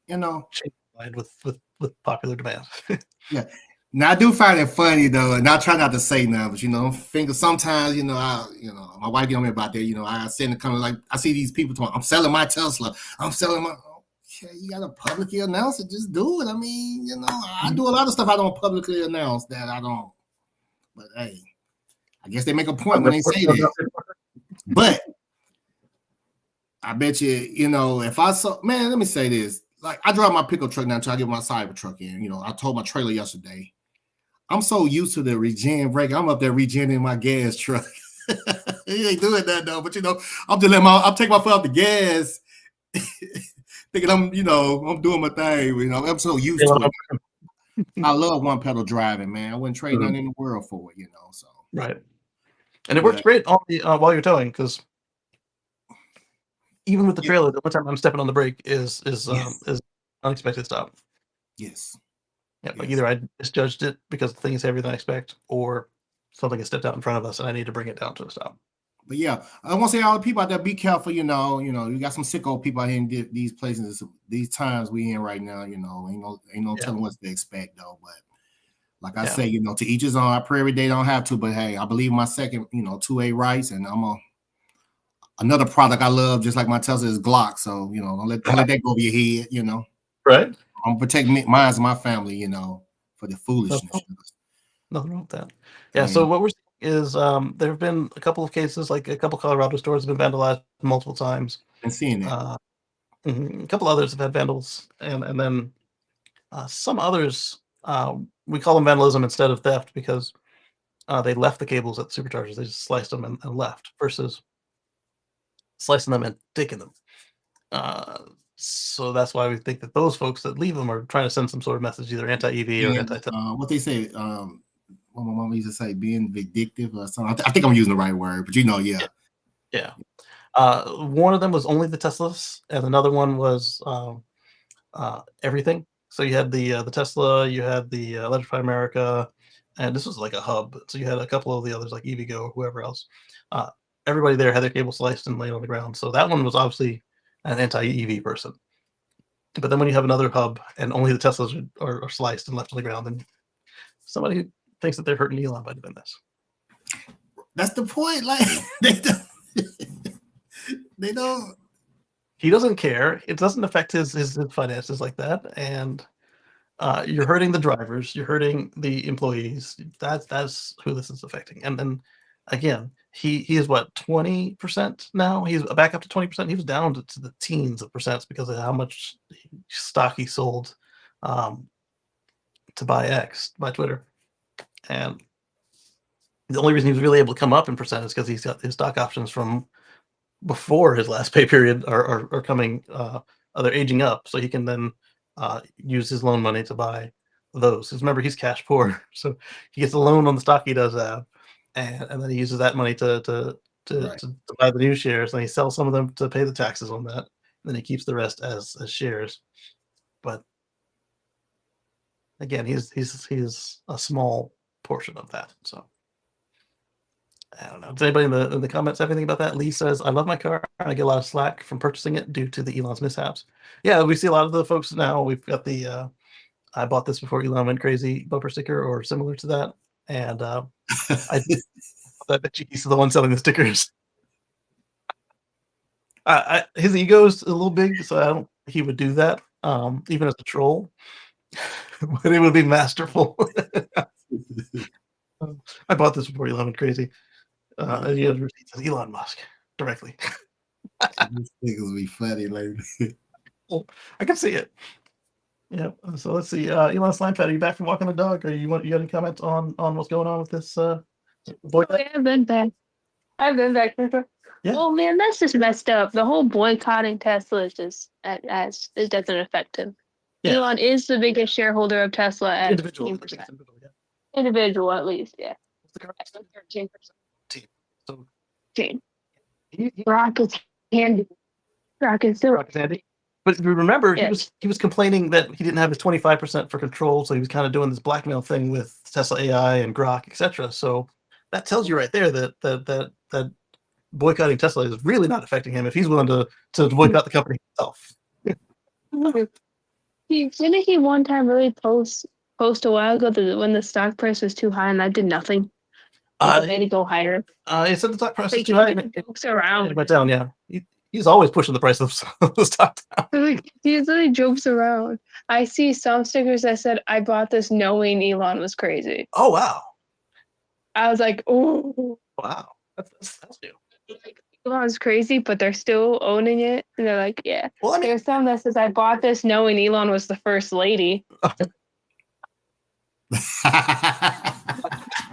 you know, change its mind with popular demand. yeah. Now I do find it funny though, and I try not to say nothing, but you know, think sometimes, you know, my wife get on me about that. You know, I sit in the comment like I see these people talking, I'm selling my Tesla, I'm selling my. Okay, you gotta publicly announce it. Just do it. I mean, you know, I do a lot of stuff I don't publicly announce that I don't. But hey, I guess they make a point when they say that. But I bet you, you know, if I saw, man, let me say this. Like, I drive my pickup truck now until I get my cyber truck in. You know, I told my trailer yesterday. I'm so used to the regen brake. I'm up there regenerating my gas truck. He ain't doing that though, but you know, I'm taking my foot off the gas, thinking I'm doing my thing. You know, I'm so used to it. I love one pedal driving, man. I wouldn't trade nothing in the world for it, you know. So right, and it works great on the while you're towing because even with the trailer, the one time I'm stepping on the brake is unexpected stop. Yes. Yeah, like either I misjudged it because the thing is heavier than I expect, or something has stepped out in front of us and I need to bring it down to a stop. But yeah, I want to say all the people out there, be careful. You know, you got some sicko people out here in these places, these times we in right now. You know, ain't no telling what to expect though. But like I say, you know, to each his own. I pray every day don't have to, but hey, I believe my second, 2A rights, and another product I love, just like my Tesla, is Glock. So you know, don't let that go over your head. You know, right? I'm gonna protect mine and my family. You know, for the foolishness. Nothing wrong with that. Yeah. So what we're seeing is there have been a couple of cases, like a couple Colorado stores have been vandalized multiple times. And seeing that. A couple others have had vandals, and then some others we call them vandalism instead of theft because they left the cables at the superchargers. They just sliced them and left versus slicing them and taking them. So that's why we think that those folks that leave them are trying to send some sort of message, either anti-EV or anti-Tesla. What they say, what my mom used to say, being vindictive or something. I think I'm using the right word, but yeah. One of them was only the Teslas, and another one was everything. So you had the Tesla, you had the Electrify America, and this was like a hub. So you had a couple of the others like EVgo or whoever else. Everybody there had their cable sliced and laid on the ground. So that one was obviously an anti-EV person. But then when you have another hub and only the Teslas are sliced and left on the ground, then somebody who thinks that they're hurting Elon by doing this. That's the point. Like they don't. He doesn't care. It doesn't affect his finances like that. And you're hurting the drivers. You're hurting the employees. That's who this is affecting. And then again, he is what, 20% now? He's back up to 20%. He was down to the teens of percents because of how much stock he sold to buy Twitter. And the only reason he was really able to come up in percent is because he's got his stock options from before his last pay period are coming. They're aging up, so he can then use his loan money to buy those. Because remember, he's cash poor, so he gets a loan on the stock he does have, and then he uses that money to buy the new shares, and he sells some of them to pay the taxes on that. And then he keeps the rest as shares. But again, he's a small portion of that. So I don't know. Does anybody in the comments have anything about that? Lee says, I love my car and I get a lot of slack from purchasing it due to the Elon's mishaps. Yeah, we see a lot of the folks now. We've got the I bought this before Elon went crazy bumper sticker or similar to that. And I bet you he's the one selling the stickers. His ego is a little big, so I don't think he would do that, even as a troll. But it would be masterful. I bought this before Elon went crazy. And he has receipts as Elon Musk directly. These things will be funny, like. I can see it. Yeah. So let's see. Elon Slimefat, are you back from walking the dog? Or you got any comments on what's going on with this boycott? I've been back. For sure. Yeah. Oh man, that's just messed up. The whole boycotting Tesla is just as it doesn't affect him. Yeah. Elon is the biggest shareholder of Tesla at individual. Individual, at least, yeah. What's the current 13%? So Rock is handy. Rock is still handy. But remember, Yeah. he was complaining that he didn't have his 25% for control, so he was kind of doing this blackmail thing with Tesla AI and Grok, etc. So that tells you right there that boycotting Tesla is really not affecting him if he's willing to boycott the company himself. Didn't he one time really post a while ago that when the stock price was too high and that did nothing? Like it made it go higher. He said the stock price is Like too high. he jokes around. It went down. Yeah, he's always pushing the price of the stock down. Like he really jokes around. I see some stickers that said, "I bought this knowing Elon was crazy." Oh wow, I was like, "Oh, wow, that's new. like, Elon's crazy," but they're still owning it, and they're like, "Yeah." Well, I mean, There's some that says, "I bought this knowing Elon was the first lady."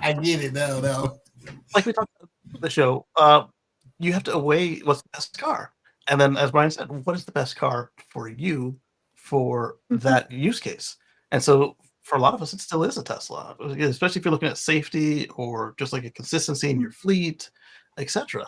I get it now. like we talked about the show, you have to weigh what's the best car, and then as Brian said, what is the best car for you for that use case? And so for a lot of us, it still is a Tesla, especially if you're looking at safety or just like a consistency in your fleet, etc.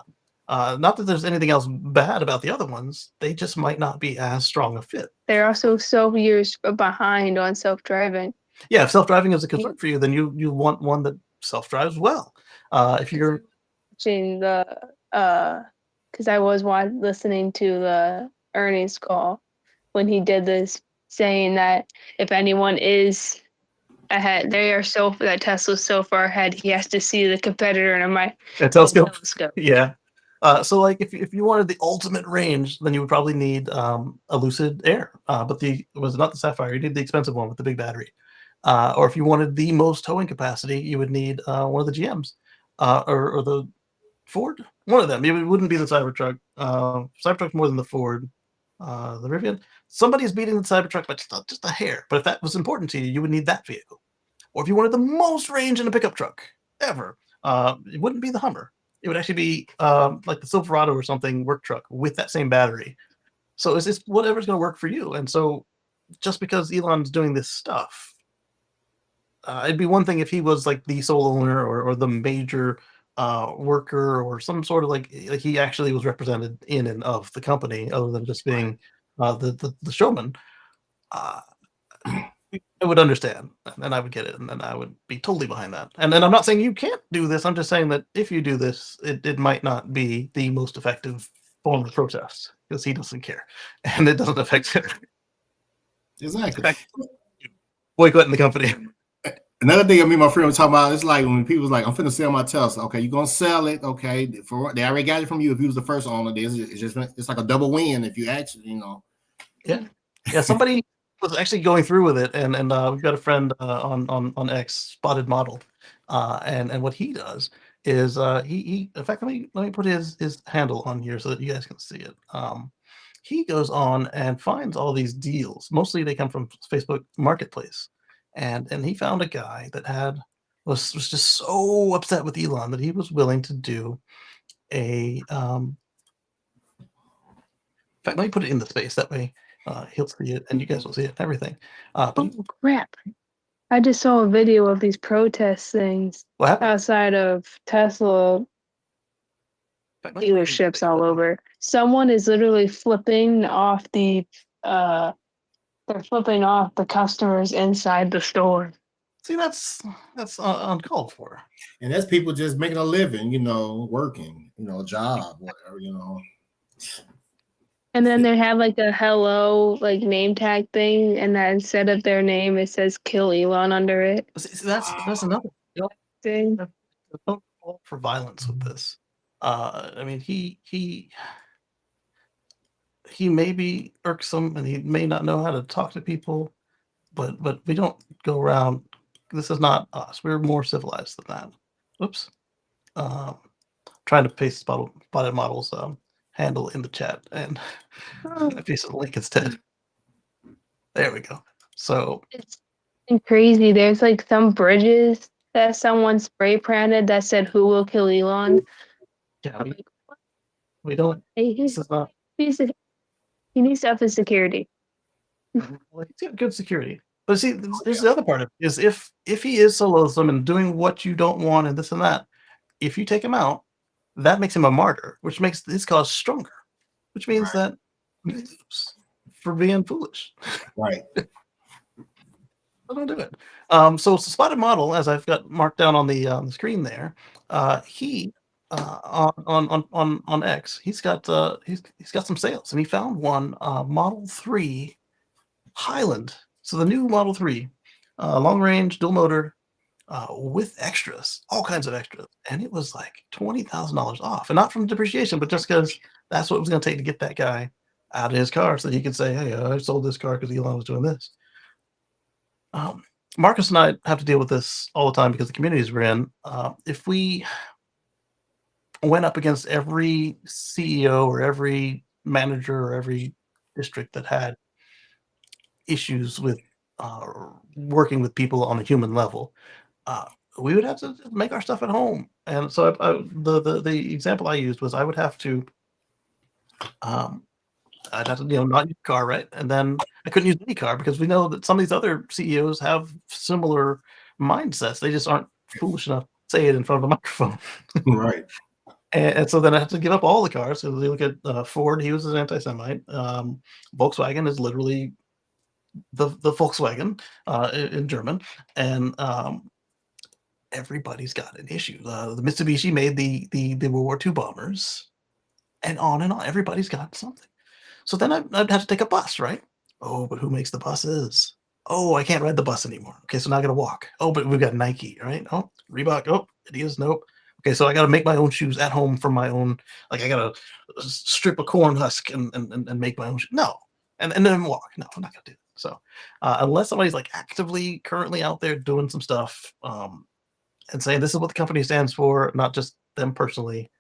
Not that there's anything else bad about the other ones; they just might not be as strong a fit. They're also so years behind on self-driving. Yeah, if self-driving is a concern for you, then you want one that self-drives well. If you're Watching the because I was listening to the earnings call when he did this, saying that if anyone is ahead, that Tesla's so far ahead, he has to see the competitor in a telescope, telescope. yeah. So like if you wanted the ultimate range, then you would probably need a Lucid Air, but it was not the Sapphire. You need the expensive one with the big battery. Or if you wanted the most towing capacity, you would need one of the GMs or the Ford, one of them. It wouldn't be the Cybertruck. Cybertruck's more than the Ford. The Rivian. Somebody's beating the Cybertruck by just a hair. But if that was important to you, you would need that vehicle. Or if you wanted the most range in a pickup truck ever, it wouldn't be the Hummer. It would actually be like the Silverado or something work truck with that same battery. So it's whatever's going to work for you. And so just because Elon's doing this stuff, it'd be one thing if he was like the sole owner or the major worker or some sort of like he actually was represented in and of the company other than just being the showman. I would understand and I would get it and then I would be totally behind that. And then I'm not saying you can't do this. I'm just saying that if you do this, it might not be the most effective form of protest because he doesn't care and it doesn't affect him. Exactly. Boycotting the company. Another thing me and my friend was talking about, it's like when people's like, I'm finna sell my Tesla. Okay, you're gonna sell it. Okay, they already got it from you. If you was the first owner, it's like a double win if you actually, Yeah. Somebody was actually going through with it, and we've got a friend on X, Spotted Model, and what he does is he in fact let me put his handle on here so that you guys can see it. He goes on and finds all these deals. Mostly they come from Facebook Marketplace. And he found a guy that was just so upset with Elon that he was willing to do a in fact, let me put it in the space that way he'll see it and you guys will see it and everything. But Oh crap! I just saw a video of these protest things what happened? outside of Tesla dealerships all over. Someone is literally flipping off they're flipping off the customers inside the store. See, that's uncalled for. And that's people just making a living, working, a job, whatever. And then they have like a hello like name tag thing, and then instead of their name, it says "Kill Elon" under it. See, that's another Thing. Don't call for violence with this. I mean, he may be irksome and he may not know how to talk to people, but we don't go around. This is not us. We're more civilized than that. Oops. Trying to paste Spotted Model's handle in the chat and I pasted the link instead. There we go. So It's crazy. There's like some bridges that someone spray painted that said "Who will kill Elon?" yeah, we don't. This is not. He needs to up his security. Well, he's got good security. But see, there's the other part of it is if he is so loathsome and doing what you don't want and this and that, if you take him out, that makes him a martyr, which makes his cause stronger, which means that for being foolish. Right. So don't do it. So Spotted Model, as I've got marked down on the screen there, he on X, he's got some sales, and he found one Model 3 Highland. So the new Model 3, long range, dual motor, with extras, all kinds of extras, and it was like $20,000 off, and not from depreciation, but just because that's what it was going to take to get that guy out of his car, so that he could say, "Hey, I sold this car because Elon was doing this." Um, Marcus and I have to deal with this all the time because the communities we're in. If we went up against every CEO or every manager or every district that had issues with working with people on a human level, uh, we would have to make our stuff at home. And so the example I used was um, I'd have to not use a car, right? And then I couldn't use any car because we know that some of these other CEOs have similar mindsets. They just aren't foolish enough to say it in front of a microphone. Right. And so then I have to give up all the cars. So they look at Ford, he was an anti-Semite. Volkswagen is literally the Volkswagen in German. And everybody's got an issue. The Mitsubishi made the World War II bombers, and on and on. Everybody's got something. So then I'd have to take a bus, right? Oh, but who makes the buses? Oh, I can't ride the bus anymore. Okay, so now I got to walk. Oh, but we've got Nike, right? Oh, Reebok. Oh, Adidas. Nope. Okay, so I got to make my own shoes at home from my own. Like I got to strip a corn husk and make my own shoes. No, and then walk. No, I'm not gonna do that. So unless somebody's like actively currently out there doing some stuff and saying this is what the company stands for, not just them personally,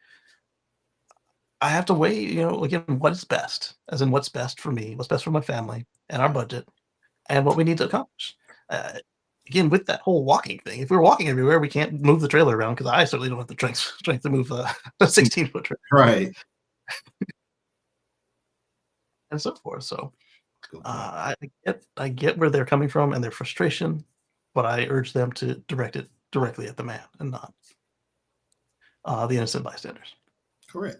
I have to weigh, again, what is best, as in what's best for me, what's best for my family and our budget, and what we need to accomplish. Uh, Again, with that whole walking thing, if we're walking everywhere, we can't move the trailer around because I certainly don't have the strength to move a 16-foot trailer Right. and so forth. So Good point. I get where they're coming from and their frustration, but I urge them to direct it directly at the man and not the innocent bystanders. Correct.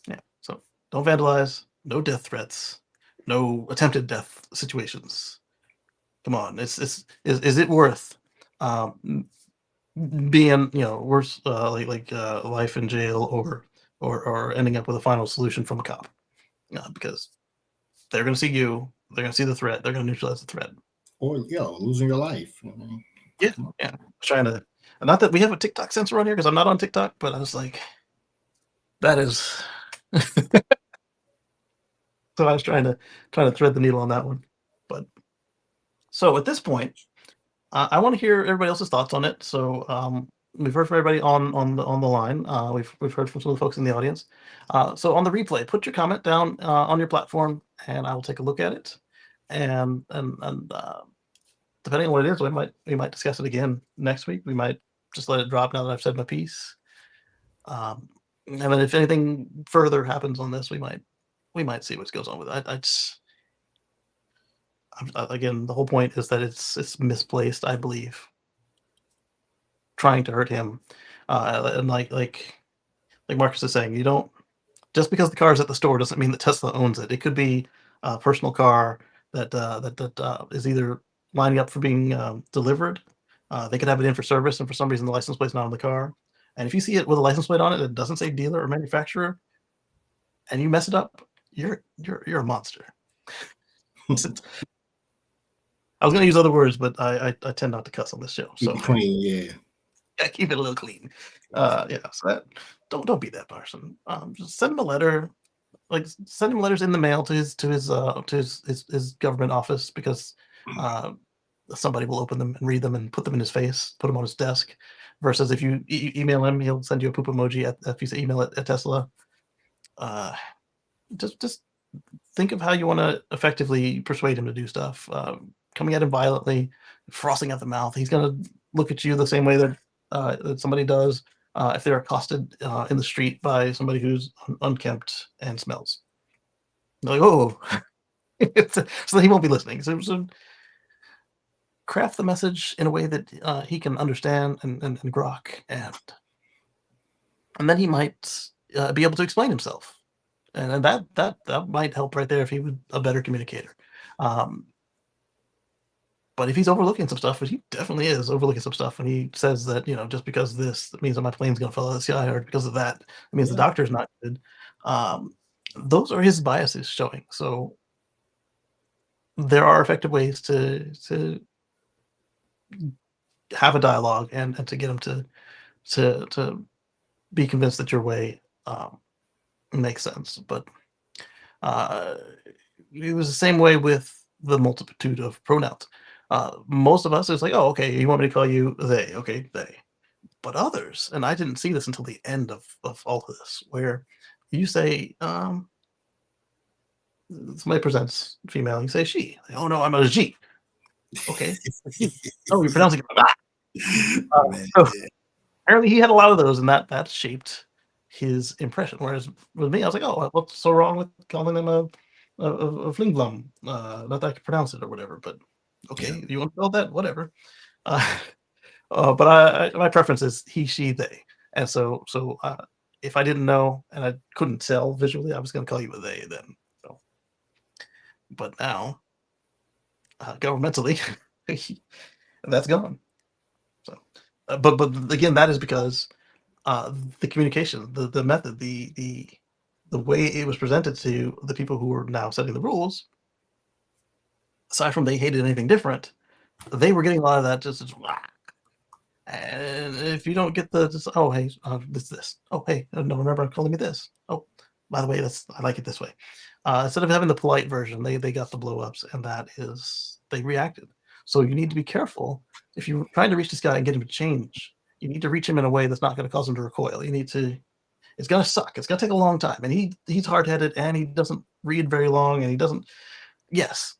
Yeah. So don't vandalize. No death threats. No attempted death situations. Come on, is it worth being worse like life in jail or ending up with a final solution from a cop? Because they're going to see you. They're going to see the threat. They're going to neutralize the threat. Or losing your life. I mean, Yeah. I'm trying to. Not that we have a TikTok censor on here because I'm not on TikTok, but I was like, that is. So I was trying to thread the needle on that one, but so at this point, I want to hear everybody else's thoughts on it. So we've heard from everybody on the line. We've heard from some of the folks in the audience. So on the replay, put your comment down on your platform, and I will take a look at it. And depending on what it is, we might discuss it again next week. We might just let it drop now that I've said my piece. And then if anything further happens on this, we might see what goes on with it. Again, the whole point is that it's misplaced, I believe, trying to hurt him, and like Marcus is saying, you don't just because the car is at the store doesn't mean that Tesla owns it. It could be a personal car that is either lining up for being delivered. They could have it in for service, and for some reason the license plate's not on the car. And if you see it with a license plate on it that doesn't say dealer or manufacturer, and you mess it up, you're a monster. I was going to use other words, but I tend not to cuss on this show. So clean, yeah. Yeah, keep it a little clean. Yeah, so that don't be that person. Just send him a letter. Like send him letters in the mail to his government office because somebody will open them and read them and put them in his face, put them on his desk. Versus if you email him, he'll send you a poop emoji if you say email at Tesla. Just think of how you want to effectively persuade him to do stuff. Coming at him violently, frosting at the mouth. He's going to look at you the same way that somebody does if they're accosted in the street by somebody who's unkempt and smells. They're like, oh, so he won't be listening. So craft the message in a way that he can understand and grok, and then he might be able to explain himself. and that might help right there if he was a better communicator. Um, but if he's overlooking some stuff, which he definitely is overlooking some stuff, and he says that just because this means that my plane's going to fall out of the sky, or because of that, it means the Yeah. doctor's not good. Um, those are his biases showing. So there are effective ways to have a dialogue and to get him to be convinced that your way makes sense. But uh, it was the same way with the multitude of pronouns. Most of us is like, oh, okay, you want me to call you they? Okay, they. But others, and I didn't see this until the end of all of this, where you say, somebody presents female, you say she. Like, oh no, I'm a she. Okay, oh, you're pronouncing it. Man. So apparently he had a lot of those, and that shaped his impression. Whereas with me, I was like, oh, what's so wrong with calling them a flinglum? Not that I can pronounce it or whatever, but Yeah. okay, you want to call that whatever. Uh, but my preference is he, she, they, and so if I didn't know and I couldn't tell visually, I was going to call you a they then. So, but now governmentally, that's gone. So, but again, that is because the communication, the method, the way it was presented to the people who were now setting the rules. Aside from they hated anything different, they were getting a lot of that just and if you don't get the just, oh hey, this oh hey, no, remember calling me this. Oh, by the way, that's I like it this way. Instead of having the polite version, they got the blow ups, and that is they reacted. So you need to be careful if you're trying to reach this guy and get him to change. You need to reach him in a way that's not going to cause him to recoil. You need to. It's gonna suck. It's gonna take a long time, and he's hard headed, and he doesn't read very long, and he doesn't. Yes,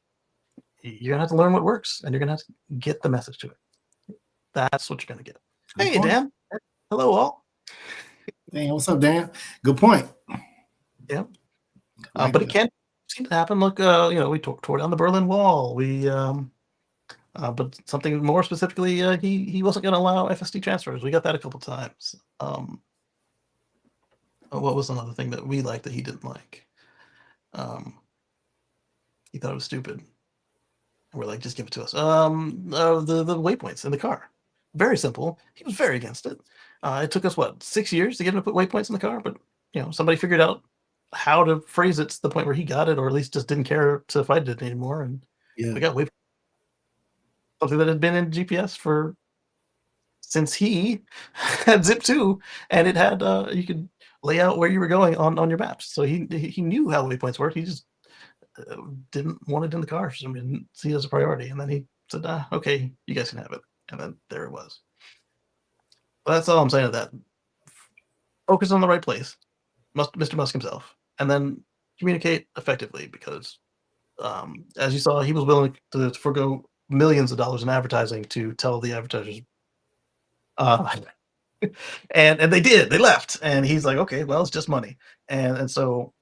you're gonna have to learn what works, and you're gonna have to get the message to it. That's what you're gonna get. Good Hey, point. Dan. Hello, all. Damn, what's up, Dan? Good point. Yeah. Like But it that. can seem to happen. Look, we tore down the Berlin Wall. But something more specifically, he wasn't going to allow FSD transfers. We got that a couple times. What was another thing that we liked that he didn't like? He thought it was stupid. And we're like, just give it to us. The waypoints in the car. Very simple. He was very against it. It took us 6 years to get him to put waypoints in the car, but somebody figured out how to phrase it to the point where he got it, or at least just didn't care to fight it anymore, and Yeah. we got waypoints. Something that had been in GPS for since he had Zip 2, and it had you could lay out where you were going on your maps. So he knew how waypoints worked. He just didn't want it in the car. So he didn't see it as a priority. And then he said, okay, you guys can have it. And then there it was. But that's all I'm saying to that. Focus on the right place, Mr. Musk himself, and then communicate effectively because, as you saw, he was willing to forego millions of dollars in advertising to tell the advertisers. And they did. They left, and he's like, okay, well, it's just money, and so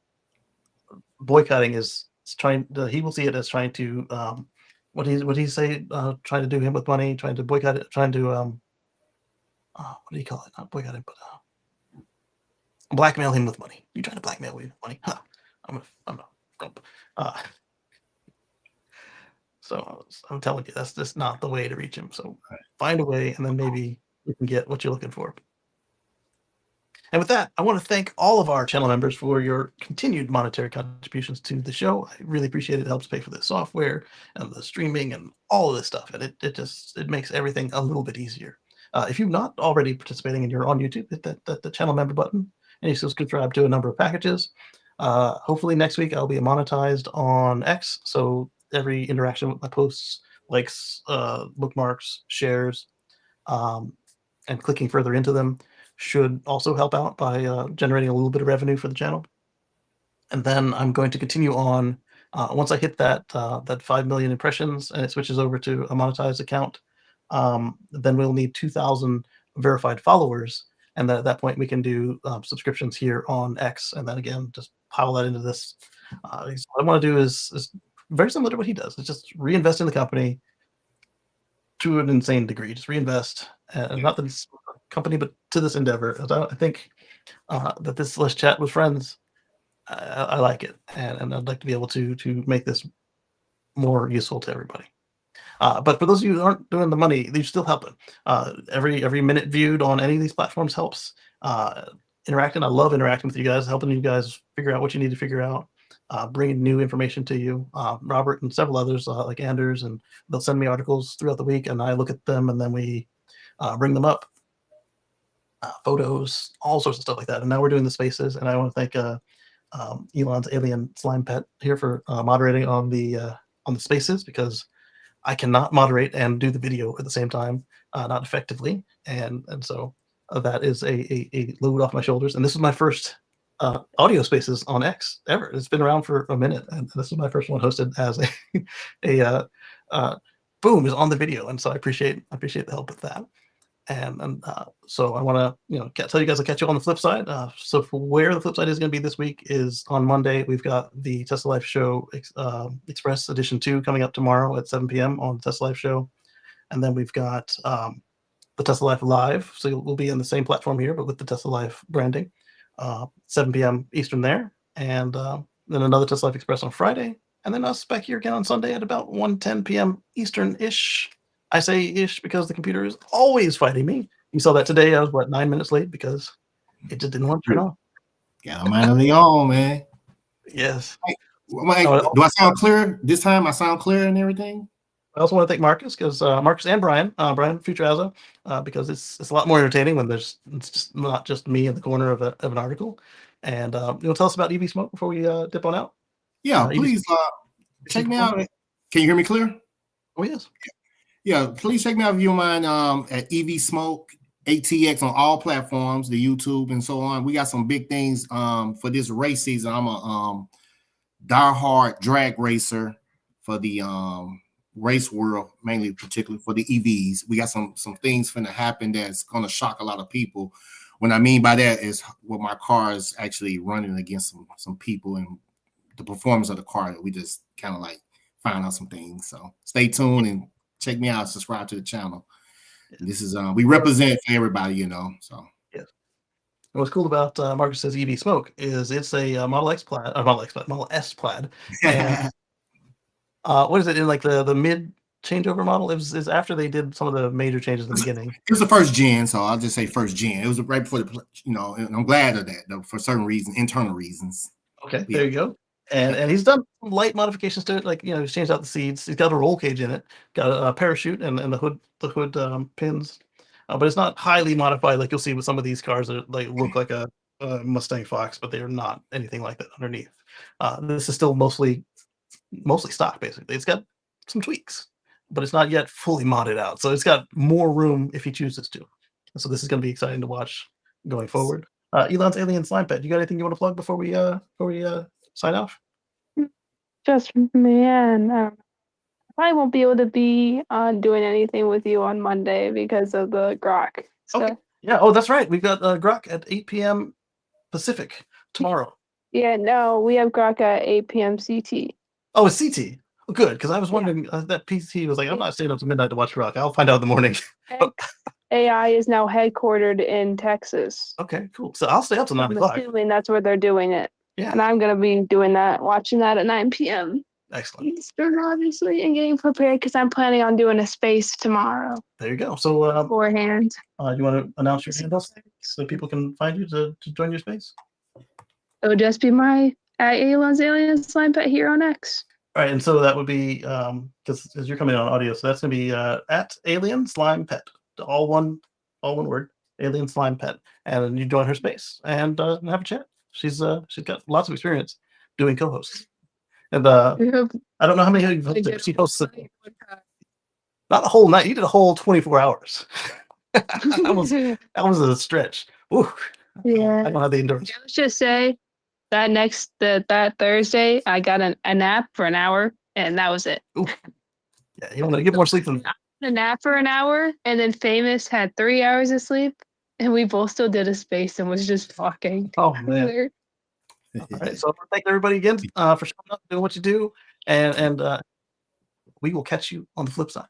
boycotting is trying. He will see it as trying to what he say? Trying to do him with money, trying to boycott it, trying to what do you call it? Not boycott it, but blackmail him with money. You trying to blackmail me with money? Huh. I'm a grump. Uh, so I'm telling you, that's just not the way to reach him. So find a way, and then maybe you can get what you're looking for. And with that, I want to thank all of our channel members for your continued monetary contributions to the show. I really appreciate it. It helps pay for the software and the streaming and all of this stuff. And it makes everything a little bit easier. If you're not already participating and you're on YouTube, hit the channel member button and you subscribe to a number of packages. Hopefully next week I'll be monetized on X. So every interaction with my posts, likes, bookmarks, shares, and clicking further into them should also help out by generating a little bit of revenue for the channel. And then I'm going to continue on once I hit that 5 million impressions and it switches over to a monetized account. Then we'll need 2,000 verified followers, and then at that point we can do subscriptions here on X, and then again just pile that into this. What I want to do is very similar to what he does. It's just reinvest in the company to an insane degree. Just reinvest, not that it's a company, but to this endeavor. I think that this Let's Chat with Friends I like it, and I'd like to be able to make this more useful to everybody. But for those of you who aren't doing the money, you're still helping. Every minute viewed on any of these platforms helps. Interacting, I love interacting with you guys, helping you guys figure out what you need to figure out, bringing new information to you. Robert and several others like Anders, and they'll send me articles throughout the week, and I look at them, and then we bring them up, photos, all sorts of stuff like that. And now we're doing the spaces, and I want to thank Elon's alien slime pet here for moderating on the spaces, because I cannot moderate and do the video at the same time, not effectively, and so that is a load off my shoulders. And this is my first audio spaces on X ever. It's been around for a minute, and this is my first one hosted as a boom is on the video, and so I appreciate the help with that. And so I want to tell you guys I'll catch you on the flip side. So for where the flip side is going to be this week is on Monday. We've got the Tesla Life Show Express Edition 2 coming up tomorrow at 7 p.m. on the Tesla Life Show. And then we've got the Tesla Life Live. So we'll be on the same platform here, but with the Tesla Life branding, 7 p.m. Eastern there. And then another Tesla Life Express on Friday. And then us back here again on Sunday at about 1:10 p.m. Eastern-ish. I say ish because the computer is always fighting me. You saw that today. I was 9 minutes late because it just didn't want to turn on. Got a mind of their own, man. Yes. Do I sound clear this time? I sound clear and everything. I also want to thank Marcus, because Marcus and Brian Futurazza, because it's a lot more entertaining when it's just not just me in the corner of an article. And you'll tell us about EV Smoke before we dip on out. Yeah, please check me out. Can you hear me clear? Oh yes. Yeah, please check me out if you don't mind at EV Smoke ATX on all platforms, the YouTube and so on. We got some big things for this race season. I'm a diehard drag racer for the race world, mainly particularly for the EVs. We got some things finna happen that's gonna shock a lot of people. What I mean by that is what my car is actually running against some people, and the performance of the car. We just kind of like find out some things. So stay tuned and check me out. Subscribe to the channel. This is we represent for everybody, So yes. And what's cool about Marcus's EV Smoke is it's a Model X plaid, Model S plaid. And what is it in like the mid changeover model? It's after they did some of the major changes in the beginning. It was the first gen, so I'll just say first gen. It was right before and I'm glad of that though, for certain reasons, internal reasons. Okay, there you go. And he's done some light modifications to it, like he's changed out the seats. He's got a roll cage in it, got a parachute and the hood pins, but it's not highly modified like you'll see with some of these cars that look like a Mustang Fox, but they are not anything like that underneath. This is still mostly stock, basically. It's got some tweaks, but it's not yet fully modded out, so it's got more room if he chooses to. So this is going to be exciting to watch going forward. Elon's alien slime pet. You got anything you want to plug before we sign off? Just man, I probably won't be able to be doing anything with you on Monday because of the grok. So. Okay. Yeah. Oh, that's right. We've got grok at 8 p.m. Pacific tomorrow. Yeah. No, we have grok at 8 p.m. CT. Oh, it's CT. Oh, good, because I was wondering that PT was like, I'm not staying up to midnight to watch grok. I'll find out in the morning. AI is now headquartered in Texas. Okay, cool. So I'll stay up till 9 o'clock. I'm assuming that's where they're doing it. Yeah. And I'm going to be doing that, watching that at 9 p.m. Excellent. Eastern, obviously, and getting prepared because I'm planning on doing a space tomorrow. There you go. So beforehand. You want to announce your handles so people can find you to join your space? It'll just be my at Elon's Alien Slime Pet here on X. All right, and so that would be because as you're coming on audio, so that's gonna be at Alien Slime Pet, all one word, Alien Slime Pet, and then you join her space and have a chat. She's got lots of experience doing co-hosts, and I don't know how many you've hosted. She hosts not a whole night. You did a whole 24 hours. that was a stretch. Ooh, yeah, I don't have the endurance. Let's just say that Thursday I got a nap for an hour and that was it. Ooh. Yeah, you want to get more sleep than a nap for an hour, and then Famous had 3 hours of sleep, and we both still did a space and was just talking. Oh man! All right, so thank everybody again for showing up, doing what you do, and we will catch you on the flip side.